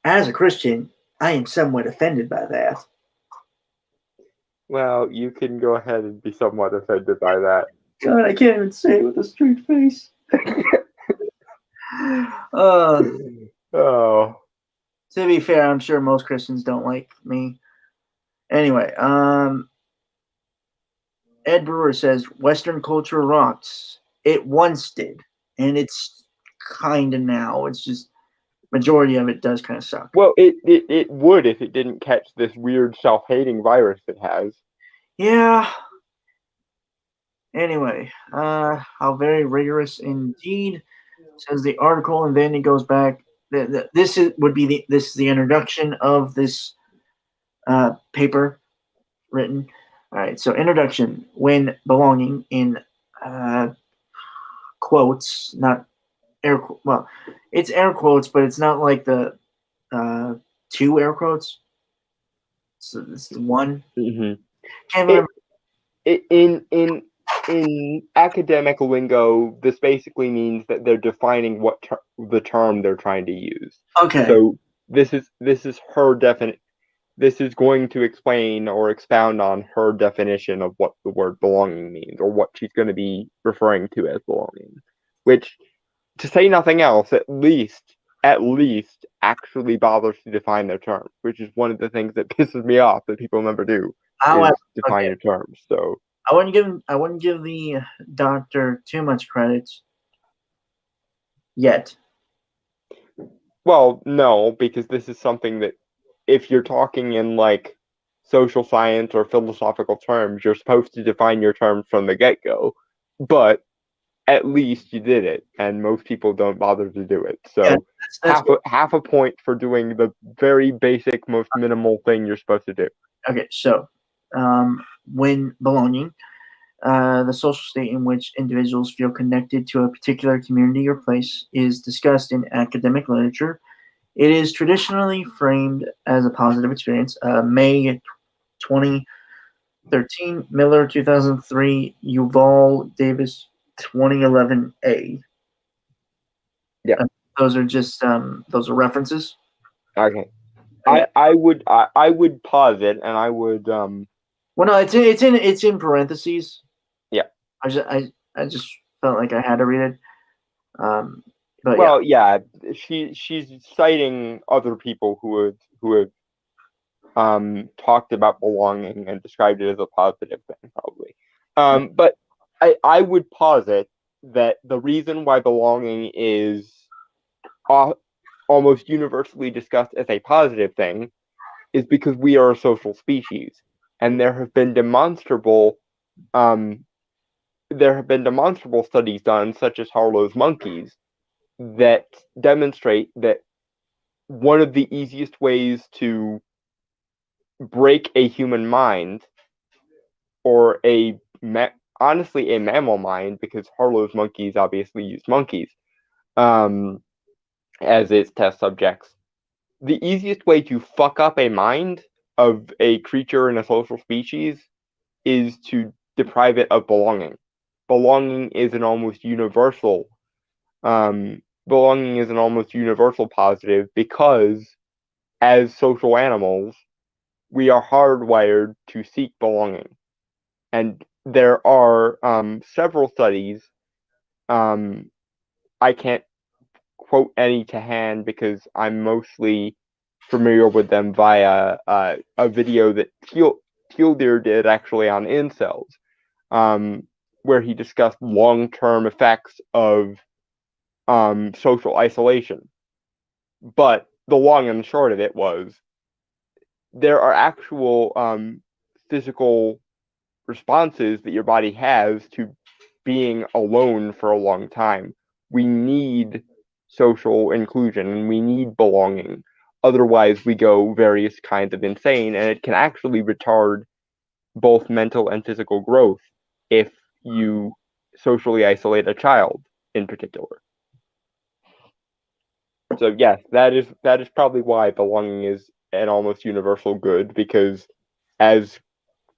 As a Christian, I am somewhat offended by that. Well, you can go ahead and be somewhat offended by that. God, I can't even say it with a straight face. Oh. To be fair, I'm sure most Christians don't like me. Anyway, Ed Brewer says Western culture rocks. It once did, and it's kind of now. It's just majority of it does kind of suck. Well, it would if it didn't catch this weird self-hating virus it has. Yeah. Anyway, how very rigorous indeed, says the article, and then it goes back this is the introduction of this paper written. All right, so introduction: when belonging in quotes, not well, it's air quotes, but it's not like the two air quotes. So it's the one. Mm-hmm. Can't remember. In academic lingo, this basically means that they're defining what the term they're trying to use. Okay. So this is her This is going to explain or expound on her definition of what the word belonging means, or what she's going to be referring to as belonging. Which, to say nothing else, at least actually bothers to define their terms, which is one of the things that pisses me off that people never do, is define your terms. So I wouldn't give the doctor too much credit yet. Well, no, because this is something that, if you're talking in like social science or philosophical terms, you're supposed to define your terms from the get-go. But at least you did it, and most people don't bother to do it. So Yeah, that's half a point for doing the very basic, most minimal thing you're supposed to do. Okay, so when belonging, the social state in which individuals feel connected to a particular community or place, is discussed in academic literature. It is traditionally framed as a positive experience. May 2013, Miller 2003, Yuval Davis 2011a. Yeah. Those are just those are references. Okay. I would pause it, and I would Well, no, it's in parentheses. Yeah. I just felt like I had to read it. But well, yeah, she's citing other people who have talked about belonging and described it as a positive thing, probably. But I would posit that the reason why belonging is almost universally discussed as a positive thing is because we are a social species, and there have been demonstrable studies done, such as Harlow's monkeys, that demonstrate that one of the easiest ways to break a human mind, or honestly a mammal mind, because Harlow's monkeys obviously used monkeys as its test subjects. The easiest way to fuck up a mind of a creature in a social species is to deprive it of belonging. Belonging is an almost universal positive, because as social animals, we are hardwired to seek belonging. And there are several studies. I can't quote any to hand because I'm mostly familiar with them via a video that Teal'c did actually on incels, where he discussed long-term effects of social isolation. But the long and the short of it was, there are actual physical responses that your body has to being alone for a long time. We need social inclusion, and we need belonging. Otherwise, we go various kinds of insane, and it can actually retard both mental and physical growth if you socially isolate a child in particular. So yes, that is probably why belonging is an almost universal good, because as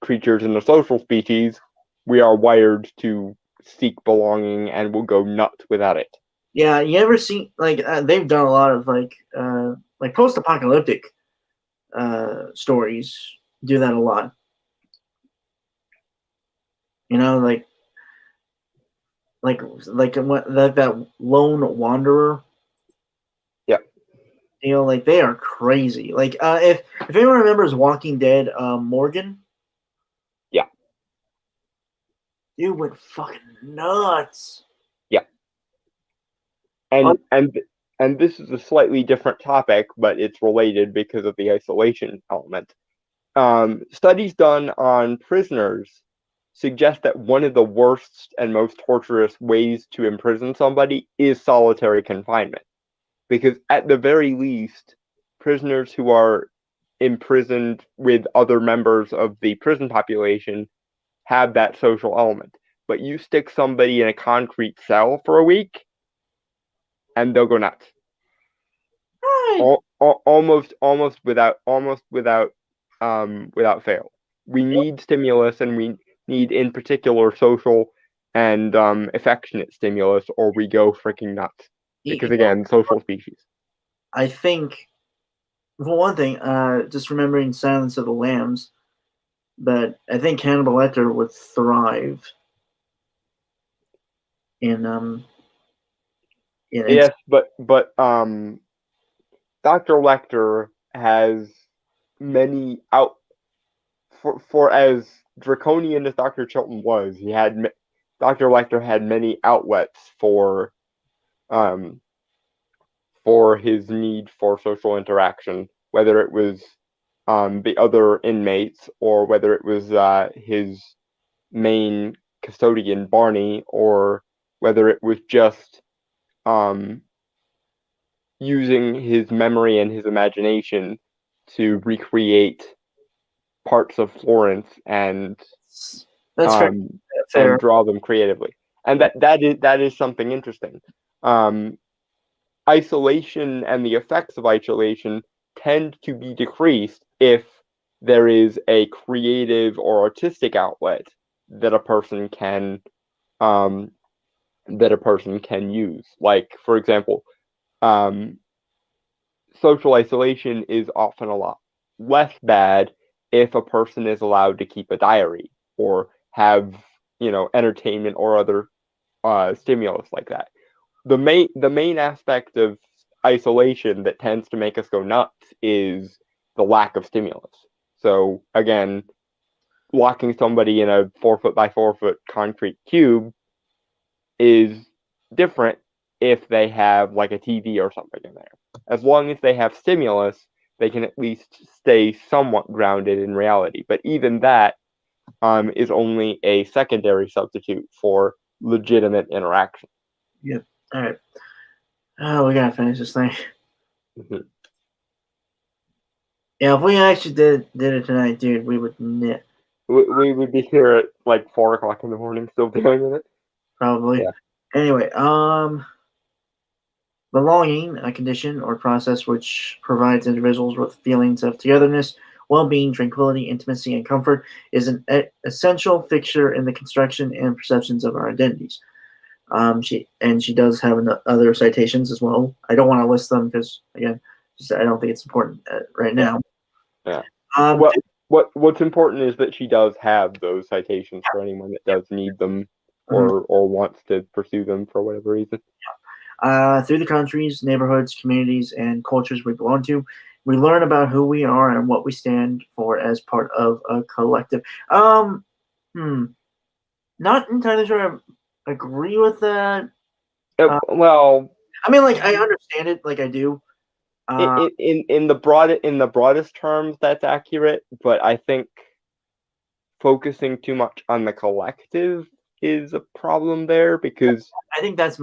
creatures in the social species, we are wired to seek belonging and will go nuts without it. Yeah, you ever see they've done a lot of like post-apocalyptic stories do that a lot. You know, like that lone wanderer. Yeah. You know, like they are crazy. Like if anyone remembers Walking Dead, Morgan. Yeah. Dude went fucking nuts. Yeah. And this is a slightly different topic, but it's related because of the isolation element. Studies done on prisoners suggest that one of the worst and most torturous ways to imprison somebody is solitary confinement. because at the very least, prisoners who are imprisoned with other members of the prison population have that social element. But you stick somebody in a concrete cell for a week, and they'll go nuts. Almost without fail. We need stimulus, and we need, in particular, social and affectionate stimulus, or we go freaking nuts. Because again, social species. I think, for one thing, just remembering Silence of the Lambs, but I think Hannibal Lecter would thrive in yes, but Dr. Lecter has many for as draconian as Dr. Chilton was, Dr. Lecter had many outlets for his need for social interaction, whether it was the other inmates or whether it was his main custodian Barney, or whether it was just using his memory and his imagination to recreate parts of Florence and that's fair. and draw them creatively. And that is something interesting. Isolation and the effects of isolation tend to be decreased if there is a creative or artistic outlet that a person can use. Like, for example, social isolation is often a lot less bad if a person is allowed to keep a diary or have, entertainment or other stimulus like that. The main aspect of isolation that tends to make us go nuts is the lack of stimulus. So again, locking somebody in a 4-foot by 4-foot concrete cube is different if they have like a TV or something in there. As long as they have stimulus, they can at least stay somewhat grounded in reality. But even that is only a secondary substitute for legitimate interaction. Yep. All right. Oh, we gotta finish this thing. Mm-hmm. Yeah, if we actually did it tonight, dude, we would nip. We would be here at like 4 o'clock in the morning still dealing with it. Probably. Yeah. Anyway, belonging, a condition or process which provides individuals with feelings of togetherness, well-being, tranquility, intimacy, and comfort, is an essential fixture in the construction and perceptions of our identities. She does have other citations as well. I don't want to list them because, again, I don't think it's important right now. Yeah. What's important is that she does have those citations for anyone that does need them or wants to pursue them for whatever reason. Through the countries, neighborhoods, communities, and cultures we belong to, we learn about who we are and what we stand for as part of a collective. Not entirely sure I agree with that. Well, I mean, like, I understand it, like I do. In the broadest terms, that's accurate. But I think focusing too much on the collective is a problem there, because I think that is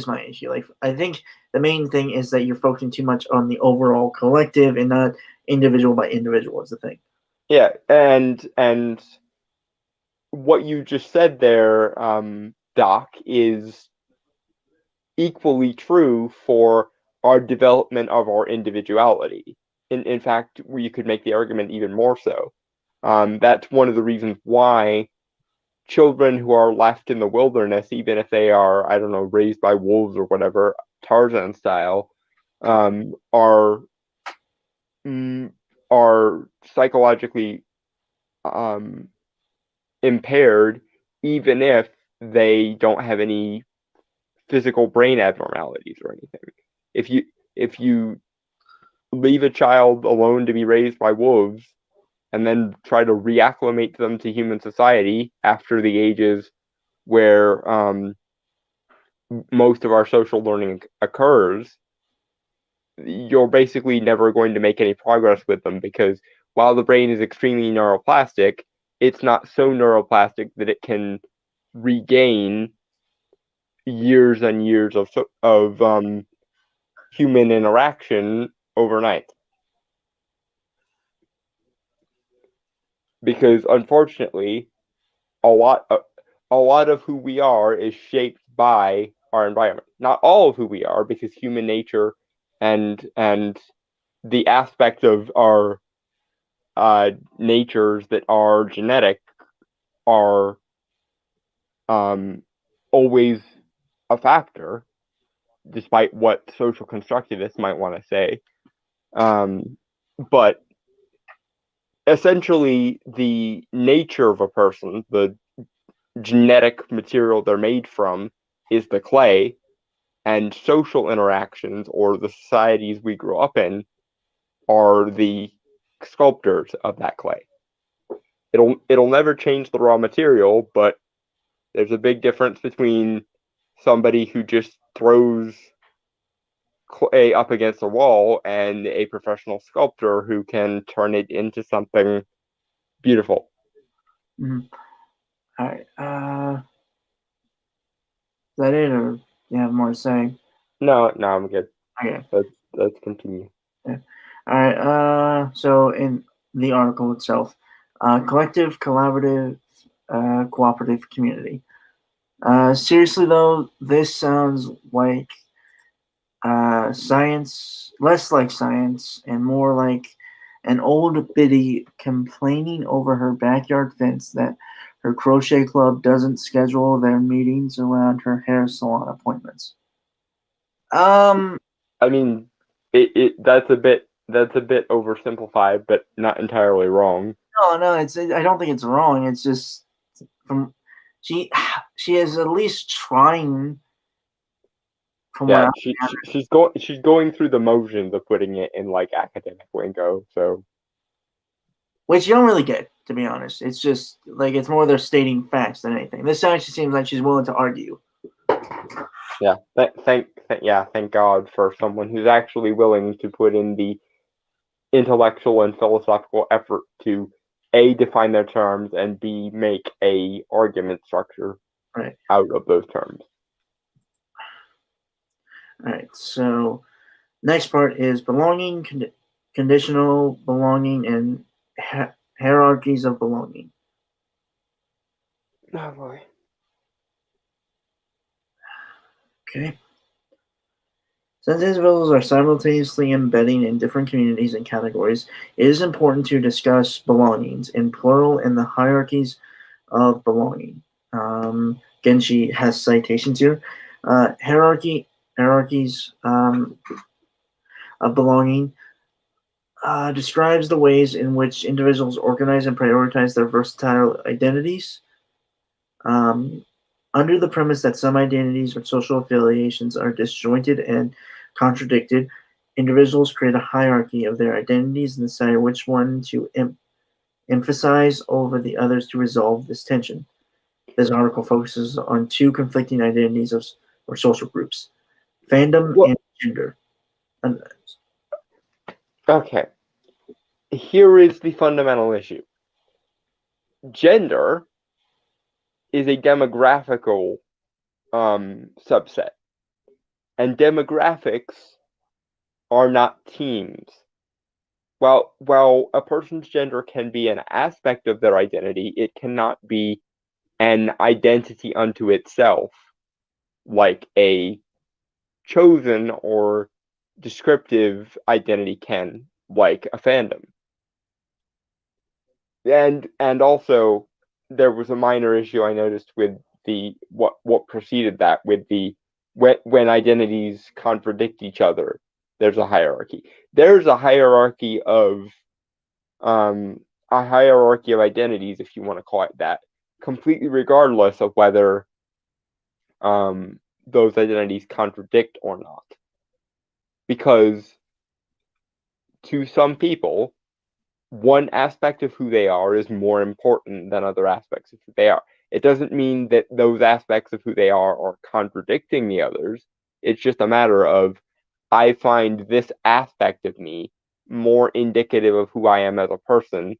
my issue. Like, I think the main thing is that you're focusing too much on the overall collective and not individual by individual is the thing. Yeah, and what you just said there, Doc, is equally true for our development of our individuality. In fact, you could make the argument even more so. That's one of the reasons why children who are left in the wilderness, even if they are, I don't know, raised by wolves or whatever, Tarzan style, are psychologically impaired, even if they don't have any physical brain abnormalities or anything. If you leave a child alone to be raised by wolves and then try to reacclimate them to human society after the ages where most of our social learning occurs, you're basically never going to make any progress with them, because while the brain is extremely neuroplastic, it's not so neuroplastic that it can regain years and years of human interaction overnight. Because unfortunately, a lot of who we are is shaped by our environment. Not all of who we are, because human nature and the aspects of our natures that are genetic are always a factor, despite what social constructivists might want to say. But essentially, the nature of a person, the genetic material they're made from, is the clay, and social interactions, or the societies we grew up in, are the sculptors of that clay. It'll never change the raw material, but there's a big difference between somebody who just throws clay up against a wall and a professional sculptor who can turn it into something beautiful. Mm-hmm. All right. Is that it, or do you have more to say? No, I'm good. Okay. Let's continue. Yeah. All right. So in the article itself, collective, collaborative, cooperative community. Seriously though, this sounds like science, less like science, and more like an old biddy complaining over her backyard fence that her crochet club doesn't schedule their meetings around her hair salon appointments. I mean, that's a bit oversimplified, but not entirely wrong. No, I don't think it's wrong. It's just from she she is at least trying. From what Yeah, I she's going through the motions of putting it in like academic lingo. So which you don't really get, to be honest. It's just like it's more they're stating facts than anything. This actually seems like she's willing to argue. yeah, thank God for someone who's actually willing to put in the intellectual and philosophical effort to A, define their terms, and B, make a argument structure Right. out of those terms. All right. So next part is belonging, conditional belonging, and hierarchies of belonging. Oh boy. Okay. Since individuals are simultaneously embedding in different communities and categories, it is important to discuss belongings in plural and the hierarchies of belonging. Again, she has citations here. Hierarchies of belonging describes the ways in which individuals organize and prioritize their versatile identities. Under the premise that some identities or social affiliations are disjointed and contradicted, individuals create a hierarchy of their identities and decide which one to emphasize over the others to resolve this tension. This article focuses on two conflicting identities or social groups: fandom and gender. Okay. Here is the fundamental issue. Gender is a demographical subset, and demographics are not teams. While a person's gender can be an aspect of their identity, it cannot be an identity unto itself, like a chosen or descriptive identity can, like a fandom. And also, there was a minor issue I noticed with the what preceded that, with the when identities contradict each other, there's a hierarchy. There's a hierarchy of identities, if you want to call it that, completely regardless of whether those identities contradict or not. Because to some people, one aspect of who they are is more important than other aspects of who they are. It doesn't mean that those aspects of who they are contradicting the others. It's just a matter of, I find this aspect of me more indicative of who I am as a person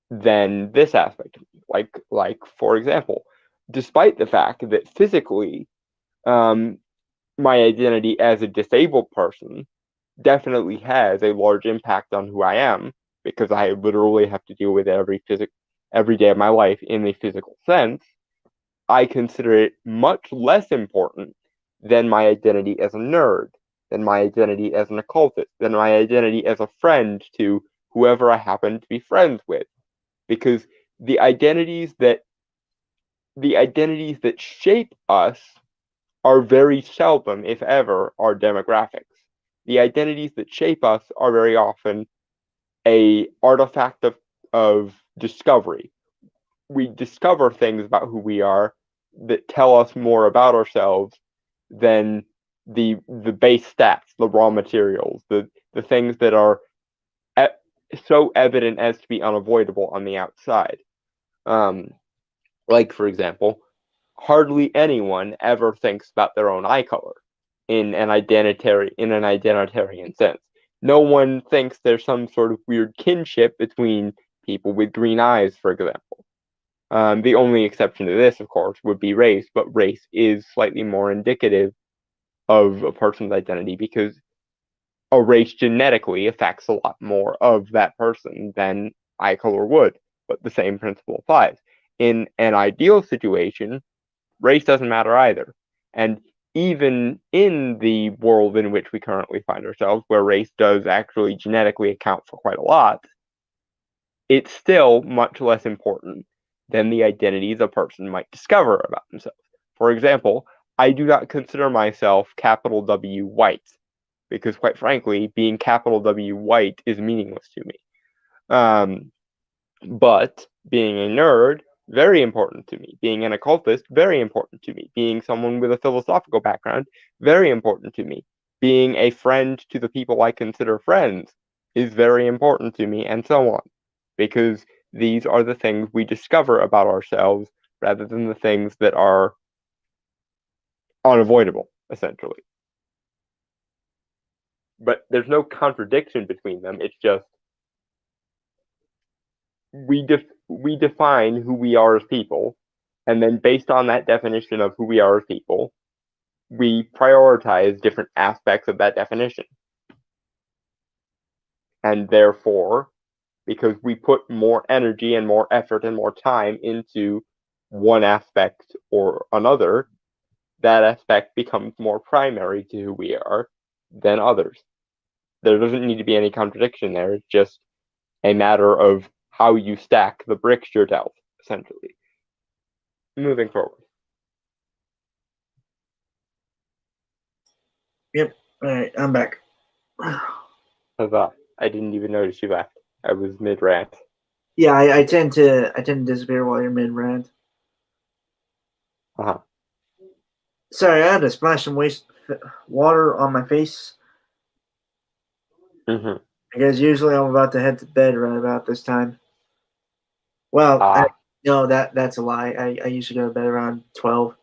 than this aspect of me. Like for example, despite the fact that physically, my identity as a disabled person definitely has a large impact on who I am, because I literally have to deal with it every day of my life in a physical sense. I consider it much less important than my identity as a nerd, than my identity as an occultist, than my identity as a friend to whoever I happen to be friends with. Because the identities that shape us are very seldom, if ever, our demographics. The identities that shape us are very often a artifact of discovery. We discover things about who we are that tell us more about ourselves than the base stats, the raw materials, the things that are so evident as to be unavoidable on the outside. Like, for example, hardly anyone ever thinks about their own eye color in an identitarian sense. No one thinks there's some sort of weird kinship between people with green eyes, for example. The only exception to this, of course, would be race, but race is slightly more indicative of a person's identity because a race genetically affects a lot more of that person than eye color would, but the same principle applies. In an ideal situation, race doesn't matter either. And even in the world in which we currently find ourselves, where race does actually genetically account for quite a lot, it's still much less important than the identities a person might discover about themselves. For example, I do not consider myself capital W white, because quite frankly, being capital W white is meaningless to me. But being a nerd, very important to me. Being an occultist, very important to me. Being someone with a philosophical background, very important to me. Being a friend to the people I consider friends is very important to me, and so on. Because these are the things we discover about ourselves rather than the things that are unavoidable, essentially. But there's no contradiction between them. It's just we define who we are as people, and then based on that definition of who we are as people, we prioritize different aspects of that definition. And therefore, because we put more energy and more effort and more time into one aspect or another, that aspect becomes more primary to who we are than others. There doesn't need to be any contradiction there. It's just a matter of how you stack the bricks you're dealt, essentially. Moving forward. Yep. All right, I'm back. Huzzah. I didn't even notice you left. I was mid-rant. Yeah, I tend to disappear while you're mid rant. Uh-huh. Sorry, I had to splash some water on my face. Mm-hmm. Because usually I'm about to head to bed right about this time. Well, no, that's a lie. I usually go to bed around 12.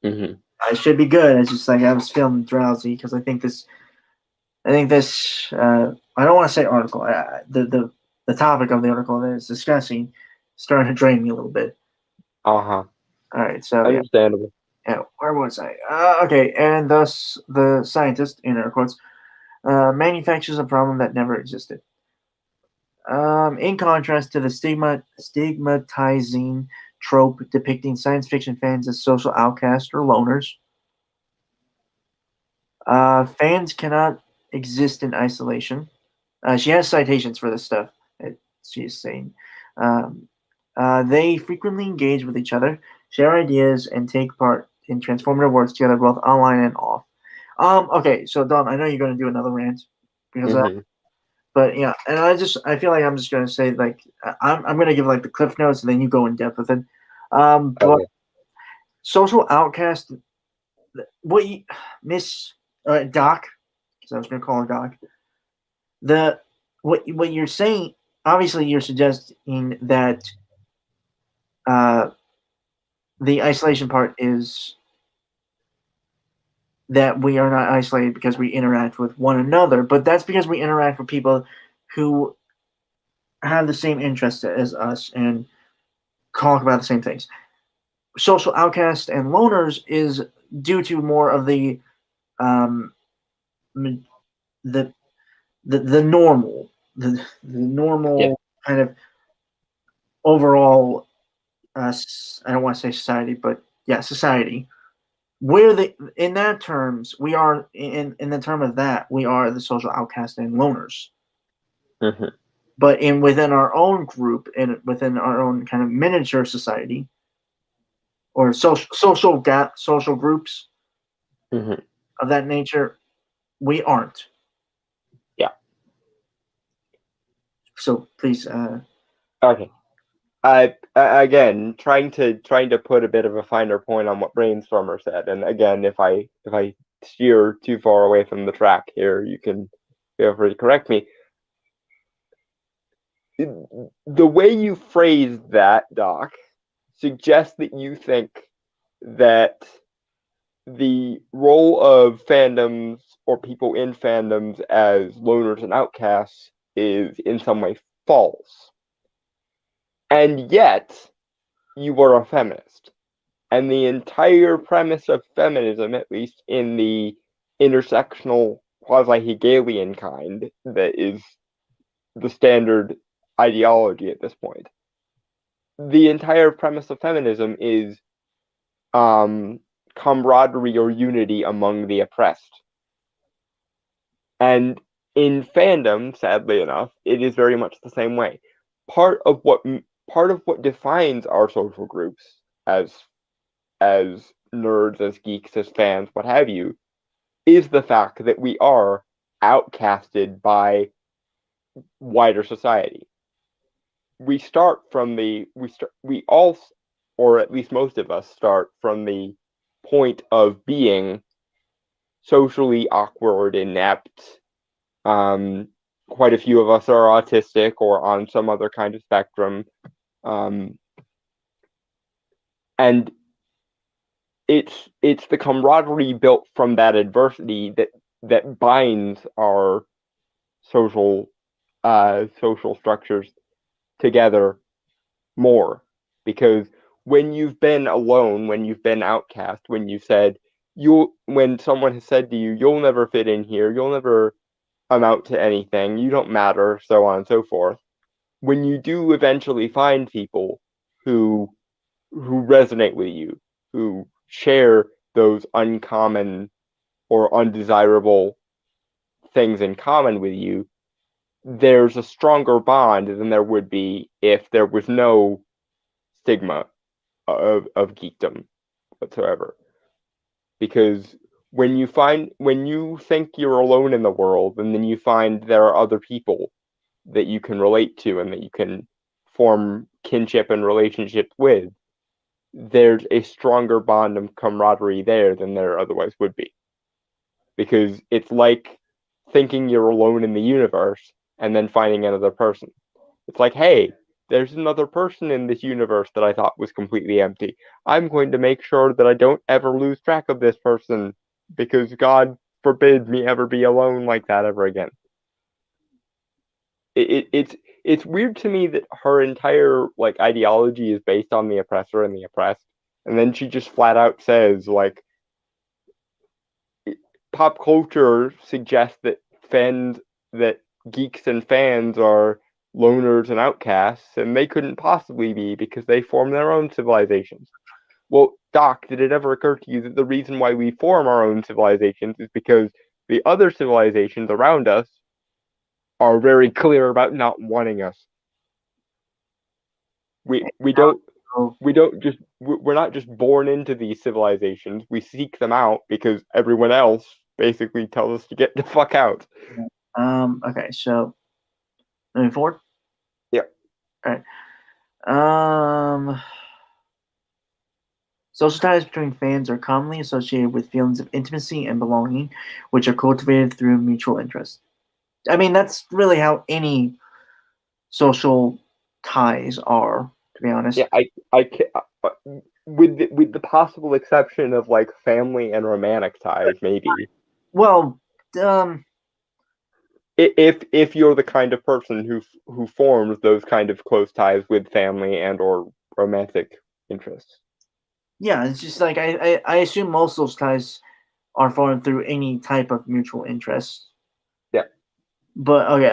Mm-hmm. I should be good. It's just like I was feeling drowsy because I think this. I don't want to say article. The topic of the article that is discussing starting to drain me a little bit. Uh-huh. All right, so understandable. Yeah, where was I? Okay, and thus the scientist, in air quotes, manufactures a problem that never existed. In contrast to the stigmatizing trope depicting science fiction fans as social outcasts or loners, fans cannot exist in isolation. She has citations for this stuff. She's saying they frequently engage with each other, share ideas, and take part in transformative works together, both online and off. Okay, so Dom, I know you're going to do another rant because Mm-hmm. but yeah, and I feel like I'm just gonna say like I'm gonna give like the cliff notes and then you go in depth with it. But Okay. social outcast, what you Miss Doc, because I was gonna call her Doc. What you're saying, obviously you're suggesting that the isolation part is that we are not isolated because we interact with one another, but that's because we interact with people who have the same interests as us and talk about the same things. Social outcast and loners is due to more of the um, the the normal the normal kind of overall I don't want to say society, but yeah, society. Where the in that terms, we are in the term of that we are the social outcast and loners. Mm-hmm. But in within our own group and within our own kind of miniature society or social groups Mm-hmm. of that nature, we aren't. Yeah. So please, Okay. Again, trying to put a bit of a finer point on what Brainstormer said, and again, if I steer too far away from the track here, you can feel free to correct me. The way you phrased that, Doc, suggests that you think that the role of fandoms or people in fandoms as loners and outcasts is in some way false. And yet, you were a feminist. And the entire premise of feminism, at least in the intersectional quasi-Hegelian kind, that is the standard ideology at this point, the entire premise of feminism is camaraderie or unity among the oppressed. And in fandom, sadly enough, it is very much the same way. Part of what defines our social groups as nerds, as geeks, as fans, what have you, is the fact that we are outcasted by wider society. We start from we all, or at least most of us, start from the point of being socially awkward, inept. Quite a few of us are autistic or on some other kind of spectrum. And it's the camaraderie built from that adversity that binds our social social structures together more, because when you've been alone, when you've been outcast, when someone has said to you, you'll never fit in here, you'll never amount to anything, you don't matter, so on and so forth, when you do eventually find people who resonate with you, who share those uncommon or undesirable things in common with you, there's a stronger bond than there would be if there was no stigma of geekdom whatsoever. Because when you think you're alone in the world, and then you find there are other people that you can relate to and that you can form kinship and relationship with, there's a stronger bond of camaraderie there than there otherwise would be. Because it's like thinking you're alone in the universe and then finding another person. It's like, hey, there's another person in this universe that I thought was completely empty. I'm going to make sure that I don't ever lose track of this person, because God forbid me ever be alone like that ever again. It's weird to me that her entire like ideology is based on the oppressor and the oppressed, and then she just flat out says like pop culture suggests that geeks and fans are loners and outcasts, and they couldn't possibly be because they form their own civilizations. Well, Doc, did it ever occur to you that the reason why we form our own civilizations is because the other civilizations around us are very clear about not wanting us? We don't we're not just born into these civilizations. We seek them out because everyone else basically tells us to get the fuck out. okay, so moving forward. Yeah. All right. Social ties between fans are commonly associated with feelings of intimacy and belonging, which are cultivated through mutual interest. I mean, that's really how any social ties are, to be honest. Yeah, with the possible exception of like family and romantic ties, maybe. Well, If you're the kind of person who forms those kind of close ties with family and or romantic interests. yeah, it's just like I assume most of those ties are formed through any type of mutual interest. Yeah. But okay,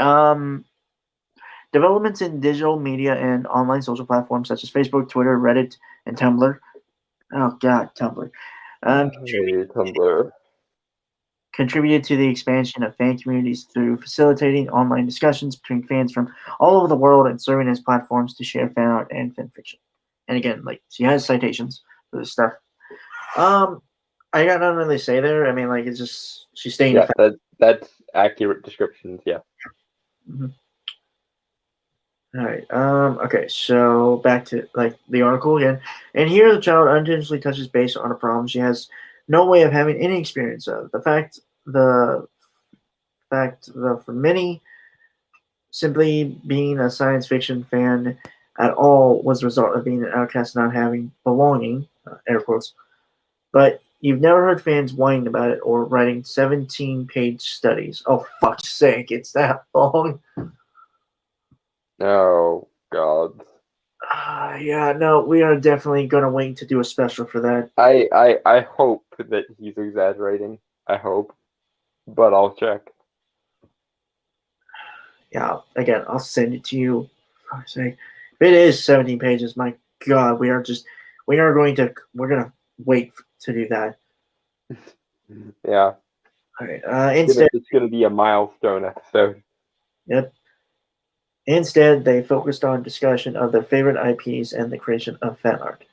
developments in digital media and online social platforms such as Facebook, Twitter, Reddit, and Tumblr. Oh God, Tumblr. Um, Hey, Tumblr. contributed to the expansion of fan communities through facilitating online discussions between fans from all over the world and serving as platforms to share fan art and fan fiction. And again, like she has citations for this stuff. Um, I got nothing really to say there. I mean, like it's just she's stating a Yeah, fact. that's accurate descriptions. Yeah. Mhm. All right. Okay. So back to like the article again, and here the child unintentionally touches base on a problem she has no way of having any experience of. The fact that for many, simply being a science fiction fan at all was the result of being an outcast, not having belonging. Air quotes. But you've never heard fans whining about it or writing 17-page studies. Oh fuck's sake! It's that long. Oh God. Yeah, no, we are definitely gonna wait to do a special for that. I hope that he's exaggerating. I hope, but I'll check. Yeah, again, I'll send it to you. For fuck's sake. If it is 17 pages, my God, we're gonna wait to do that. Yeah, All right. Instead, it's gonna be a milestone episode. yep. Instead, they focused on discussion of their favorite IPs and the creation of fan art.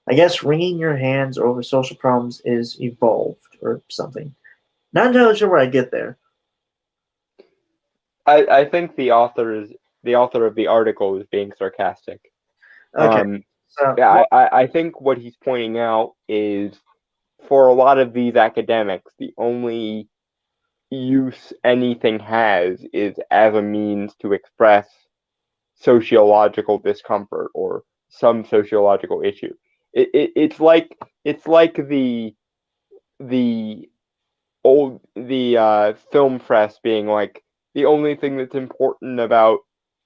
I guess wringing your hands over social problems is evolved or something. Not entirely sure where I get there. I think the author of the article is being sarcastic. Okay, so Yeah, well, I think what he's pointing out is for a lot of these academics, the only use anything has is as a means to express sociological discomfort or some sociological issue. It's like the the film press being like the only thing that's important about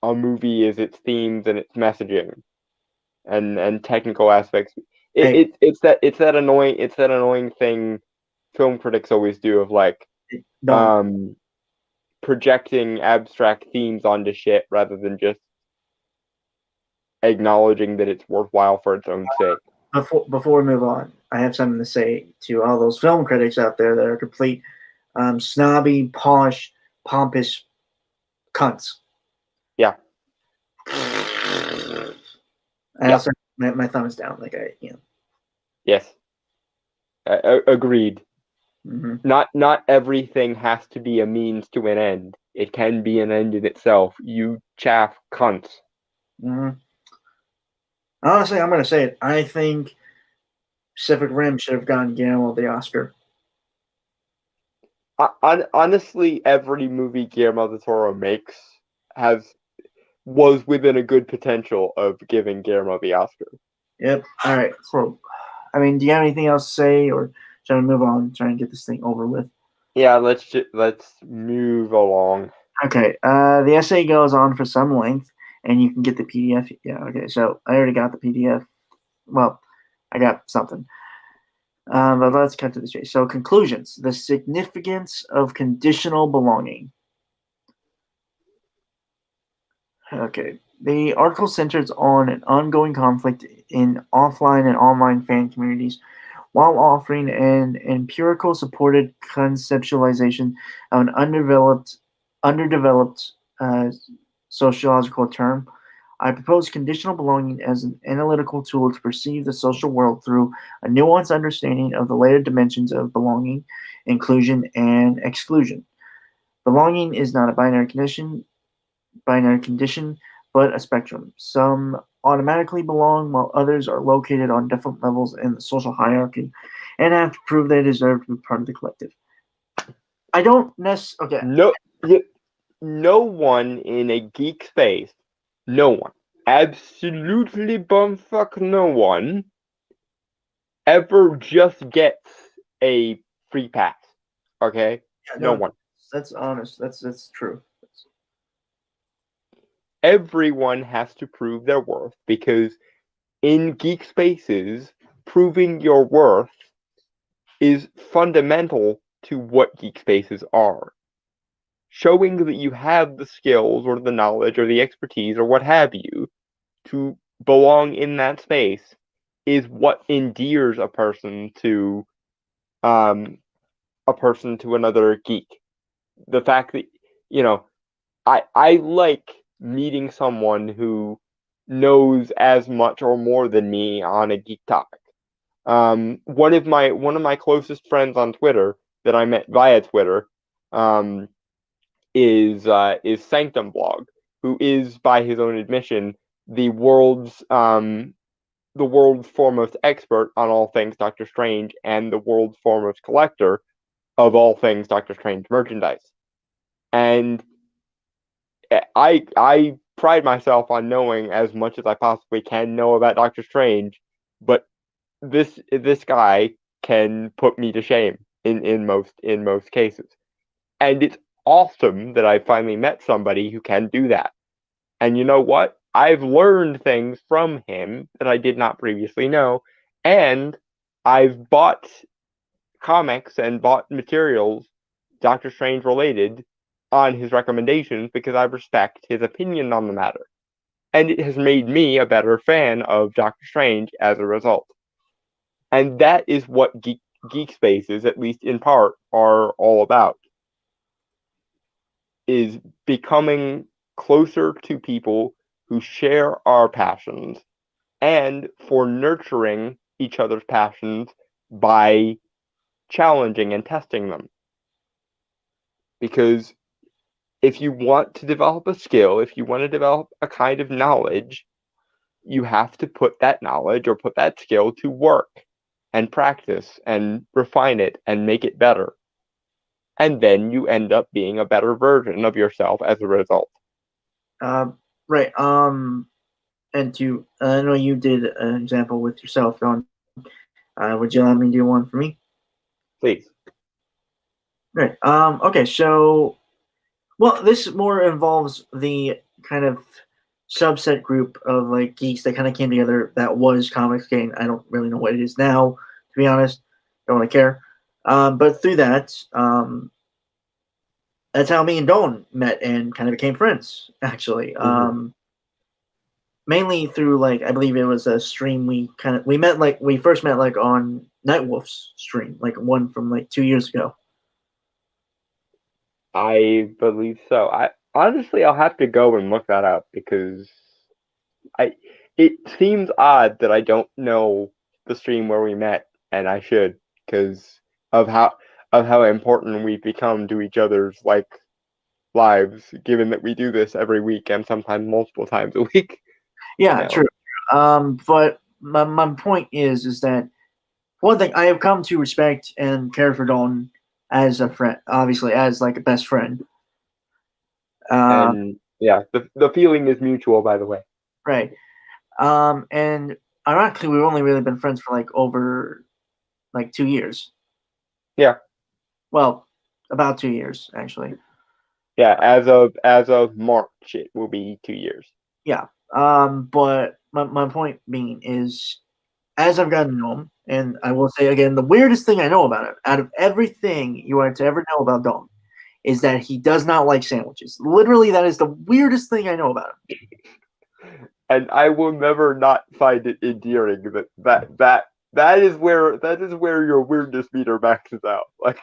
a movie is its themes and its messaging and technical aspects. hey, It's that annoying thing film critics always do of like don't um projecting abstract themes onto shit rather than just acknowledging that it's worthwhile for its own sake. before we move on. I have something to say to all those film critics out there that are complete snobby, posh, pompous cunts. Yeah. I Yeah. also my thumb is down, like Yes. Agreed. hmm Not everything has to be a means to an end. It can be an end in itself. You chaff cunts. hmm Honestly, I'm gonna say it. I think Pacific Rim should have gotten Guillermo the Oscar. Honestly, every movie Guillermo del Toro makes has was within a good potential of giving Guillermo the Oscar. Yep. All right. So, I mean, do you have anything else to say, or should I move on? Try and get this thing over with. Yeah, let's move along. Okay. The essay goes on for some length, and you can get the PDF. Yeah. Okay. So I already got the PDF. Well, I got something. But let's cut to the chase. So, conclusions: the significance of conditional belonging. Okay. The article centers on an ongoing conflict in offline and online fan communities while offering an empirical supported conceptualization of an underdeveloped sociological term. I propose conditional belonging as an analytical tool to perceive the social world through a nuanced understanding of the layered dimensions of belonging, inclusion, and exclusion. Belonging is not a binary condition, but a spectrum. Some automatically belong, while others are located on different levels in the social hierarchy and have to prove they deserve to be part of the collective. I don't necessarily. Okay. No, no one in a geek space, no one, absolutely bumfuck no one, ever just gets a free pass. Okay, Yeah, no no, one. that's honest. That's true. Everyone has to prove their worth because in geek spaces, proving your worth is fundamental to what geek spaces are. Showing that you have the skills or the knowledge or the expertise or what have you to belong in that space is what endears a person to another geek. The fact that, you know, I like meeting someone who knows as much or more than me on a geek topic. One of my closest friends on Twitter that I met via Twitter is Sanctum Blog, who is, by his own admission, the world's foremost expert on all things Doctor Strange and the world's foremost collector of all things Doctor Strange merchandise. And I pride myself on knowing as much as I possibly can know about Doctor Strange, but this guy can put me to shame in most cases. And it's awesome that I finally met somebody who can do that. And you know what? I've learned things from him that I did not previously know, and I've bought comics and bought materials Doctor Strange related on his recommendations because I respect his opinion on the matter. And it has made me a better fan of Doctor Strange as a result. And that is what geek spaces, at least in part, are all about. Is becoming closer to people who share our passions and for nurturing each other's passions by challenging and testing them. Because if you want to develop a skill, if you want to develop a kind of knowledge, you have to put that knowledge or put that skill to work and practice and refine it and make it better. And then you end up being a better version of yourself as a result. Right. And I know you did an example with yourself, Don. Would you let me do one for me? Please. Right. Okay. So, well, this more involves the kind of subset group of like geeks that kind of came together. That was Comics Game. I don't really know what it is now, to be honest. Don't really care. But through that, that's how me and Don met and kind of became friends. Actually, mainly through like I believe it was a stream we first met like on Nightwolf's stream, like one from like 2 years ago. I believe so. I'll have to go and look that up because it seems odd that I don't know the stream where we met, and I should because of how important we've become to each other's lives, given that we do this every week and sometimes multiple times a week. Yeah, true. But my point is that one thing I have come to respect and care for Don as a friend, obviously as like a best friend. And yeah, the feeling is mutual, by the way. Right. And ironically, we've only really been friends for like over like 2 years. Yeah. Well, about 2 years actually. Yeah, as of March, it will be 2 years. Yeah. But my point being is, as I've gotten to know him, and I will say again, the weirdest thing I know about him, out of everything you wanted to ever know about Don, is that he does not like sandwiches. Literally, that is the weirdest thing I know about him. And I will never not find it endearing that is where your weirdness meter maxes out. Like,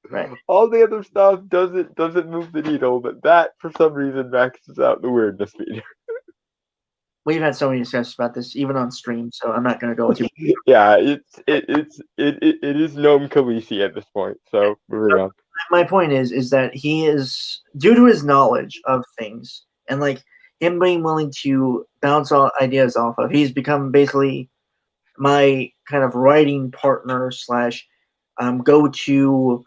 right. All the other stuff doesn't move the needle, but that for some reason maxes out the weirdness meter. We've had so many discussions about this, even on stream, so I'm not going to go into. Yeah, it is Gnome Khaleesi at this point. So moving on. My point is that he is, due to his knowledge of things and like him being willing to bounce ideas off of, he's become basically my kind of writing partner slash go to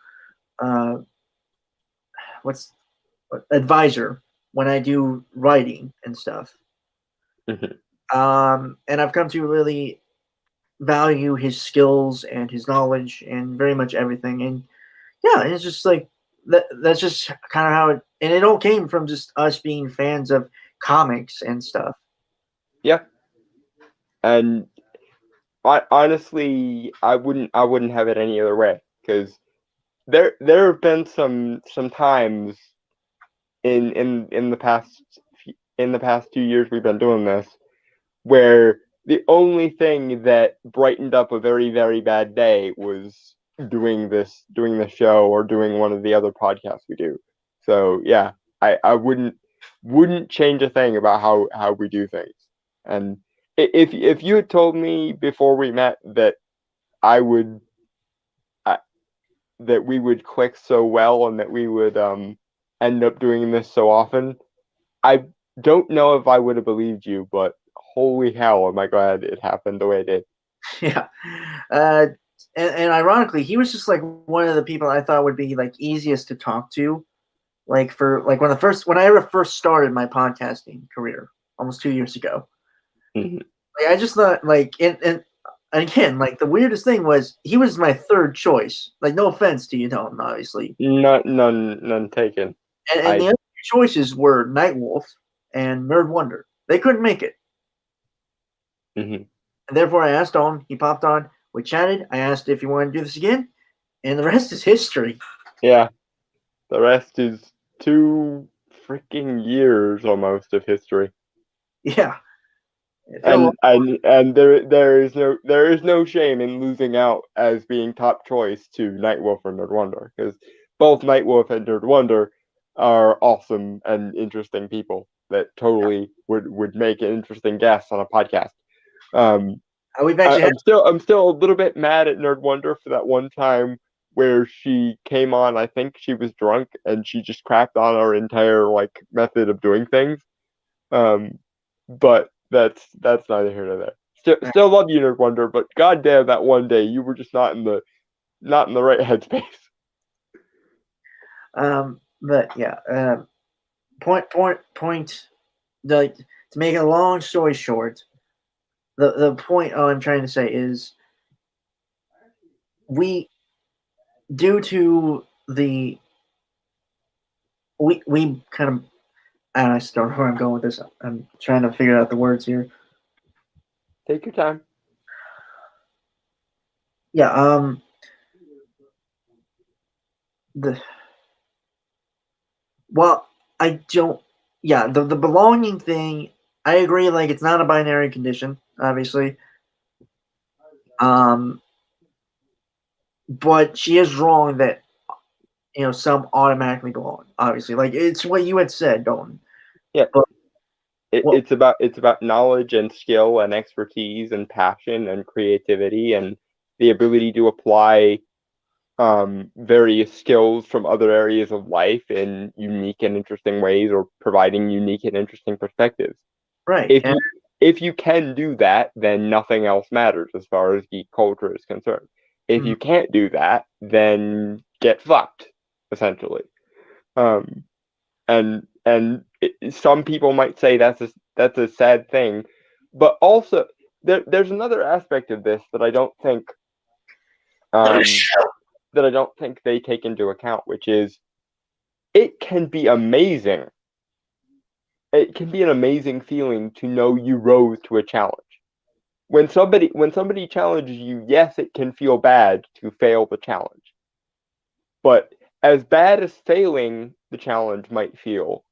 advisor when I do writing and stuff. And I've come to really value his skills and his knowledge and very much everything. And yeah, it's just like that's just kind of how it, and it all came from just us being fans of comics and stuff. Yeah. And honestly, I wouldn't have it any other way. because there have been some times in the past 2 years we've been doing this where the only thing that brightened up a very, very bad day was doing this show or doing one of the other podcasts we do. So yeah, I wouldn't change a thing about how we do things. And if you had told me before we met that I would that we would click so well and that we would end up doing this so often, I don't know if I would have believed you, but holy hell, am I glad it happened the way it did. Yeah. And ironically, he was just like one of the people I thought would be like easiest to talk to. Like for like when I ever first started my podcasting career almost 2 years ago. Mm-hmm. Like, I just thought like and again, like the weirdest thing was he was my third choice. Like no offense to you, Dalton, obviously. None taken. And the other two choices were Nightwolf and Nerd Wonder. They couldn't make it. Mm-hmm. And therefore I asked Dalton, he popped on, we chatted, I asked if he wanted to do this again, and the rest is history. Yeah. The rest is 2 freaking years almost of history. Yeah. And there is no shame in losing out as being top choice to Nightwolf or Nerd Wonder, because both Nightwolf and Nerd Wonder are awesome and interesting people that totally would make an interesting guest on a podcast. We've actually I'm still a little bit mad at Nerd Wonder for that one time where she came on. I think she was drunk and she just crapped on our entire like method of doing things. But that's neither here nor there. Still love you, Nerd Wonder, but goddamn, that one day you were just not in the right headspace. But yeah, point. To make a long story short, the point I'm trying to say is due to the we kind of I don't know where I'm going with this. I'm trying to figure out the words here. Take your time. Yeah. I don't. Yeah, the belonging thing. I agree. Like it's not a binary condition, obviously. But she is wrong that some automatically belong. Obviously, like it's what you had said, Dalton. Yeah. But, it's about knowledge and skill and expertise and passion and creativity and the ability to apply various skills from other areas of life in unique and interesting ways, or providing unique and interesting perspectives. Right. If you can do that, then nothing else matters as far as geek culture is concerned. If you can't do that, then get fucked, essentially. Some people might say that's a sad thing, but also there's another aspect of this that I don't think they take into account, which is it can be amazing. It can be an amazing feeling to know you rose to a challenge. When somebody challenges you, yes, it can feel bad to fail the challenge. But as bad as failing the challenge might feel,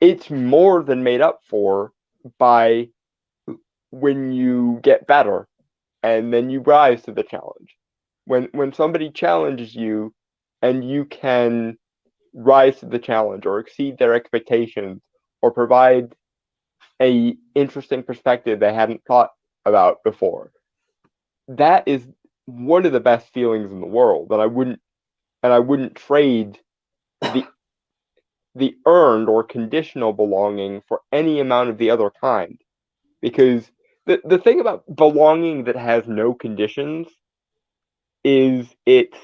it's more than made up for by when you get better and then you rise to the challenge. When somebody challenges you and you can rise to the challenge or exceed their expectations or provide a interesting perspective they hadn't thought about before, that is one of the best feelings in the world. And I wouldn't trade the earned or conditional belonging for any amount of the other kind. Because the thing about belonging that has no conditions is it's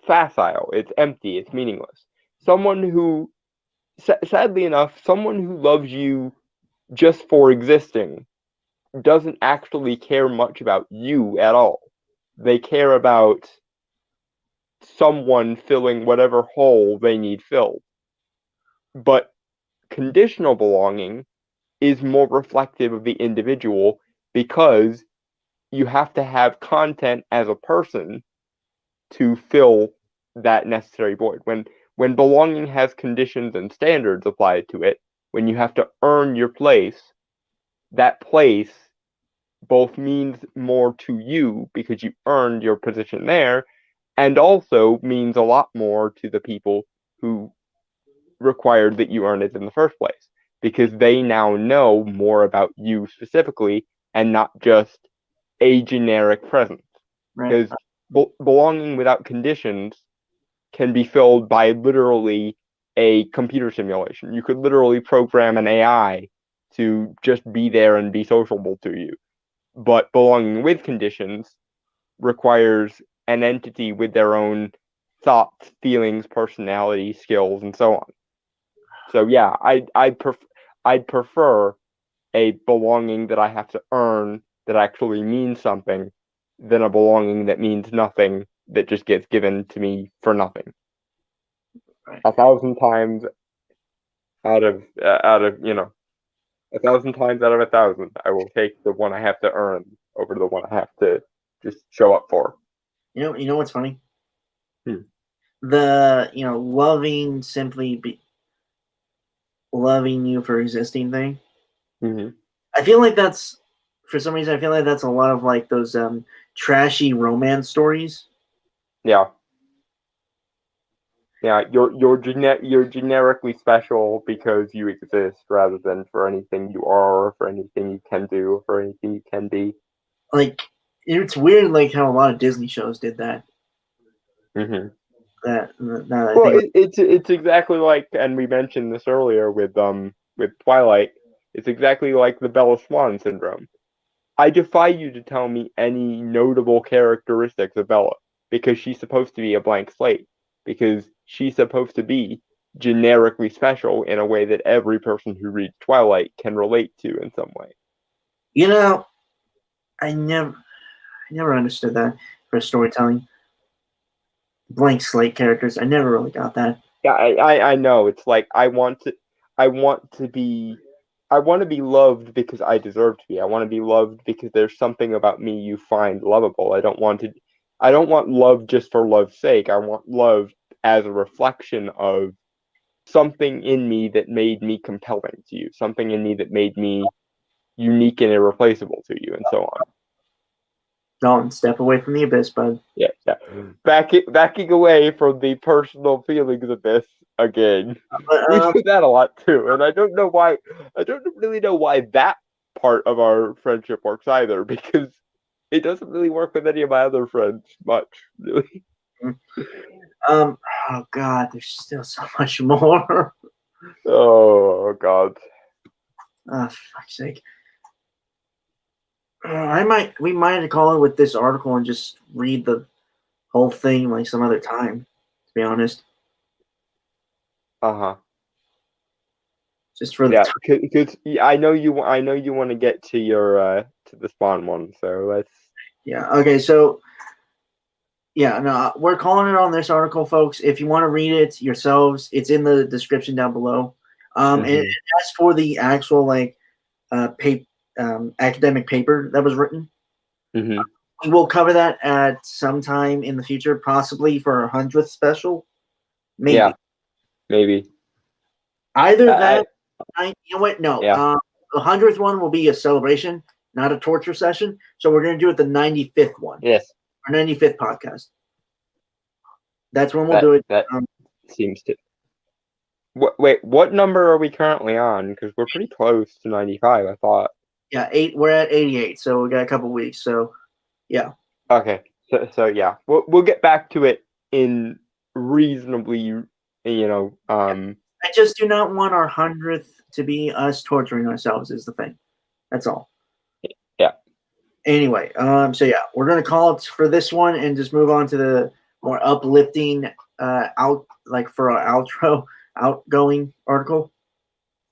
facile, it's empty, it's meaningless. Someone who, sadly enough, someone who loves you just for existing doesn't actually care much about you at all. They care about someone filling whatever hole they need filled. But conditional belonging is more reflective of the individual because you have to have content as a person to fill that necessary void. When belonging has conditions and standards applied to it, when you have to earn your place, that place both means more to you because you earned your position there, and also means a lot more to the people who required that you earn it in the first place, because they now know more about you specifically and not just a generic presence. Right. Because belonging without conditions can be filled by literally a computer simulation. You could literally program an AI to just be there and be sociable to you. But belonging with conditions requires an entity with their own thoughts, feelings, personality, skills, and so on. So yeah, I'd prefer a belonging that I have to earn that actually means something than a belonging that means nothing that just gets given to me for nothing. Right. 1,000 times out of 1,000 times out of 1,000, I will take the one I have to earn over the one I have to just show up for. You know what's funny? Hmm. The loving you for existing thing. Mm-hmm. I feel like that's, for some reason, I feel like that's a lot of like those trashy romance stories. Yeah. Yeah, you're generically special because you exist rather than for anything you are or for anything you can do or for anything you can be. Like, it's weird, like how a lot of Disney shows did that. Mm-hmm. That I Well, think. it's exactly like, and we mentioned this earlier with Twilight. It's exactly like the Bella Swan syndrome. I defy you to tell me any notable characteristics of Bella because she's supposed to be a blank slate because she's supposed to be generically special in a way that every person who reads Twilight can relate to in some way. You know, I never understood that for storytelling. Blank slate characters. I never really got that. Yeah, I know. It's like I want to be loved because I deserve to be. I want to be loved because there's something about me you find lovable. I don't want love just for love's sake. I want love as a reflection of something in me that made me compelling to you, something in me that made me unique and irreplaceable to you, and so on. Don't step away from the abyss, bud. Yeah. Backing away from the personal feelings of this again. But, We do that a lot too, and I don't know why. I don't really know why that part of our friendship works either, because it doesn't really work with any of my other friends much, really. oh God, there's still so much more. Oh God. Oh, for fuck's sake. We might call it with this article and just read the whole thing like some other time. To be honest, Uh-huh. just for the Yeah, time. because I know you want to get to your to the Spawn one, so let's. Yeah. Okay. So yeah, no, we're calling it on this article, folks. If you want to read it yourselves, it's in the description down below. And as for the actual like academic paper that was written, Mm-hmm. we will cover that at some time in the future, possibly for our 100th special. Maybe. Yeah, maybe. Either that. You know what? No. Yeah. The 100th one will be a celebration, not a torture session. So we're going to do it the 95th one. Yes. Our 95th podcast. That's when we'll do it. That seems to. Wait, what number are we currently on? Because we're pretty close to 95, I thought. Yeah, we're at 88, so we got a couple weeks. So, yeah. Okay, so yeah, we'll get back to it in reasonably, I just do not want our 100th to be us torturing ourselves. Is the thing. That's all. Yeah. Anyway, so yeah, we're gonna call it for this one and just move on to the more uplifting, for our outro, outgoing article.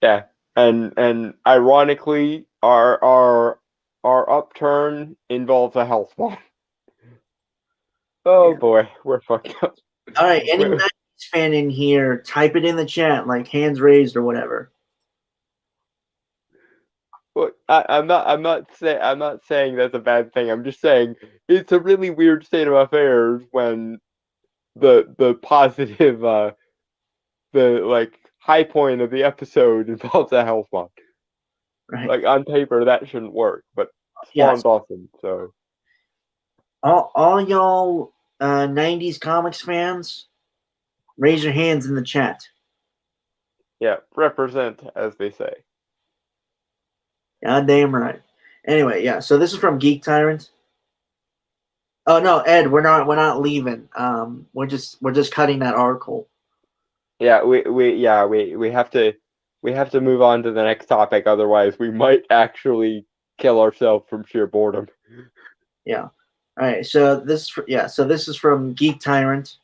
Yeah, and ironically, our upturn involves a health bomb. Oh boy, we're fucked up. All right, any 90s fan in here, type it in the chat, like hands raised or whatever. Well, I'm not saying that's a bad thing. I'm just saying it's a really weird state of affairs when the positive the like high point of the episode involves a hell spawn. right? Like on paper that shouldn't work, but Yes. Spawn's awesome, so All y'all 90s comics fans, raise your hands in the chat. yeah, represent as they say. God damn right. Anyway, yeah. So this is from Geek Tyrant. Oh no, Ed, we're not leaving. We're just cutting that article. Yeah, we have to move on to the next topic, otherwise we might actually kill ourselves from sheer boredom. Yeah. All right. So this is from Geek Tyrant.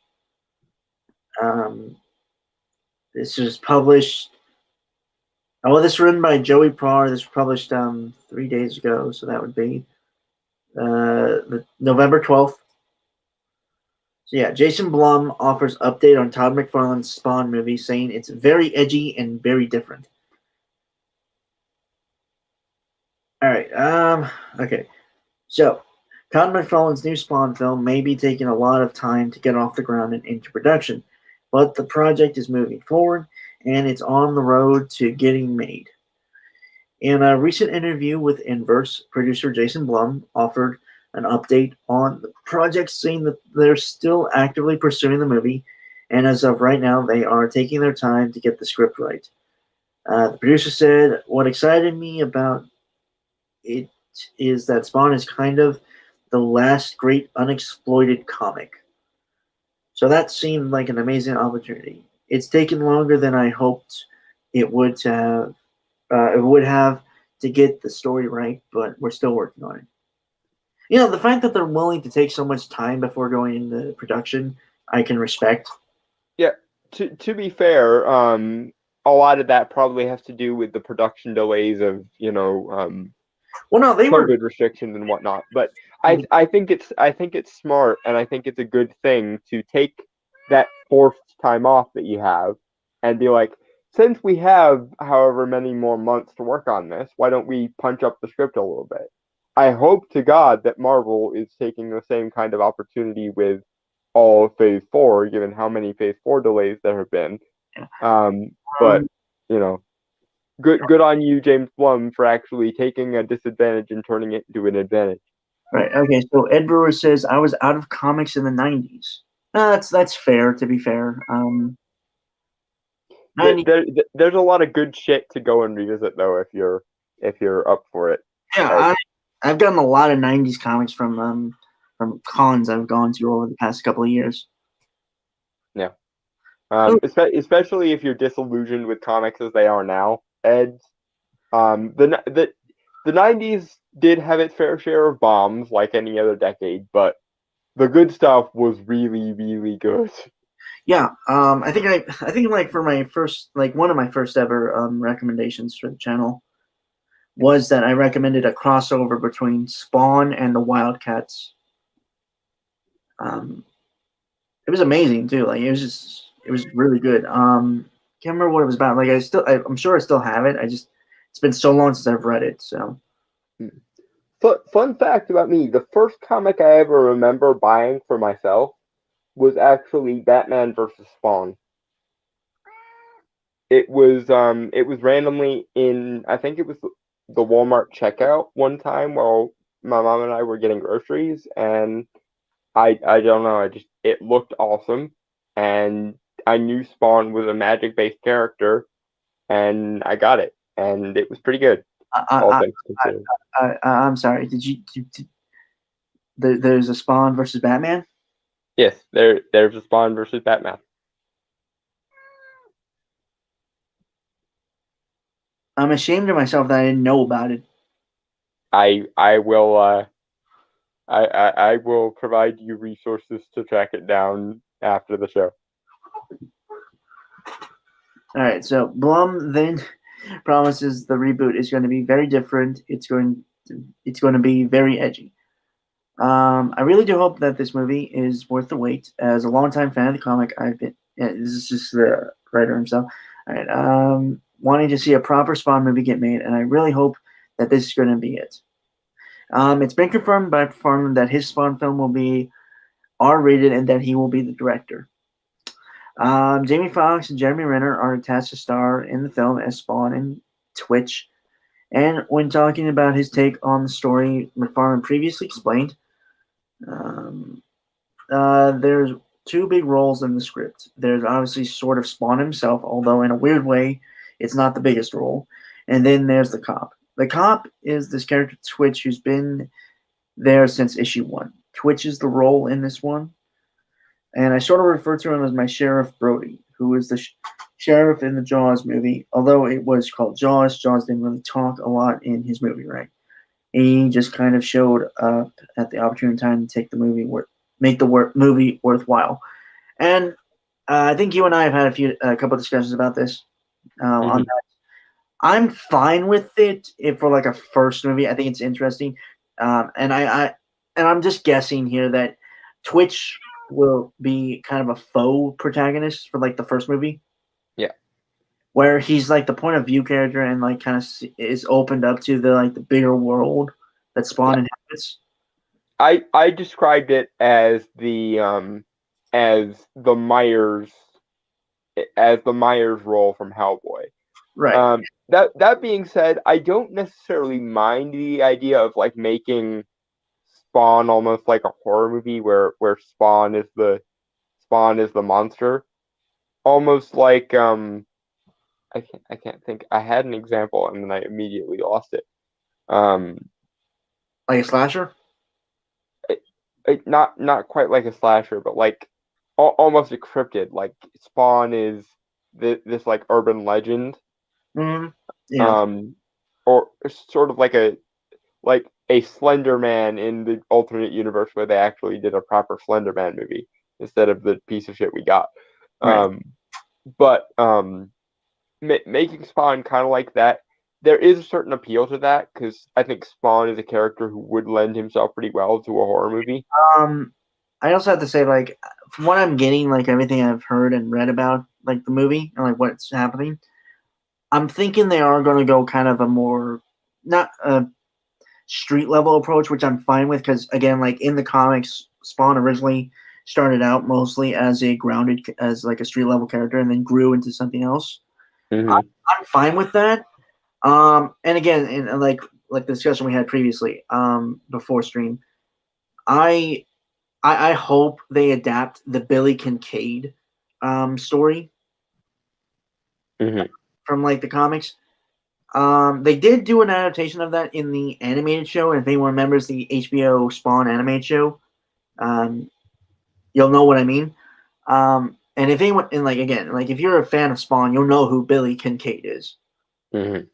This was published. Oh, well, this is written by Joey Prar. This was published 3 days ago, so that would be the November 12th. So yeah, Jason Blum offers update on Todd McFarlane's Spawn movie, saying it's very edgy and very different. All right. Okay. So Todd McFarlane's new Spawn film may be taking a lot of time to get off the ground and into production, but the project is moving forward and it's on the road to getting made. In a recent interview with Inverse, producer Jason Blum offered an update on the project, saying that they're still actively pursuing the movie, and as of right now, they are taking their time to get the script right. The producer said, "What excited me about it is that Spawn is kind of the last great unexploited comic. So that seemed like an amazing opportunity. It's taken longer than I hoped it would to have. It would have to get the story right, but we're still working on it. The fact that they're willing to take so much time before going into production, I can respect. Yeah, to be fair, a lot of that probably has to do with the production delays of, Well, no, they were. COVID restrictions and whatnot. But I think it's smart, and I think it's a good thing to take that forced time off that you have and be like, since we have however many more months to work on this, why don't we punch up the script a little bit? I hope to God that Marvel is taking the same kind of opportunity with all of Phase 4, given how many Phase 4 delays there have been. But, you know, good on you, James Blum, for actually taking a disadvantage and turning it into an advantage. Right. Okay. So Ed Brewer says I was out of comics in the '90s. That's fair. To be fair, There, 90. there, there's a lot of good shit to go and revisit though if you're up for it. Yeah, I've gotten a lot of '90s comics from cons I've gone to over the past couple of years. Yeah. Especially if you're disillusioned with comics as they are now, Ed. The '90s did have its fair share of bombs, like any other decade, but the good stuff was really, really good. Yeah, I think like for my first like one of my first ever recommendations for the channel was that I recommended a crossover between Spawn and the Wildcats. Um, it was amazing too. Like it was really good. Can't remember what it was about. Like I'm sure I still have it. It's been so long since I've read it. So Fun fact about me: the first comic I ever remember buying for myself was actually Batman versus Spawn. It was randomly in, I think it was the Walmart checkout one time while my mom and I were getting groceries, and I don't know, it looked awesome, and I knew Spawn was a magic based character, and I got it, and it was pretty good, all I, things considered. I'm sorry. There's a Spawn versus Batman? Yes, there's a Spawn versus Batman. I'm ashamed of myself that I didn't know about it. I will I will provide you resources to track it down after the show. All right, so Blum then promises the reboot is going to be very different. It's going to be very edgy. I really do hope that this movie is worth the wait. As a longtime fan of the comic, this is just the writer himself. All right, wanting to see a proper Spawn movie get made, and I really hope that this is going to be it. It's been confirmed by Farman that his Spawn film will be R-rated and that he will be the director. Jamie Foxx and Jeremy Renner are attached to star in the film as Spawn and Twitch. And when talking about his take on the story, McFarlane previously explained, there's two big roles in the script. There's obviously sort of Spawn himself, although in a weird way, it's not the biggest role. And then there's the cop. The cop is this character Twitch who's been there since issue 1. Twitch is the role in this one. And I sort of refer to him as my Sheriff Brody, who is the sheriff in the Jaws movie. Although it was called Jaws, Jaws didn't really talk a lot in his movie, right? He just kind of showed up at the opportune time to take the movie make the movie worthwhile. And I think you and I have had a couple of discussions about this on that. I'm fine with it for like a first movie. I think it's interesting, and I'm just guessing here that Twitch will be kind of a faux protagonist for like the first movie. Yeah, where he's like the point of view character and like kind of is opened up to the bigger world that Spawn inhabits. I described it as the Myers role from Hellboy. Right. That being said, I don't necessarily mind the idea of like making Spawn almost like a horror movie where Spawn is the monster. Almost like I can't think. I had an example and then I immediately lost it. Like a slasher? Not quite like a slasher, but like almost a cryptid. Like Spawn is this like urban legend. Mm-hmm. Yeah. Or sort of like a Slender Man in the alternate universe where they actually did a proper Slender Man movie instead of the piece of shit we got. Right. Making Spawn kind of like that, there is a certain appeal to that because I think Spawn is a character who would lend himself pretty well to a horror movie. I also have to say, like, from what I'm getting, like everything I've heard and read about, like the movie and like what's happening, I'm thinking they are going to go kind of a more not a street level approach, which I'm fine with because again, like in the comics, Spawn originally started out mostly as a street level character and then grew into something else. Mm-hmm. I'm fine with that. And again, in like the discussion we had previously, before stream, I hope they adapt the Billy Kincaid story from like the comics. They did do an adaptation of that in the animated show. And if anyone remembers the HBO Spawn animated show, you'll know what I mean. And if anyone, and like again, like if you're a fan of Spawn, you'll know who Billy Kincaid is. Mm-hmm.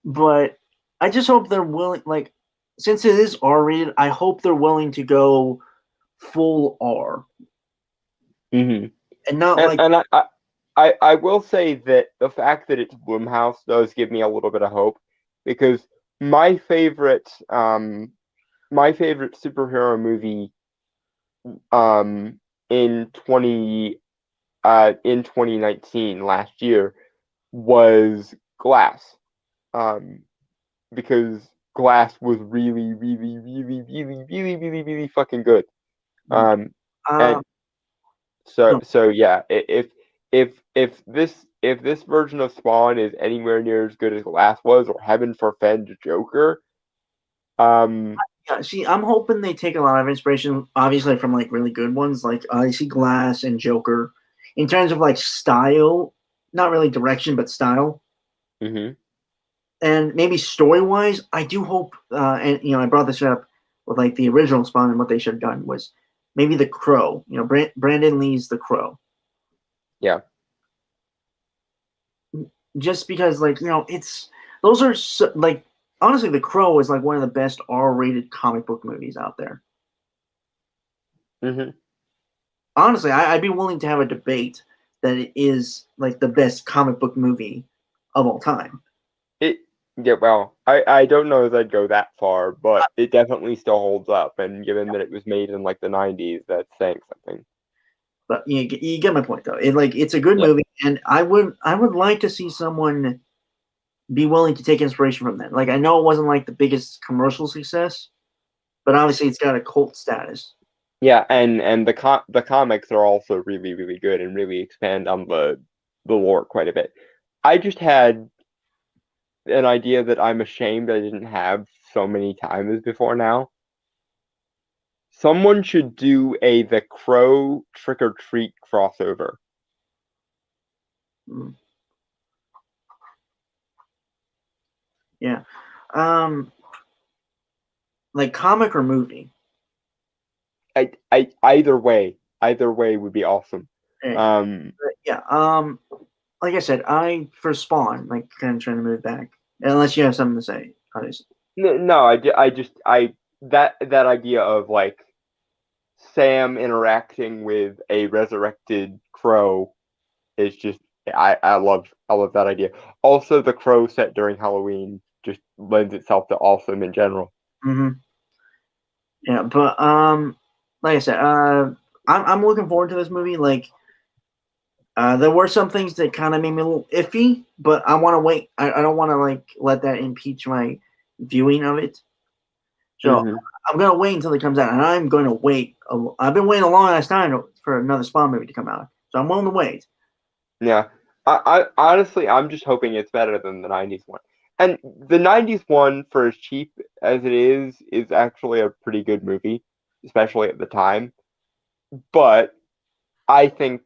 But I just hope they're willing, like, since it is R-rated, I hope they're willing to go full R. Mm-hmm. And not and I will say that the fact that it's Blumhouse does give me a little bit of hope because my favorite superhero movie in 2019 last year was Glass, because Glass was really fucking good. And so yeah, if this version of Spawn is anywhere near as good as Glass was, or heaven forfend Joker, yeah, see, I'm hoping they take a lot of inspiration, obviously, from like really good ones, like I see Glass and Joker, in terms of like style, not really direction, but style. Mm-hmm. And maybe story-wise, I do hope, and I brought this up with like the original Spawn, and what they should have done was maybe the Crow. Brandon Lee's the Crow. Yeah. Just because, like, those are like, honestly, the Crow is like one of the best R-rated comic book movies out there. Mm-hmm. Honestly, I'd be willing to have a debate that it is like the best comic book movie of all time. Yeah, well, I don't know if I'd go that far, but it definitely still holds up, and given that it was made in like the 90s, that's saying something. But you get my point, though. It's a good movie, and I would like to see someone be willing to take inspiration from that. Like I know it wasn't like the biggest commercial success, but obviously it's got a cult status. Yeah, and the comics are also really really good and really expand on the lore quite a bit. I just had an idea that I'm ashamed I didn't have so many times before now. Someone should do a The Crow Trick or Treat crossover. Mm. Yeah. Um, like comic or movie? Either way would be awesome. Eh, Um, yeah. Like I said, I for Spawn, like kind of trying to move back. Unless you have something to say, obviously. no, I that idea of like Sam interacting with a resurrected crow is just I love that idea. Also, the crow set during Halloween just lends itself to awesome in general. Mm-hmm. Yeah, but like I said, I'm looking forward to this movie. Like, there were some things that kind of made me a little iffy, but I want to wait. I don't want to like let that impeach my viewing of it. So Hmm. I'm gonna wait until it comes out, and I'm going to wait. I've been waiting a long ass time for another Spawn movie to come out, so I'm willing to wait. Yeah, I honestly I'm just hoping it's better than the '90s one. And the '90s one, for as cheap as it is actually a pretty good movie, especially at the time. But I think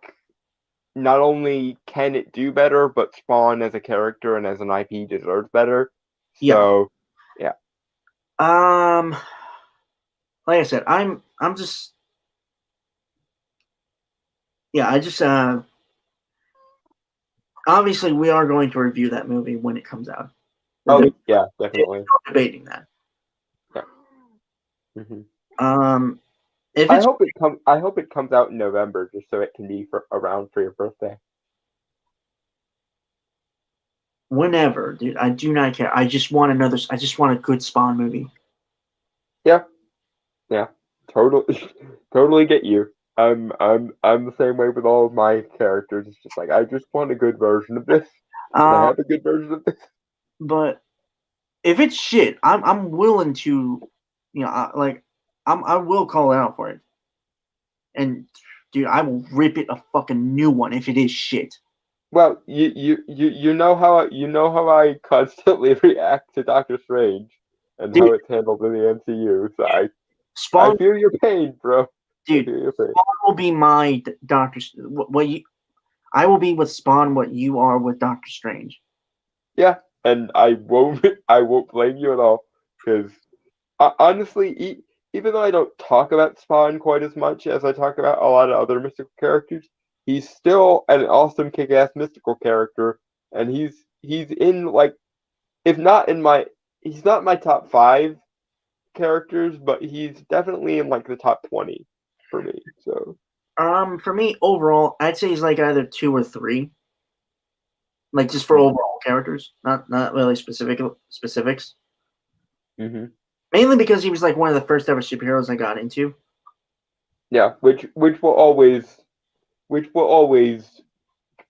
not only can it do better, but Spawn as a character and as an IP deserves better. Yeah. So, yeah. Um, like I said, I'm just yeah. I just obviously we are going to review that movie when it comes out. Oh, yeah, There's definitely. no debating that. Yeah. Hmm. Um, if I it's hope it comes out in November, just so it can be around for your birthday. whenever, dude, I do not care. I just want another. I just want a good Spawn movie. Yeah, yeah, totally, totally get you. I'm the same way with all of my characters. It's just like I just want a good version of this. Can I Um, have a good version of this? but if it's shit, I'm willing to, like I will call it out for it. And dude, I will rip it a fucking new one if it is shit. Well, you know how I constantly react to Doctor Strange and Dude, how it's handled in the MCU. So I Spawn, feel your pain, bro. I dude, feel your pain. Spawn will be my Doctor. What you? I will be with Spawn what you are with Doctor Strange. Yeah, and I won't I won't blame you at all because honestly, even though I don't talk about Spawn quite as much as I talk about a lot of other mystical characters, he's still an awesome kick-ass mystical character, and he's in like if not in my he's not my top 5 characters, but he's definitely in like the top 20 for me. So For me overall, I'd say he's like either 2 or 3. Like just for overall characters, not really specifics. hmm Mainly because he was like one of the first ever superheroes I got into. yeah, which will always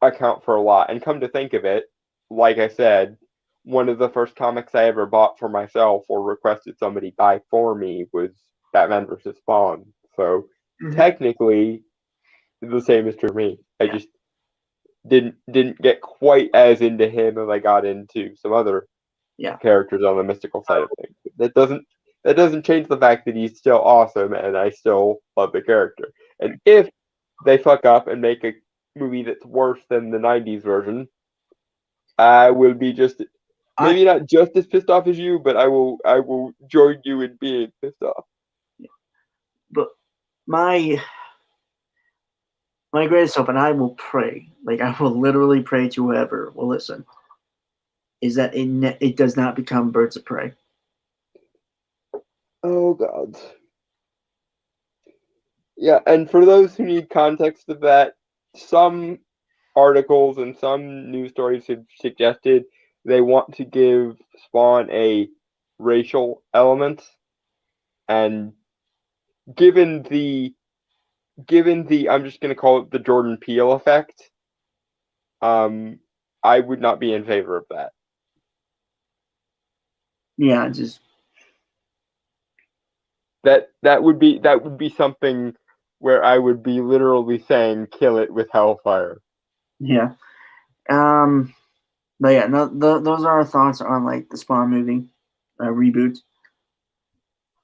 account for a lot. And come to think of it, like I said, one of the first comics I ever bought for myself or requested somebody buy for me was Batman vs. Spawn. So Mhm. technically, the same is true for me. I Yeah, just didn't get quite as into him as I got into some other yeah. characters on the mystical side of things. That doesn't change the fact that he's still awesome and I still love the character. And if they fuck up and make a movie that's worse than the '90s version, I will be just I maybe not just as pissed off as you, but I will join you in being pissed off. but my greatest hope, and I will pray, like I will literally pray to whoever will listen, is that it does not become Birds of Prey. Oh god. Yeah, and for those who need context of that, some articles and some news stories have suggested they want to give Spawn a racial element, and given the I'm just gonna call it the Jordan Peele effect, um, I would not be in favor of that. Yeah, just That would be something where I would be literally saying kill it with hellfire. yeah. Um, but yeah, no, those are our thoughts on like the Spawn movie reboot.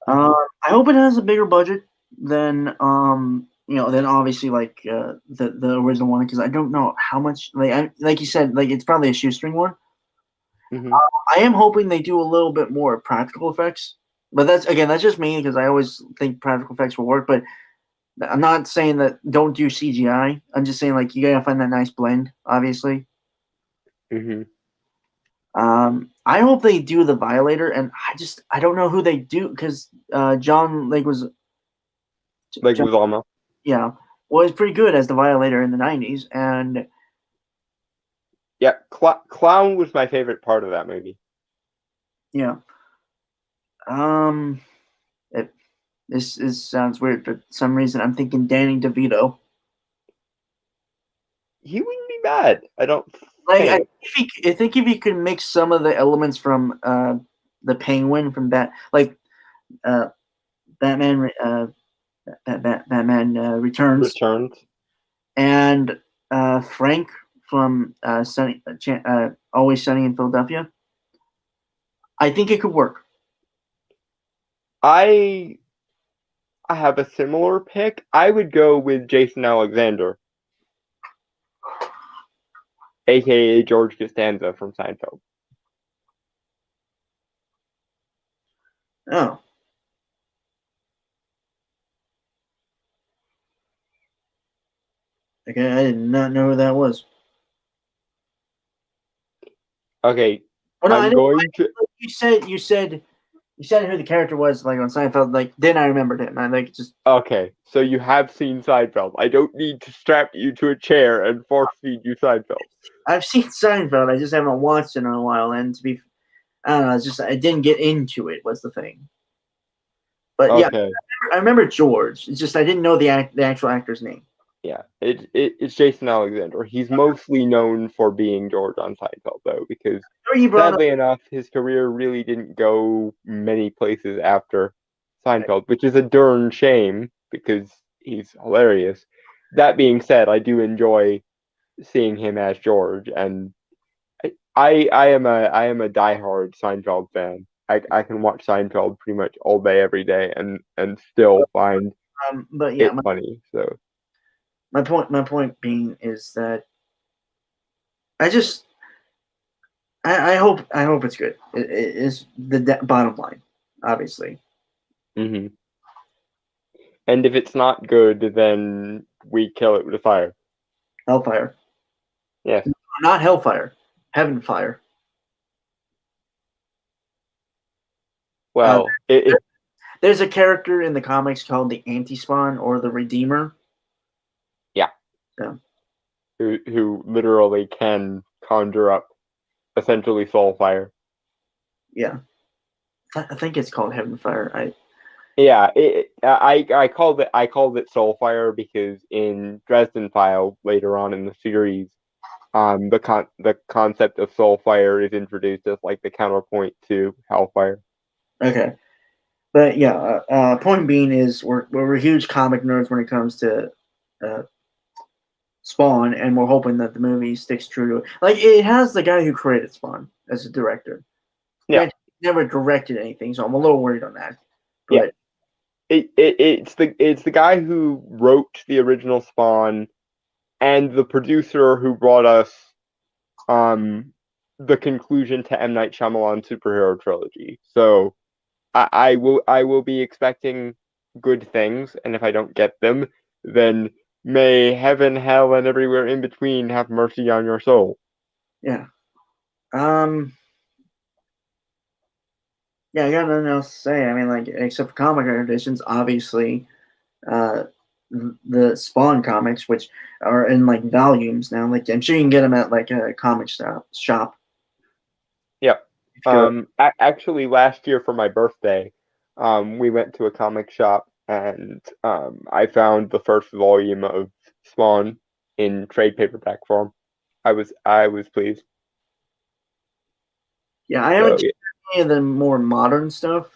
Hmm. I hope it has a bigger budget than than obviously like the original one because I don't know how much like you said like it's probably a shoestring one. Hmm. I am hoping they do a little bit more practical effects, but that's just me because I always think practical effects will work. But I'm not saying that don't do CGI. I'm just saying like you gotta find that nice blend, obviously. Hmm. I hope they do the Violator, and I don't know who they do because John like was Like John, with Alma. yeah, was pretty good as the Violator in the '90s, and Yeah, Clown was my favorite part of that movie. yeah, um, it, this sounds weird, but for some reason I'm thinking Danny DeVito. He wouldn't be bad. I don't Like think. I think if you could mix some of the elements from the Penguin from uh Batman Batman Returns Returns. and Frank from Always Sunny in Philadelphia, I think it could work. I I have a similar pick. I would go with Jason Alexander, aka George Costanza from Seinfeld. Oh, okay, I did not know who that was. Okay, Oh no, I I'm didn't. going to. You said who the character was like on Seinfeld. Like then I remembered him. I like just Okay, so you have seen Seinfeld. I don't need to strap you to a chair and force feed you Seinfeld. I've seen Seinfeld. I just haven't watched it in a while. And to be, I don't know. It's just I didn't get into it. Was the thing. But yeah, Okay, I remember George. It's just I didn't know the actual actor's name. yeah, it's Jason Alexander. He's mostly known for being George on Seinfeld, though, because Or you brought up. sadly enough, his career really didn't go many places after Seinfeld, which is a darn shame because he's hilarious. That being said, I do enjoy seeing him as George, and I am a diehard Seinfeld fan. I can watch Seinfeld pretty much all day, every day, and still find But yeah, it funny. So my point being is that I just I hope it's good. It is the bottom line, obviously. hmm and if it's not good, then we kill it with a fire. Hellfire, Yes. not Hellfire, Heaven Fire. Uh, Well, it there's a character in the comics called the Anti-Spawn or the Redeemer. yeah, Yeah, who literally can conjure up essentially soul fire. yeah. I think it's called Heaven Fire. Yeah, I called it Soulfire because in Dresden File later on in the series, the concept of Soulfire is introduced as like the counterpoint to Hellfire. Okay, but yeah. Point being is we're huge comic nerds when it comes to uh, Spawn, and we're hoping that the movie sticks true to it. Like it has the guy who created Spawn as a director. Yeah, Granted, he never directed anything, so I'm a little worried on that. yeah. But It's the guy who wrote the original Spawn and the producer who brought us um the conclusion to M. Night Shyamalan superhero trilogy. So I will be expecting good things, and if I don't get them, then may heaven, hell, and everywhere in between have mercy on your soul. yeah, um, yeah, I got nothing else to say. I mean, like except for comic editions, obviously, uh, the Spawn comics, which are in like volumes now. Like I'm sure you can get them at like a comic shop. Yep. If you go, Actually, last year for my birthday, we went to a comic shop and I found the first volume of Spawn in trade paperback form. I was pleased. yeah, I haven't So checked any of the more modern stuff?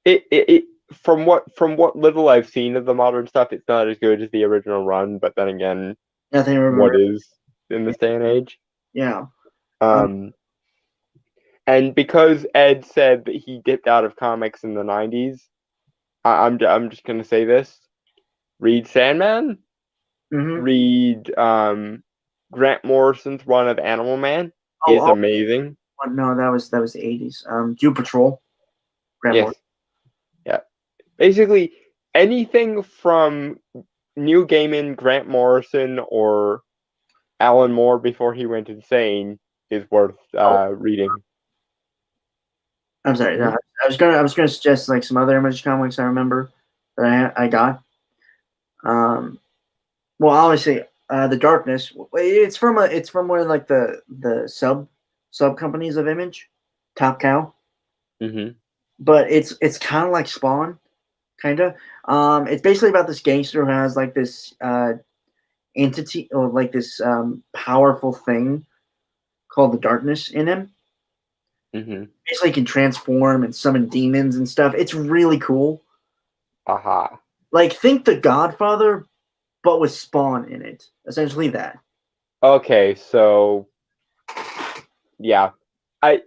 It from what little I've seen of the modern stuff, it's not as good as the original run. But then again, Nothing to what remember. is in this day and age? Yeah. And because Ed said that he dipped out of comics in the 90s, I'm just gonna say this: read Sandman, Mm-hmm. read Grant Morrison's run of Animal Man. It's amazing. No, that was the 80s. Doom Patrol. Grant Yes. Morrison. Yeah. Basically, anything from Neil Gaiman, Grant Morrison, or Alan Moore before he went insane is worth reading. I'm sorry. I was gonna suggest like some other Image comics I remember that I got. Well, obviously, the Darkness. It's from one of like the sub companies of Image, Top Cow. Mm-hmm. But it's kind of like Spawn, kind of. It's basically about this gangster who has like this entity or like this powerful thing called the Darkness in him. Mm-hmm. Basically, he can transform and summon demons and stuff. It's really cool. Aha. Like think The Godfather, but with Spawn in it. Essentially that. Okay, so yeah, I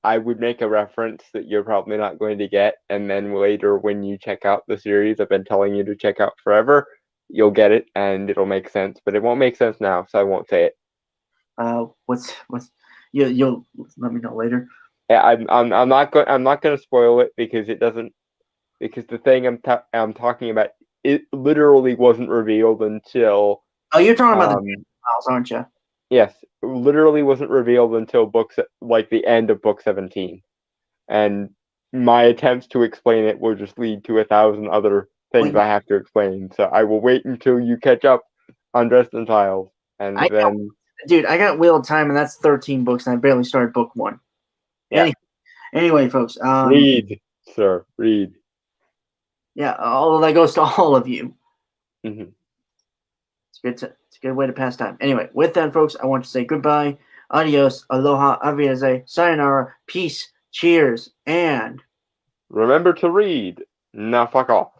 would make a reference that you're probably not going to get, and then later when you check out the series I've been telling you to check out forever, you'll get it and it'll make sense. But it won't make sense now, so I won't say it. What's you'll let me know later. Yeah, I'm not going to spoil it because it doesn't, because the thing I'm talking about, it literally wasn't revealed until Oh, you're talking about the files, aren't you? yes, it literally wasn't revealed until like the end of book 17, and my attempts to explain it will just lead to 1,000 other things I have to explain. So I will wait until you catch up on Dresden Files, and then dude, I got Wheel of Time, and that's 13 books, and I barely started book 1. yeah. Anyway, folks, Read, sir, read. Yeah, all that goes to all of you. Mm-hmm. It's a good way to pass time. Anyway, with that, folks, I want to say goodbye, adios, aloha, aviaze, sayonara, peace, cheers, and Remember to read. Now fuck off.